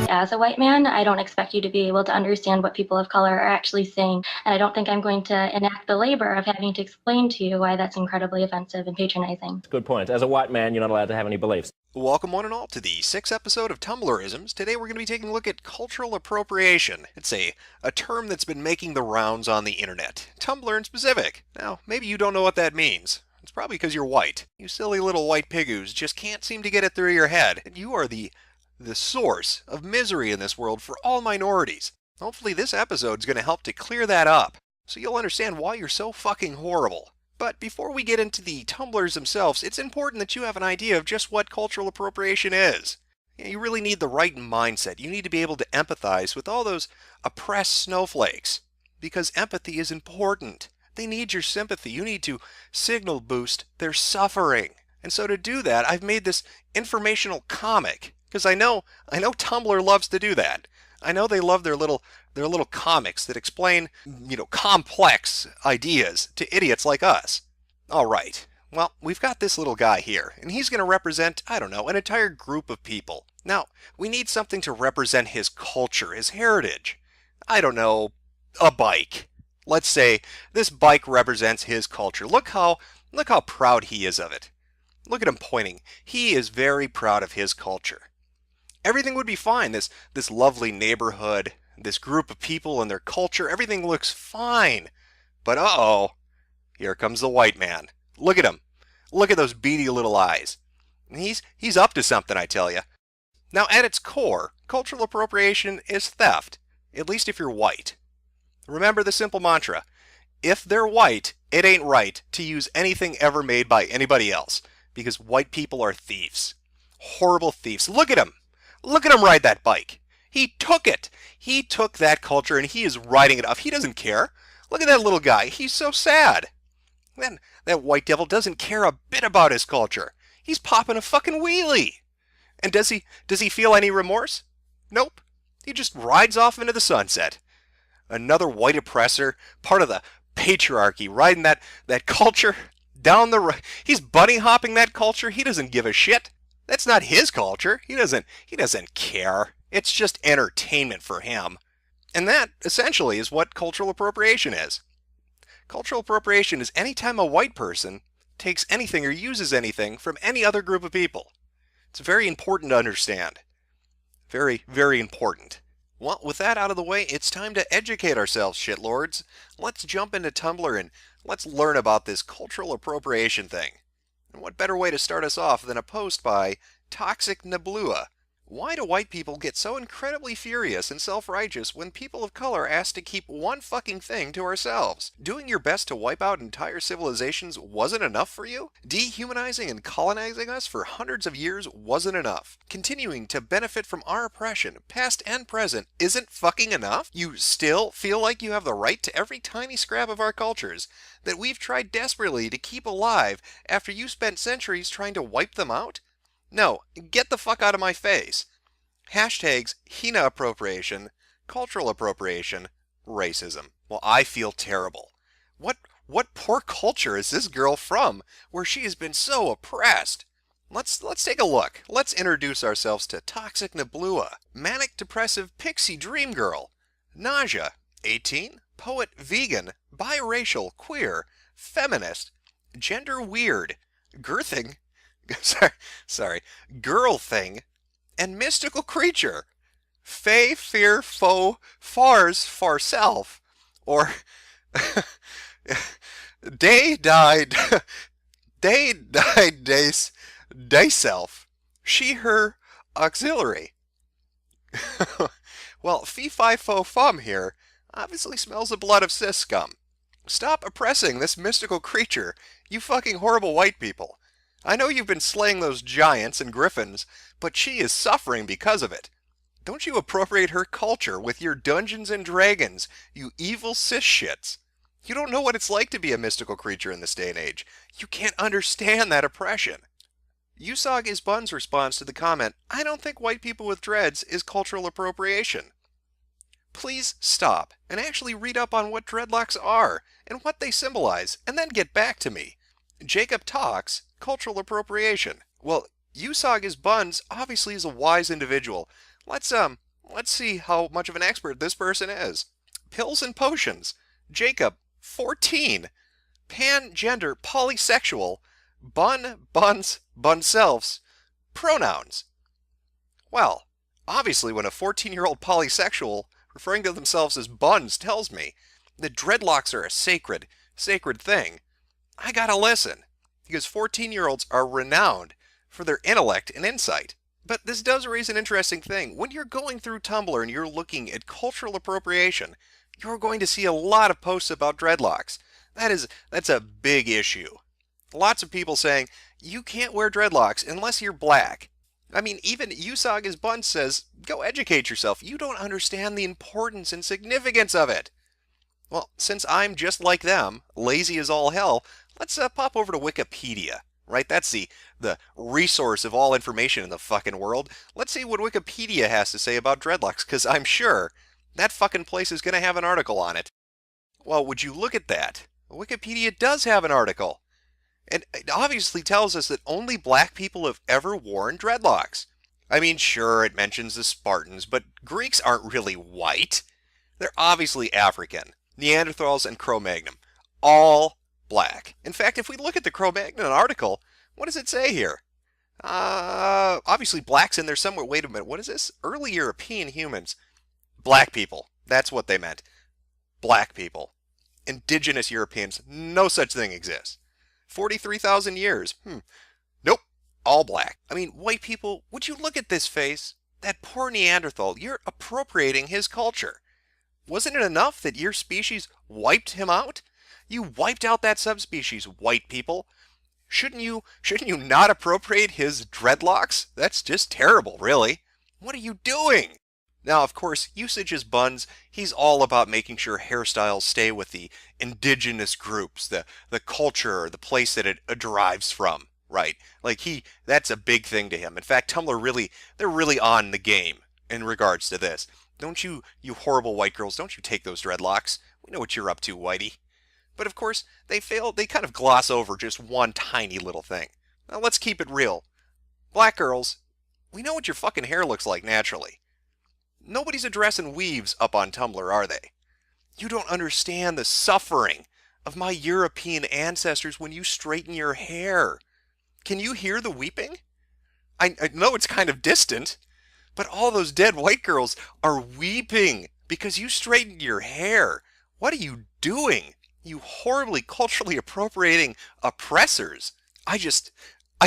Speaker 16: As a white man, I don't expect you to be able to understand what people of color are actually saying, and I don't think I'm going to enact the labor of having to explain to you why that's incredibly offensive and patronizing.
Speaker 17: Good point. As a white man, you're not allowed to have any beliefs.
Speaker 2: Welcome one and all to the 6th episode of Tumblrisms. Today we're going to be taking a look at cultural appropriation. It's a term that's been making the rounds on the internet. Tumblr in specific. Now, maybe you don't know what that means. It's probably because you're white. You silly little white pigoos just can't seem to get it through your head. You are the source of misery in this world for all minorities. Hopefully this episode is going to help to clear that up, so you'll understand why you're so fucking horrible. But before we get into the Tumblrs themselves, it's important that you have an idea of just what cultural appropriation is. You really need the right mindset. You need to be able to empathize with all those oppressed snowflakes. because empathy is important. They need your sympathy. You need to signal boost their suffering. And so to do that, I've made this informational comic, because I know Tumblr loves to do that. I know they love their little comics that explain, complex ideas to idiots like us. All right. Well, we've got this little guy here, and he's going to represent, I don't know, an entire group of people. Now, we need something to represent his culture, his heritage. I don't know, a bike. Let's say this bike represents his culture. Look how proud he is of it. Look at him pointing. He is very proud of his culture. Everything would be fine. This lovely neighborhood, this group of people and their culture, everything looks fine. But uh-oh, here comes the white man. Look at him. Look at those beady little eyes. He's up to something, I tell you. Now, at its core, cultural appropriation is theft, at least if you're white. Remember the simple mantra: if they're white, it ain't right to use anything ever made by anybody else, because white people are thieves. Horrible thieves. Look at him. Look at him ride that bike. He took it. He took that culture and he is riding it off. He doesn't care. Look at that little guy. He's so sad. Then that white devil doesn't care a bit about his culture. He's popping a fucking wheelie. And does he feel any remorse? Nope. He just rides off into the sunset. Another white oppressor, part of the patriarchy, riding that culture down the road. He's bunny hopping that culture. He doesn't give a shit. That's not his culture. He doesn't care. It's just entertainment for him. And that, essentially, is what cultural appropriation is. Cultural appropriation is any time a white person takes anything or uses anything from any other group of people. It's very important to understand. Very, very important. Well, with that out of the way, it's time to educate ourselves, shitlords. Let's jump into Tumblr and let's learn about this cultural appropriation thing. And what better way to start us off than a post by Toxic Neblua? Why do white people get so incredibly furious and self-righteous when people of color ask to keep one fucking thing to ourselves? Doing your best to wipe out entire civilizations wasn't enough for you? Dehumanizing and colonizing us for hundreds of years wasn't enough? Continuing to benefit from our oppression, past and present, isn't fucking enough? You still feel like you have the right to every tiny scrap of our cultures that we've tried desperately to keep alive after you spent centuries trying to wipe them out? No, get the fuck out of my face. Hashtags Hina appropriation, cultural appropriation, racism. Well, I feel terrible. What poor culture is this girl from, where she has been so oppressed? Let's take a look. Let's introduce ourselves to Toxic Neblua, manic depressive pixie dream girl, Nausea, 18, poet, vegan, biracial, queer, feminist, gender weird, girthing, sorry, girl thing, and mystical creature. Fey, fear, foe, fars, far self, or day died, day self, she, her, auxiliary. Well, fee, fi, fo, fum here obviously smells the blood of cis scum. Stop oppressing this mystical creature, you fucking horrible white people. I know you've been slaying those giants and griffins, but she is suffering because of it. Don't you appropriate her culture with your Dungeons and Dragons, you evil cis shits. You don't know what it's like to be a mystical creature in this day and age. You can't understand that oppression. Usog is Bun's response to the comment, I don't think white people with dreads is cultural appropriation. Please stop and actually read up on what dreadlocks are and what they symbolize, and then get back to me. Jacob talks cultural appropriation. Well, Usog is Buns obviously is a wise individual. Let's see how much of an expert this person is. Pills and potions. Jacob, 14. Pan-gender, polysexual. Buns, bunselfs. Pronouns. Well, obviously when a 14-year-old polysexual referring to themselves as buns tells me that dreadlocks are a sacred thing, I gotta listen, because 14-year-olds are renowned for their intellect and insight. But this does raise an interesting thing. When you're going through Tumblr and you're looking at cultural appropriation, you're going to see a lot of posts about dreadlocks. That's a big issue. Lots of people saying, you can't wear dreadlocks unless you're black. I mean, even Usog is Bun says, go educate yourself. You don't understand the importance and significance of it. Well, since I'm just like them, lazy as all hell, let's pop over to Wikipedia. Right? That's the resource of all information in the fucking world. Let's see what Wikipedia has to say about dreadlocks, because I'm sure that fucking place is going to have an article on it. Well, would you look at that? Wikipedia does have an article. And it obviously tells us that only black people have ever worn dreadlocks. I mean, sure, it mentions the Spartans, but Greeks aren't really white. They're obviously African. Neanderthals and Cro-Magnon. All black. In fact, if we look at the Cro-Magnon article, what does it say here? Obviously black's in there somewhere. Wait a minute, what is this? Early European humans. Black people. That's what they meant. Black people. Indigenous Europeans. No such thing exists. 43,000 years. Nope. All black. I mean, white people, would you look at this face? That poor Neanderthal, you're appropriating his culture. Wasn't it enough that your species wiped him out? You wiped out that subspecies, white people. Shouldn't you not appropriate his dreadlocks? That's just terrible, really. What are you doing? Now, of course, usage as buns, he's all about making sure hairstyles stay with the indigenous groups, the culture, the place that it derives from, right? Like that's a big thing to him. In fact, Tumblr they're really on the game in regards to this. Don't you horrible white girls, don't you take those dreadlocks. We know what you're up to, whitey. But of course, they kind of gloss over just one tiny little thing. Now let's keep it real. Black girls, we know what your fucking hair looks like naturally. Nobody's addressing weaves up on Tumblr, are they? You don't understand the suffering of my European ancestors when you straighten your hair. Can you hear the weeping? I know it's kind of distant, but all those dead white girls are weeping because you straightened your hair. What are you doing? You horribly culturally appropriating oppressors. I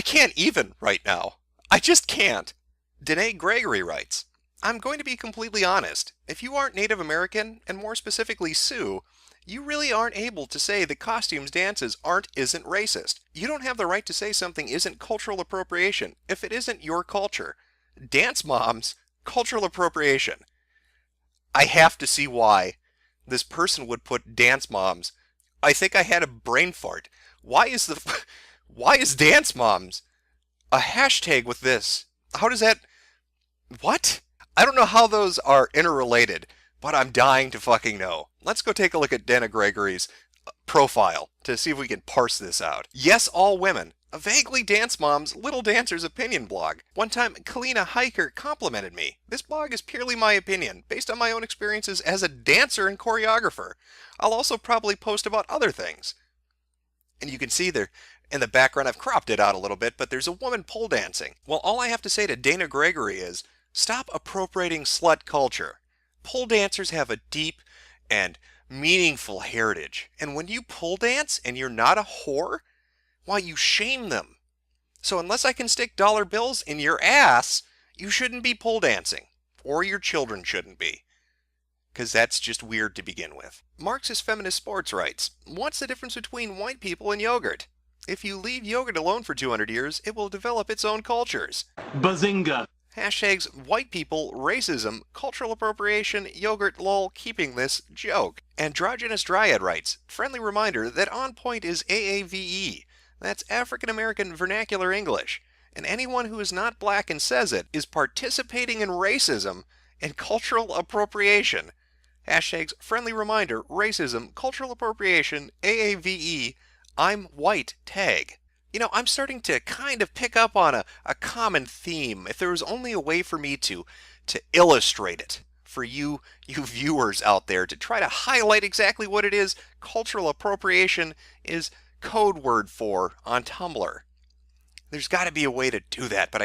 Speaker 2: can't even right now. I just can't. Danae Gregory writes, I'm going to be completely honest. If you aren't Native American, and more specifically Sioux, you really aren't able to say that costumes, dances isn't racist. You don't have the right to say something isn't cultural appropriation if it isn't your culture. Dance moms, cultural appropriation. I have to see why this person would put dance moms. I think I had a brain fart. Why is dance moms a hashtag with this? How does that... What? I don't know how those are interrelated, but I'm dying to fucking know. Let's go take a look at Dana Gregory's profile to see if we can parse this out. Yes, all women. A vaguely dance mom's Little Dancer's opinion blog. One time, Kalina Hiker complimented me. This blog is purely my opinion, based on my own experiences as a dancer and choreographer. I'll also probably post about other things. And you can see there in the background, I've cropped it out a little bit, but there's a woman pole dancing. Well, all I have to say to Dana Gregory is, stop appropriating slut culture. Pole dancers have a deep and meaningful heritage. And when you pole dance and you're not a whore, why, you shame them. So unless I can stick dollar bills in your ass, you shouldn't be pole dancing. Or your children shouldn't be. Because that's just weird to begin with. Marxist Feminist Sports writes, what's the difference between white people and yogurt? If you leave yogurt alone for 200 years, it will develop its own cultures. Bazinga! Hashtags white people, racism, cultural appropriation, yogurt lol, keeping this joke. Androgynous Dryad writes, friendly reminder that on point is AAVE. That's African American Vernacular English. And anyone who is not black and says it is participating in racism and cultural appropriation. Hashtags friendly reminder, racism, cultural appropriation, AAVE, I'm white tag. You know, I'm starting to kind of pick up on a common theme. If there was only a way for me to illustrate it for you viewers out there, to try to highlight exactly what it is cultural appropriation is code word for on Tumblr. There's got to be a way to do that, but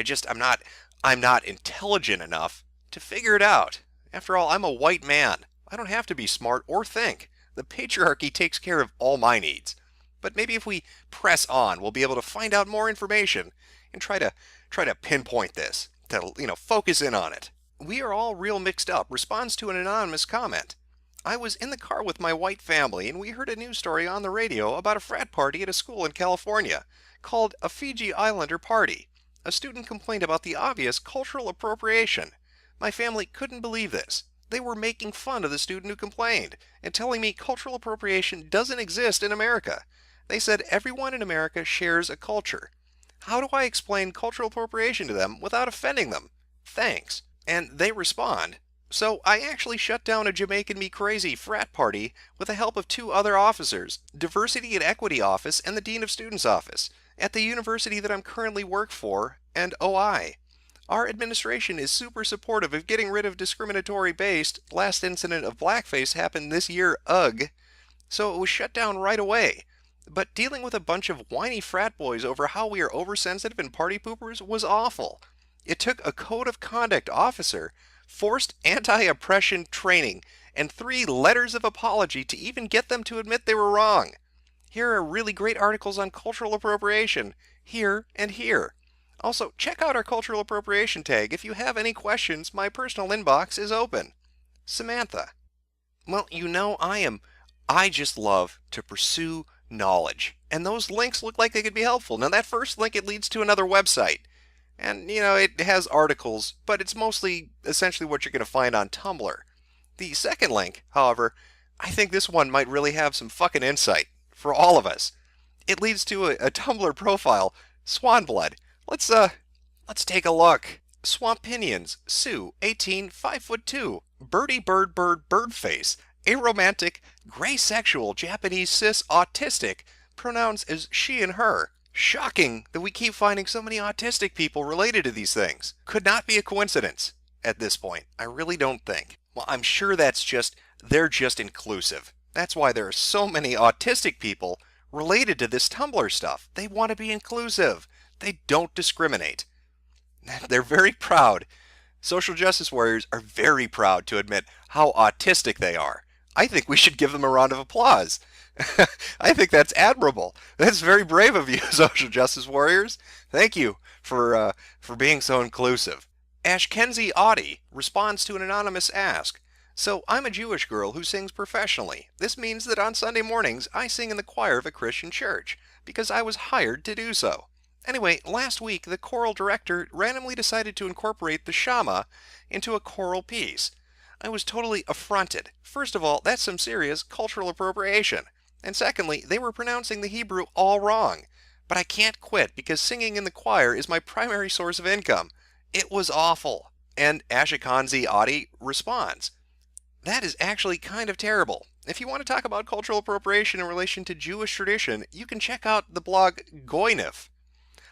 Speaker 2: I'm not intelligent enough to figure it out. After all, I'm a white man. I don't have to be smart or think. The patriarchy takes care of all my needs. But maybe if we press on, we'll be able to find out more information and try to pinpoint this, to focus in on it. We are all real mixed up responds to an anonymous comment. I was in the car with my white family and we heard a news story on the radio about a frat party at a school in California called a Fiji Islander party. A student complained about the obvious cultural appropriation. My family couldn't believe this. They were making fun of the student who complained and telling me cultural appropriation doesn't exist in America. They said everyone in America shares a culture. How do I explain cultural appropriation to them without offending them? Thanks. And they respond. So I actually shut down a Jamaican Me Crazy frat party with the help of 2 other officers, Diversity and Equity Office and the Dean of Students Office, at the university that I'm currently work for, and OI. Our administration is super supportive of getting rid of discriminatory-based. Last incident of blackface happened this year, ugh. So it was shut down right away. But dealing with a bunch of whiny frat boys over how we are oversensitive and party poopers was awful. It took a code of conduct officer, forced anti-oppression training, and 3 letters of apology to even get them to admit they were wrong. Here are really great articles on cultural appropriation, here and here. Also, check out our cultural appropriation tag. If you have any questions, my personal inbox is open. Samantha. Well, you know, I just love to pursue knowledge. And those links look like they could be helpful. Now, that first link, it leads to another website. And, you know, it has articles, but it's mostly essentially what you're going to find on Tumblr. The second link, however, I think this one might really have some fucking insight for all of us. It leads to a Tumblr profile, Swanblood. Let's take a look. Swampinions, Sue, 18, 5'2", Birdie Bird Bird Birdface, aromantic, gray sexual, Japanese cis autistic, pronouns as she and her. Shocking that we keep finding so many autistic people related to these things. Could not be a coincidence at this point. I really don't think. Well, I'm sure they're just inclusive. That's why there are so many autistic people related to this Tumblr stuff. They want to be inclusive. They don't discriminate. They're very proud. Social justice warriors are very proud to admit how autistic they are. I think we should give them a round of applause. I think that's admirable. That's very brave of you, social justice warriors. Thank you for being so inclusive. Ashkenzie Audie responds to an anonymous ask. So, I'm a Jewish girl who sings professionally. This means that on Sunday mornings I sing in the choir of a Christian church, because I was hired to do so. Anyway, last week the choral director randomly decided to incorporate the Shama into a choral piece. I was totally affronted. First of all, that's some serious cultural appropriation. And secondly, they were pronouncing the Hebrew all wrong. But I can't quit because singing in the choir is my primary source of income. It was awful. And Ashikanzi Audi responds, that is actually kind of terrible. If you want to talk about cultural appropriation in relation to Jewish tradition, you can check out the blog Goynef.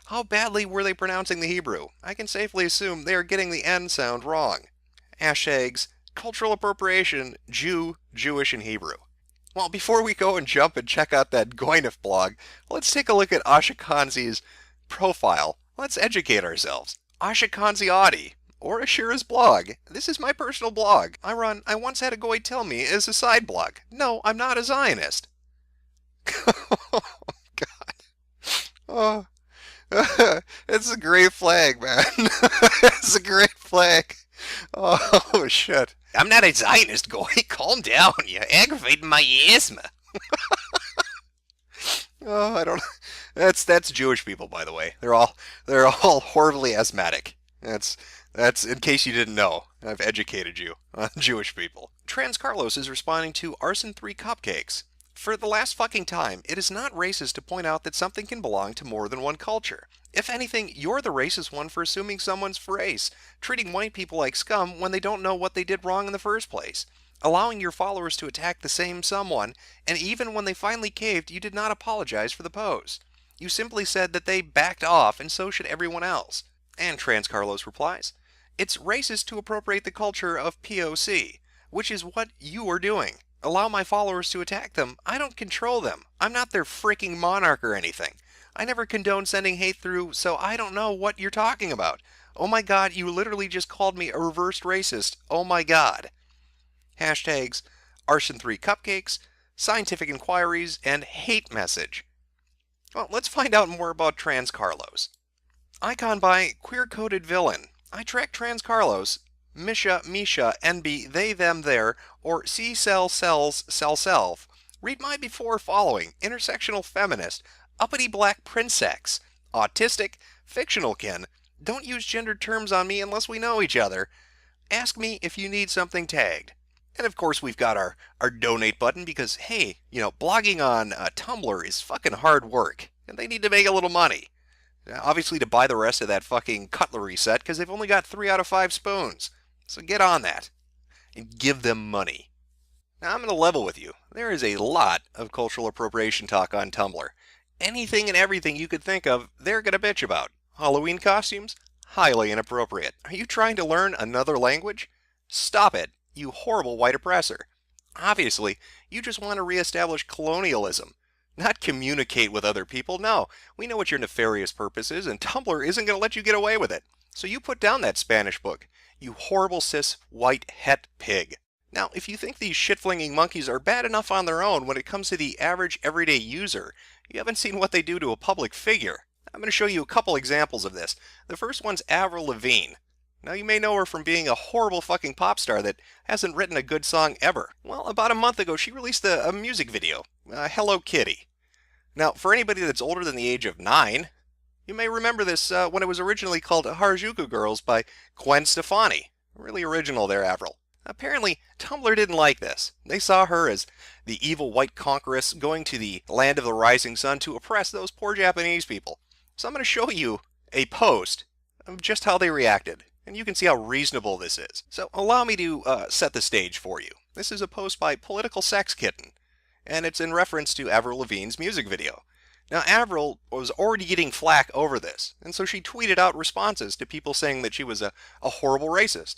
Speaker 2: How badly were they pronouncing the Hebrew? I can safely assume they are getting the N sound wrong. Hashtags, cultural appropriation, Jew, Jewish, and Hebrew. Well, before we go and jump and check out that Goynef blog, let's take a look at Ashikanzi's profile. Let's educate ourselves. Ashikanzi Audi, or Ashira's blog. This is my personal blog. I once had a goy tell me as a side blog. No, I'm not a Zionist. Oh, God. Oh. It's a great flag, man. It's a great flag. Oh, shit. I'm not a Zionist, goy. Calm down. You're aggravating my asthma. Oh, I don't. That's Jewish people, by the way. They're all horribly asthmatic. That's in case you didn't know. I've educated you on Jewish people. Trans Carlos is responding to Arson 3 Cupcakes. For the last fucking time, it is not racist to point out that something can belong to more than one culture. If anything, you're the racist one for assuming someone's race, treating white people like scum when they don't know what they did wrong in the first place, allowing your followers to attack the same someone, and even when they finally caved, you did not apologize for the pose. You simply said that they backed off, and so should everyone else. And Trans Carlos replies, it's racist to appropriate the culture of POC, which is what you are doing. Allow my followers to attack them. I don't control them. I'm not their freaking monarch or anything. I never condone sending hate through, so I don't know what you're talking about. Oh my God, you literally just called me a reversed racist. Oh my God. Hashtags Arson3 Cupcakes, Scientific Inquiries, and Hate Message. Well, let's find out more about Trans Carlos. Icon by Queer-Coded Villain. I track Trans Carlos, Misha, NB, they, them, their, or C, cells, self. Read my before following, intersectional feminist, uppity black princex, autistic, fictional kin, don't use gendered terms on me unless we know each other, Ask me if you need something tagged. And of course we've got our donate button because, hey, blogging on Tumblr is fucking hard work. And they need to make a little money. Obviously to buy the rest of that fucking cutlery set because they've only got 3 out of 5 spoons. So get on that. And give them money. Now I'm going to level with you. There is a lot of cultural appropriation talk on Tumblr. Anything and everything you could think of, they're going to bitch about. Halloween costumes? Highly inappropriate. Are you trying to learn another language? Stop it, you horrible white oppressor. Obviously, you just want to reestablish colonialism. Not communicate with other people. No, we know what your nefarious purpose is, and Tumblr isn't going to let you get away with it. So you put down that Spanish book, you horrible cis white het pig. Now, if you think these shit-flinging monkeys are bad enough on their own when it comes to the average everyday user, you haven't seen what they do to a public figure. I'm going to show you a couple examples of this. The first one's Avril Lavigne. Now, you may know her from being a horrible fucking pop star that hasn't written a good song ever. Well, about a month ago, she released a music video, Hello Kitty. Now, for anybody that's older than the age of 9, you may remember this when it was originally called Harajuku Girls by Gwen Stefani. Really original there, Avril. Apparently, Tumblr didn't like this. They saw her as the evil white conqueress going to the land of the rising sun to oppress those poor Japanese people. So I'm going to show you a post of just how they reacted, and you can see how reasonable this is. So allow me to set the stage for you. This is a post by Political Sex Kitten, and it's in reference to Avril Lavigne's music video. Now, Avril was already getting flack over this, and so she tweeted out responses to people saying that she was a horrible racist.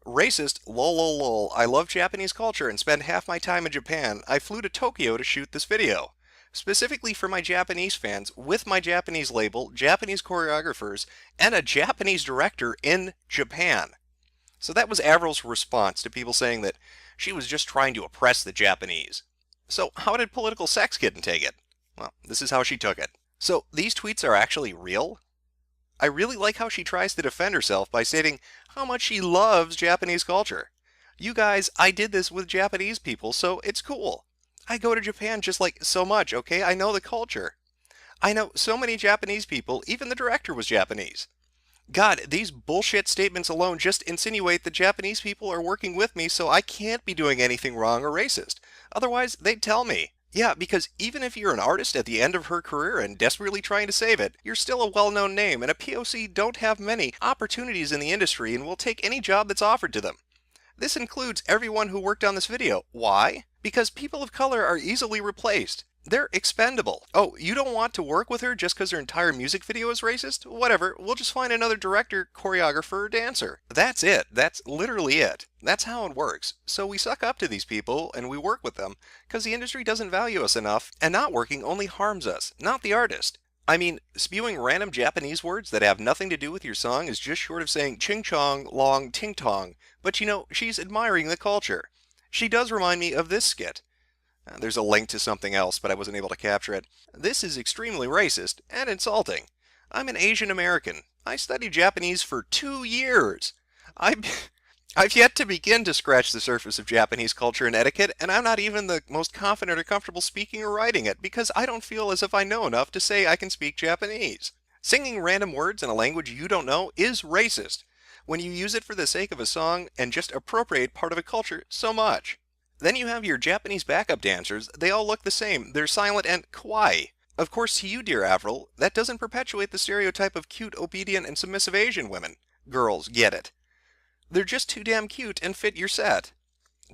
Speaker 2: Racist, lol lol lol, I love Japanese culture and spend half my time in Japan. I flew to Tokyo to shoot this video. Specifically for my Japanese fans, with my Japanese label, Japanese choreographers, and a Japanese director in Japan. So that was Avril's response to people saying that she was just trying to oppress the Japanese. So how did Political Sex Kitten take it? Well, this is how she took it. So these tweets are actually real? I really like how she tries to defend herself by stating how much she loves Japanese culture. You guys, I did this with Japanese people, so it's cool. I go to Japan just like so much, okay? I know the culture. I know so many Japanese people, even the director was Japanese. God, these bullshit statements alone just insinuate that Japanese people are working with me, so I can't be doing anything wrong or racist. Otherwise, they'd tell me. Yeah, because even if you're an artist at the end of her career and desperately trying to save it, you're still a well-known name, and a POC don't have many opportunities in the industry and will take any job that's offered to them. This includes everyone who worked on this video. Why? Because people of color are easily replaced. They're expendable. Oh, you don't want to work with her just because her entire music video is racist? Whatever, we'll just find another director, choreographer, or dancer. That's it. That's literally it. That's how it works. So we suck up to these people and we work with them because the industry doesn't value us enough, and not working only harms us, not the artist. I mean, spewing random Japanese words that have nothing to do with your song is just short of saying ching chong, long, ting tong. But she's admiring the culture. She does remind me of this skit. There's a link to something else, but I wasn't able to capture it. This is extremely racist and insulting. I'm an Asian American. I studied Japanese for 2 years. I've yet to begin to scratch the surface of Japanese culture and etiquette, and I'm not even the most confident or comfortable speaking or writing it, because I don't feel as if I know enough to say I can speak Japanese. Singing random words in a language you don't know is racist, when you use it for the sake of a song and just appropriate part of a culture so much. Then you have your Japanese backup dancers. They all look the same. They're silent and kawaii. Of course, to you, dear Avril, that doesn't perpetuate the stereotype of cute, obedient, and submissive Asian women. Girls, get it. They're just too damn cute and fit your set.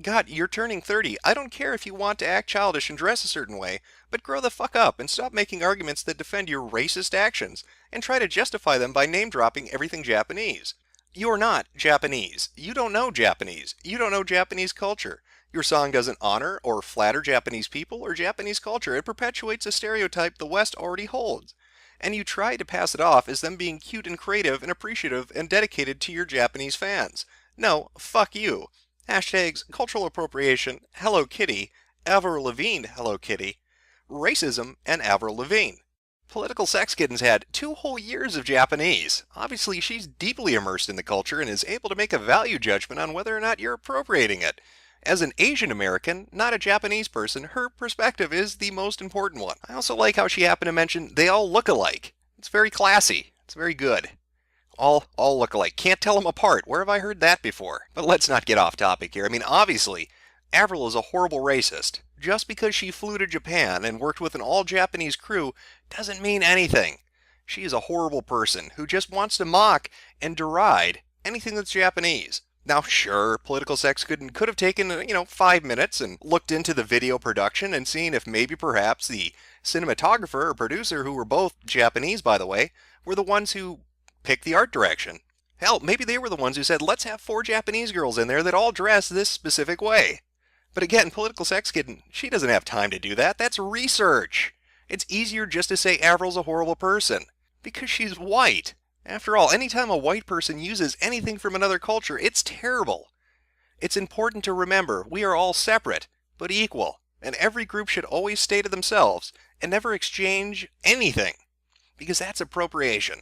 Speaker 2: God, you're turning 30. I don't care if you want to act childish and dress a certain way, but grow the fuck up and stop making arguments that defend your racist actions and try to justify them by name-dropping everything Japanese. You're not Japanese. You don't know Japanese. You don't know Japanese culture. Your song doesn't honor or flatter Japanese people or Japanese culture. It perpetuates a stereotype the West already holds. And you try to pass it off as them being cute and creative and appreciative and dedicated to your Japanese fans. No, fuck you. Hashtags cultural appropriation, Hello Kitty, Avril Lavigne Hello Kitty, racism, and Avril Lavigne. Political Sex Kitten's had 2 whole years of Japanese. Obviously, she's deeply immersed in the culture and is able to make a value judgment on whether or not you're appropriating it. As an Asian American, not a Japanese person, her perspective is the most important one. I also like how she happened to mention they all look alike. It's very classy. It's very good. All look alike. Can't tell them apart. Where have I heard that before? But let's not get off topic here. I mean, obviously, Avril is a horrible racist. Just because she flew to Japan and worked with an all-Japanese crew doesn't mean anything. She is a horrible person who just wants to mock and deride anything that's Japanese. Now, sure, Political Sex could have taken, 5 minutes and looked into the video production and seen if maybe perhaps the cinematographer or producer, who were both Japanese, by the way, were the ones who picked the art direction. Hell, maybe they were the ones who said, let's have 4 Japanese girls in there that all dress this specific way. But again, Political Sex Kid, she doesn't have time to do that. That's research. It's easier just to say Avril's a horrible person. Because she's white. After all, anytime a white person uses anything from another culture, it's terrible. It's important to remember we are all separate, but equal, and every group should always stay to themselves and never exchange anything, because that's appropriation.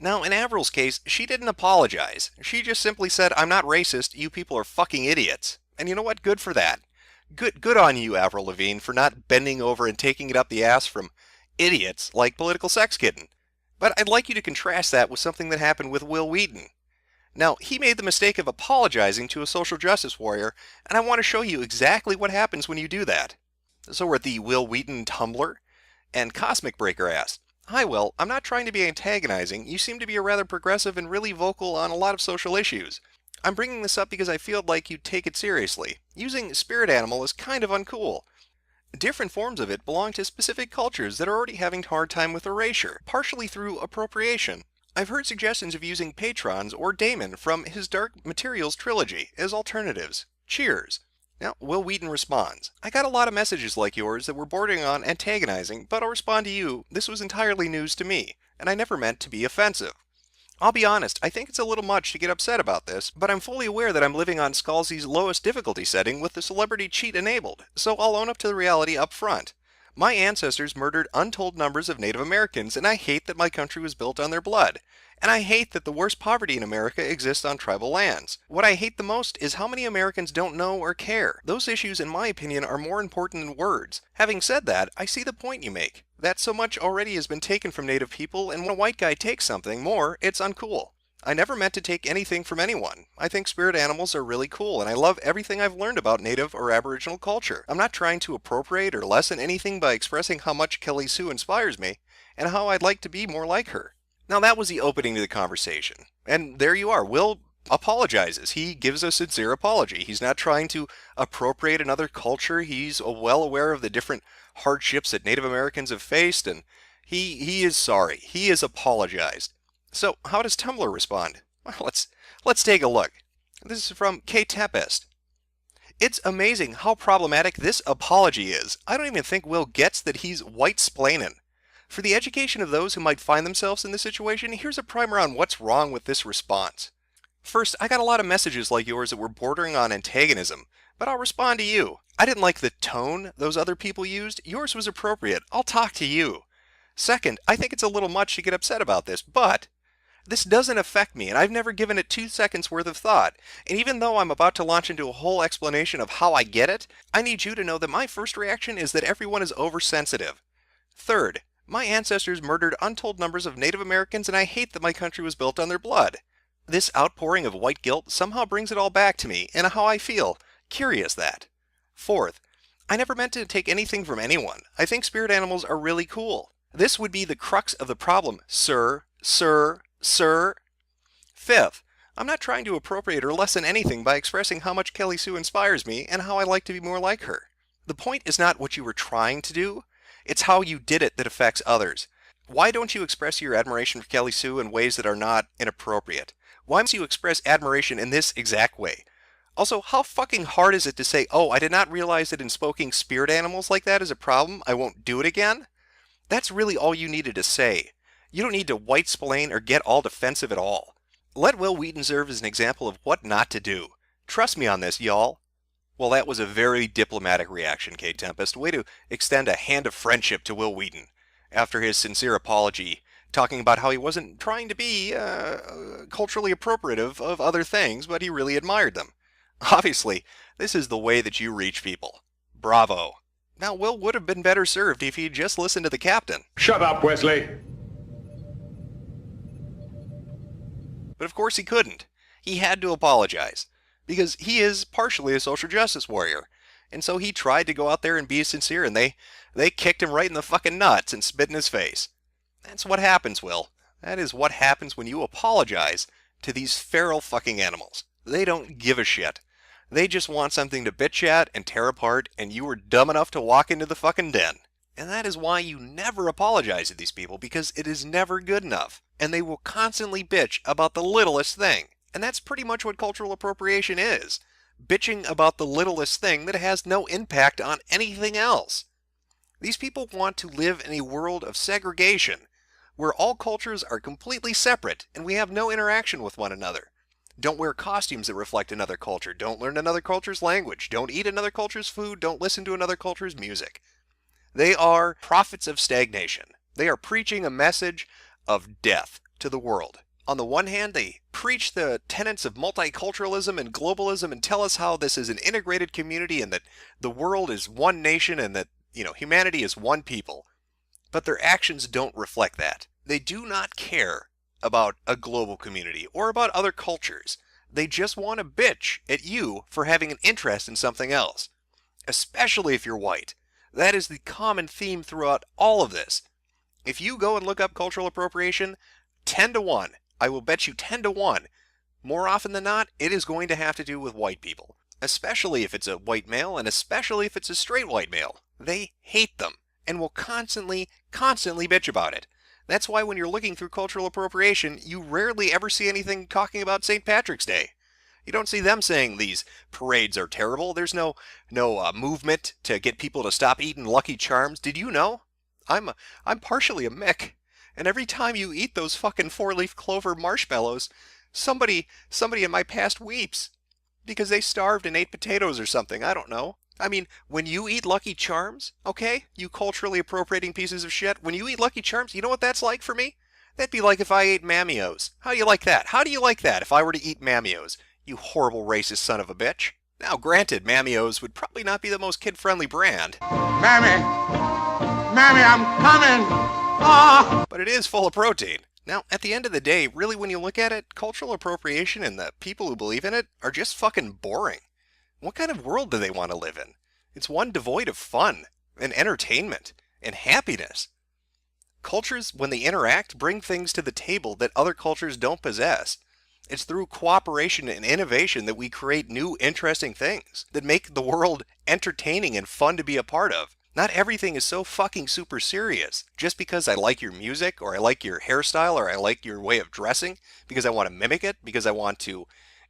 Speaker 2: Now, in Avril's case, she didn't apologize. She just simply said, I'm not racist, you people are fucking idiots. And you know what? Good for that. Good on you, Avril Lavigne, for not bending over and taking it up the ass from idiots like Political Sex Kitten. But I'd like you to contrast that with something that happened with Will Wheaton. Now, he made the mistake of apologizing to a social justice warrior, and I want to show you exactly what happens when you do that. So we're at the Will Wheaton Tumblr, and Cosmic Breaker asked, Hi Will, I'm not trying to be antagonizing, you seem to be a rather progressive and really vocal on a lot of social issues. I'm bringing this up because I feel like you take it seriously. Using spirit animal is kind of uncool. Different forms of it belong to specific cultures that are already having a hard time with erasure, partially through appropriation. I've heard suggestions of using patrons or daemon from his Dark Materials trilogy as alternatives. Cheers. Now, Will Wheaton responds, I got a lot of messages like yours that were bordering on antagonizing, but I'll respond to you, this was entirely news to me, and I never meant to be offensive. I'll be honest, I think it's a little much to get upset about this, but I'm fully aware that I'm living on Scalzi's lowest difficulty setting with the celebrity cheat enabled, so I'll own up to the reality up front. My ancestors murdered untold numbers of Native Americans, and I hate that my country was built on their blood. And I hate that the worst poverty in America exists on tribal lands. What I hate the most is how many Americans don't know or care. Those issues, in my opinion, are more important than words. Having said that, I see the point you make. That so much already has been taken from Native people, and when a white guy takes something more, it's uncool. I never meant to take anything from anyone. I think spirit animals are really cool, and I love everything I've learned about Native or Aboriginal culture. I'm not trying to appropriate or lessen anything by expressing how much Kelly Sue inspires me, and how I'd like to be more like her. Now that was the opening to the conversation. And there you are. Will apologizes. He gives a sincere apology. He's not trying to appropriate another culture. He's well aware of the different hardships that Native Americans have faced, and he is sorry. He has apologized. So how does Tumblr respond? Well, let's take a look. This is from K Tempest. It's amazing how problematic this apology is. I don't even think Will gets that he's white-splaining. For the education of those who might find themselves in this situation, here's a primer on what's wrong with this response. First, I got a lot of messages like yours that were bordering on antagonism, but I'll respond to you. I didn't like the tone those other people used. Yours was appropriate. I'll talk to you. Second, I think it's a little much to get upset about this, but this doesn't affect me, and I've never given it 2 seconds worth of thought. And even though I'm about to launch into a whole explanation of how I get it, I need you to know that my first reaction is that everyone is oversensitive. Third, my ancestors murdered untold numbers of Native Americans, and I hate that my country was built on their blood. This outpouring of white guilt somehow brings it all back to me, and how I feel. Curious that. Fourth, I never meant to take anything from anyone. I think spirit animals are really cool. This would be the crux of the problem, sir. Fifth, I'm not trying to appropriate or lessen anything by expressing how much Kelly Sue inspires me and how I like to be more like her. The point is not what you were trying to do. It's how you did it that affects others. Why don't you express your admiration for Kelly Sue in ways that are not inappropriate? Why must you express admiration in this exact way? Also, how fucking hard is it to say, oh, I did not realize that invoking spirit animals like that is a problem, I won't do it again? That's really all you needed to say. You don't need to white-splain or get all defensive at all. Let Will Wheaton serve as an example of what not to do. Trust me on this, y'all. Well, that was a very diplomatic reaction, Kate Tempest. Way to extend a hand of friendship to Will Wheaton after his sincere apology, talking about how he wasn't trying to be culturally appropriative of other things, but he really admired them. Obviously, this is the way that you reach people. Bravo. Now, Will would have been better served if he'd just listened to the captain.
Speaker 5: Shut up, Wesley.
Speaker 2: But of course he couldn't. He had to apologize, because he is partially a social justice warrior. And so he tried to go out there and be sincere, and they kicked him right in the fucking nuts and spit in his face. That's what happens, Will. That is what happens when you apologize to these feral fucking animals. They don't give a shit. They just want something to bitch at and tear apart, and you were dumb enough to walk into the fucking den. And that is why you never apologize to these people, because it is never good enough. And they will constantly bitch about the littlest thing. And that's pretty much what cultural appropriation is. Bitching about the littlest thing that has no impact on anything else. These people want to live in a world of segregation, where all cultures are completely separate and we have no interaction with one another. Don't wear costumes that reflect another culture. Don't learn another culture's language. Don't eat another culture's food. Don't listen to another culture's music. They are prophets of stagnation. They are preaching a message of death to the world. On the one hand, they preach the tenets of multiculturalism and globalism and tell us how this is an integrated community and that the world is one nation and that, humanity is one people. But their actions don't reflect that. They do not care about a global community or about other cultures. They just want to bitch at you for having an interest in something else, especially if you're white. That is the common theme throughout all of this. If you go and look up cultural appropriation, 10 to 1, I will bet you 10 to 1, more often than not, it is going to have to do with white people, especially if it's a white male and especially if it's a straight white male. They hate them and will constantly bitch about it. That's why when you're looking through cultural appropriation, you rarely ever see anything talking about St. Patrick's Day. You don't see them saying these parades are terrible. There's no movement to get people to stop eating Lucky Charms. Did you know? I'm partially a Mick, and every time you eat those fucking 4-leaf clover marshmallows, somebody in my past weeps because they starved and ate potatoes or something. I don't know. I mean, when you eat Lucky Charms, okay, you culturally appropriating pieces of shit, when you eat Lucky Charms, you know what that's like for me? That'd be like if I ate Mammios. How do you like that? How do you like that if I were to eat Mammios? You horrible racist son of a bitch. Now, granted, Mammios would probably not be the most kid-friendly brand.
Speaker 15: Mammy, I'm coming. Ah!
Speaker 2: But it is full of protein. Now, at the end of the day, really when you look at it, cultural appropriation and the people who believe in it are just fucking boring. What kind of world do they want to live in? It's one devoid of fun, and entertainment, and happiness. Cultures, when they interact, bring things to the table that other cultures don't possess. It's through cooperation and innovation that we create new, interesting things that make the world entertaining and fun to be a part of. Not everything is so fucking super serious. Just because I like your music, or I like your hairstyle, or I like your way of dressing, because I want to mimic it, because I want to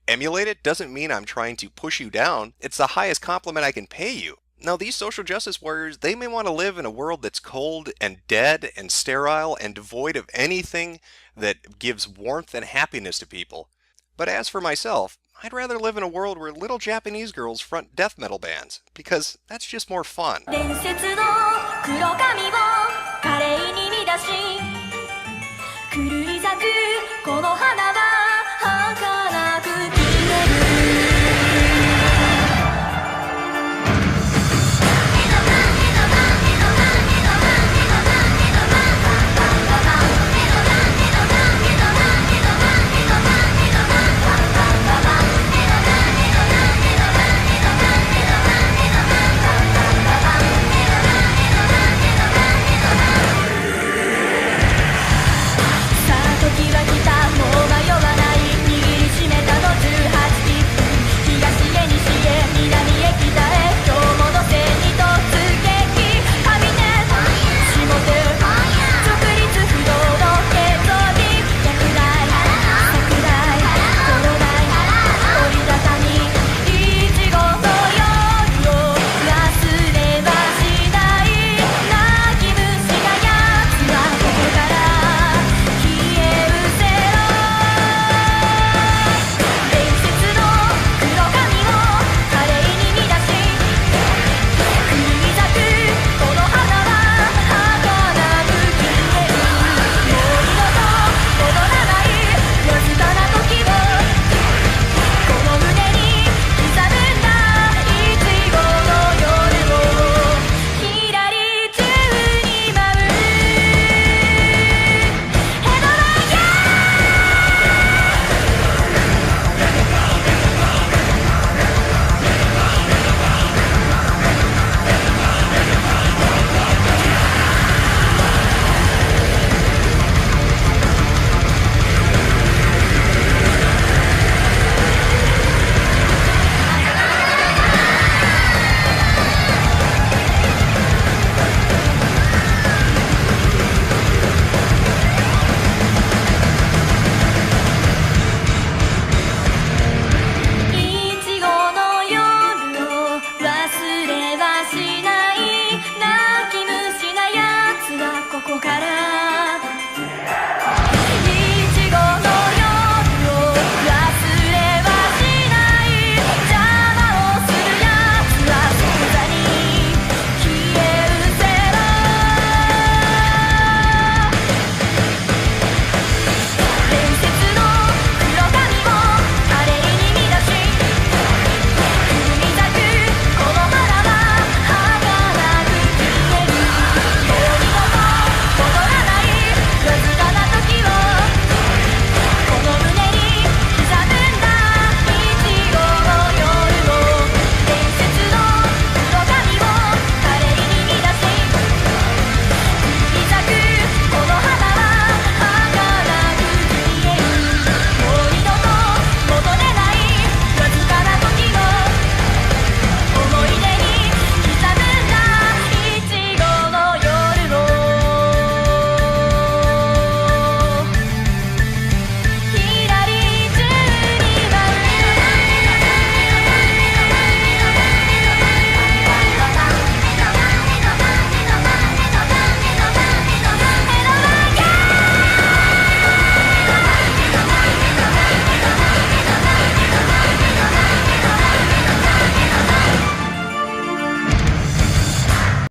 Speaker 2: emulate it, doesn't mean I'm trying to push you down. It's the highest compliment I can pay you. Now, these social justice warriors, they may want to live in a world that's cold and dead and sterile and devoid of anything that gives warmth and happiness to people. But as for myself, I'd rather live in a world where little Japanese girls front death metal bands, because that's just more fun.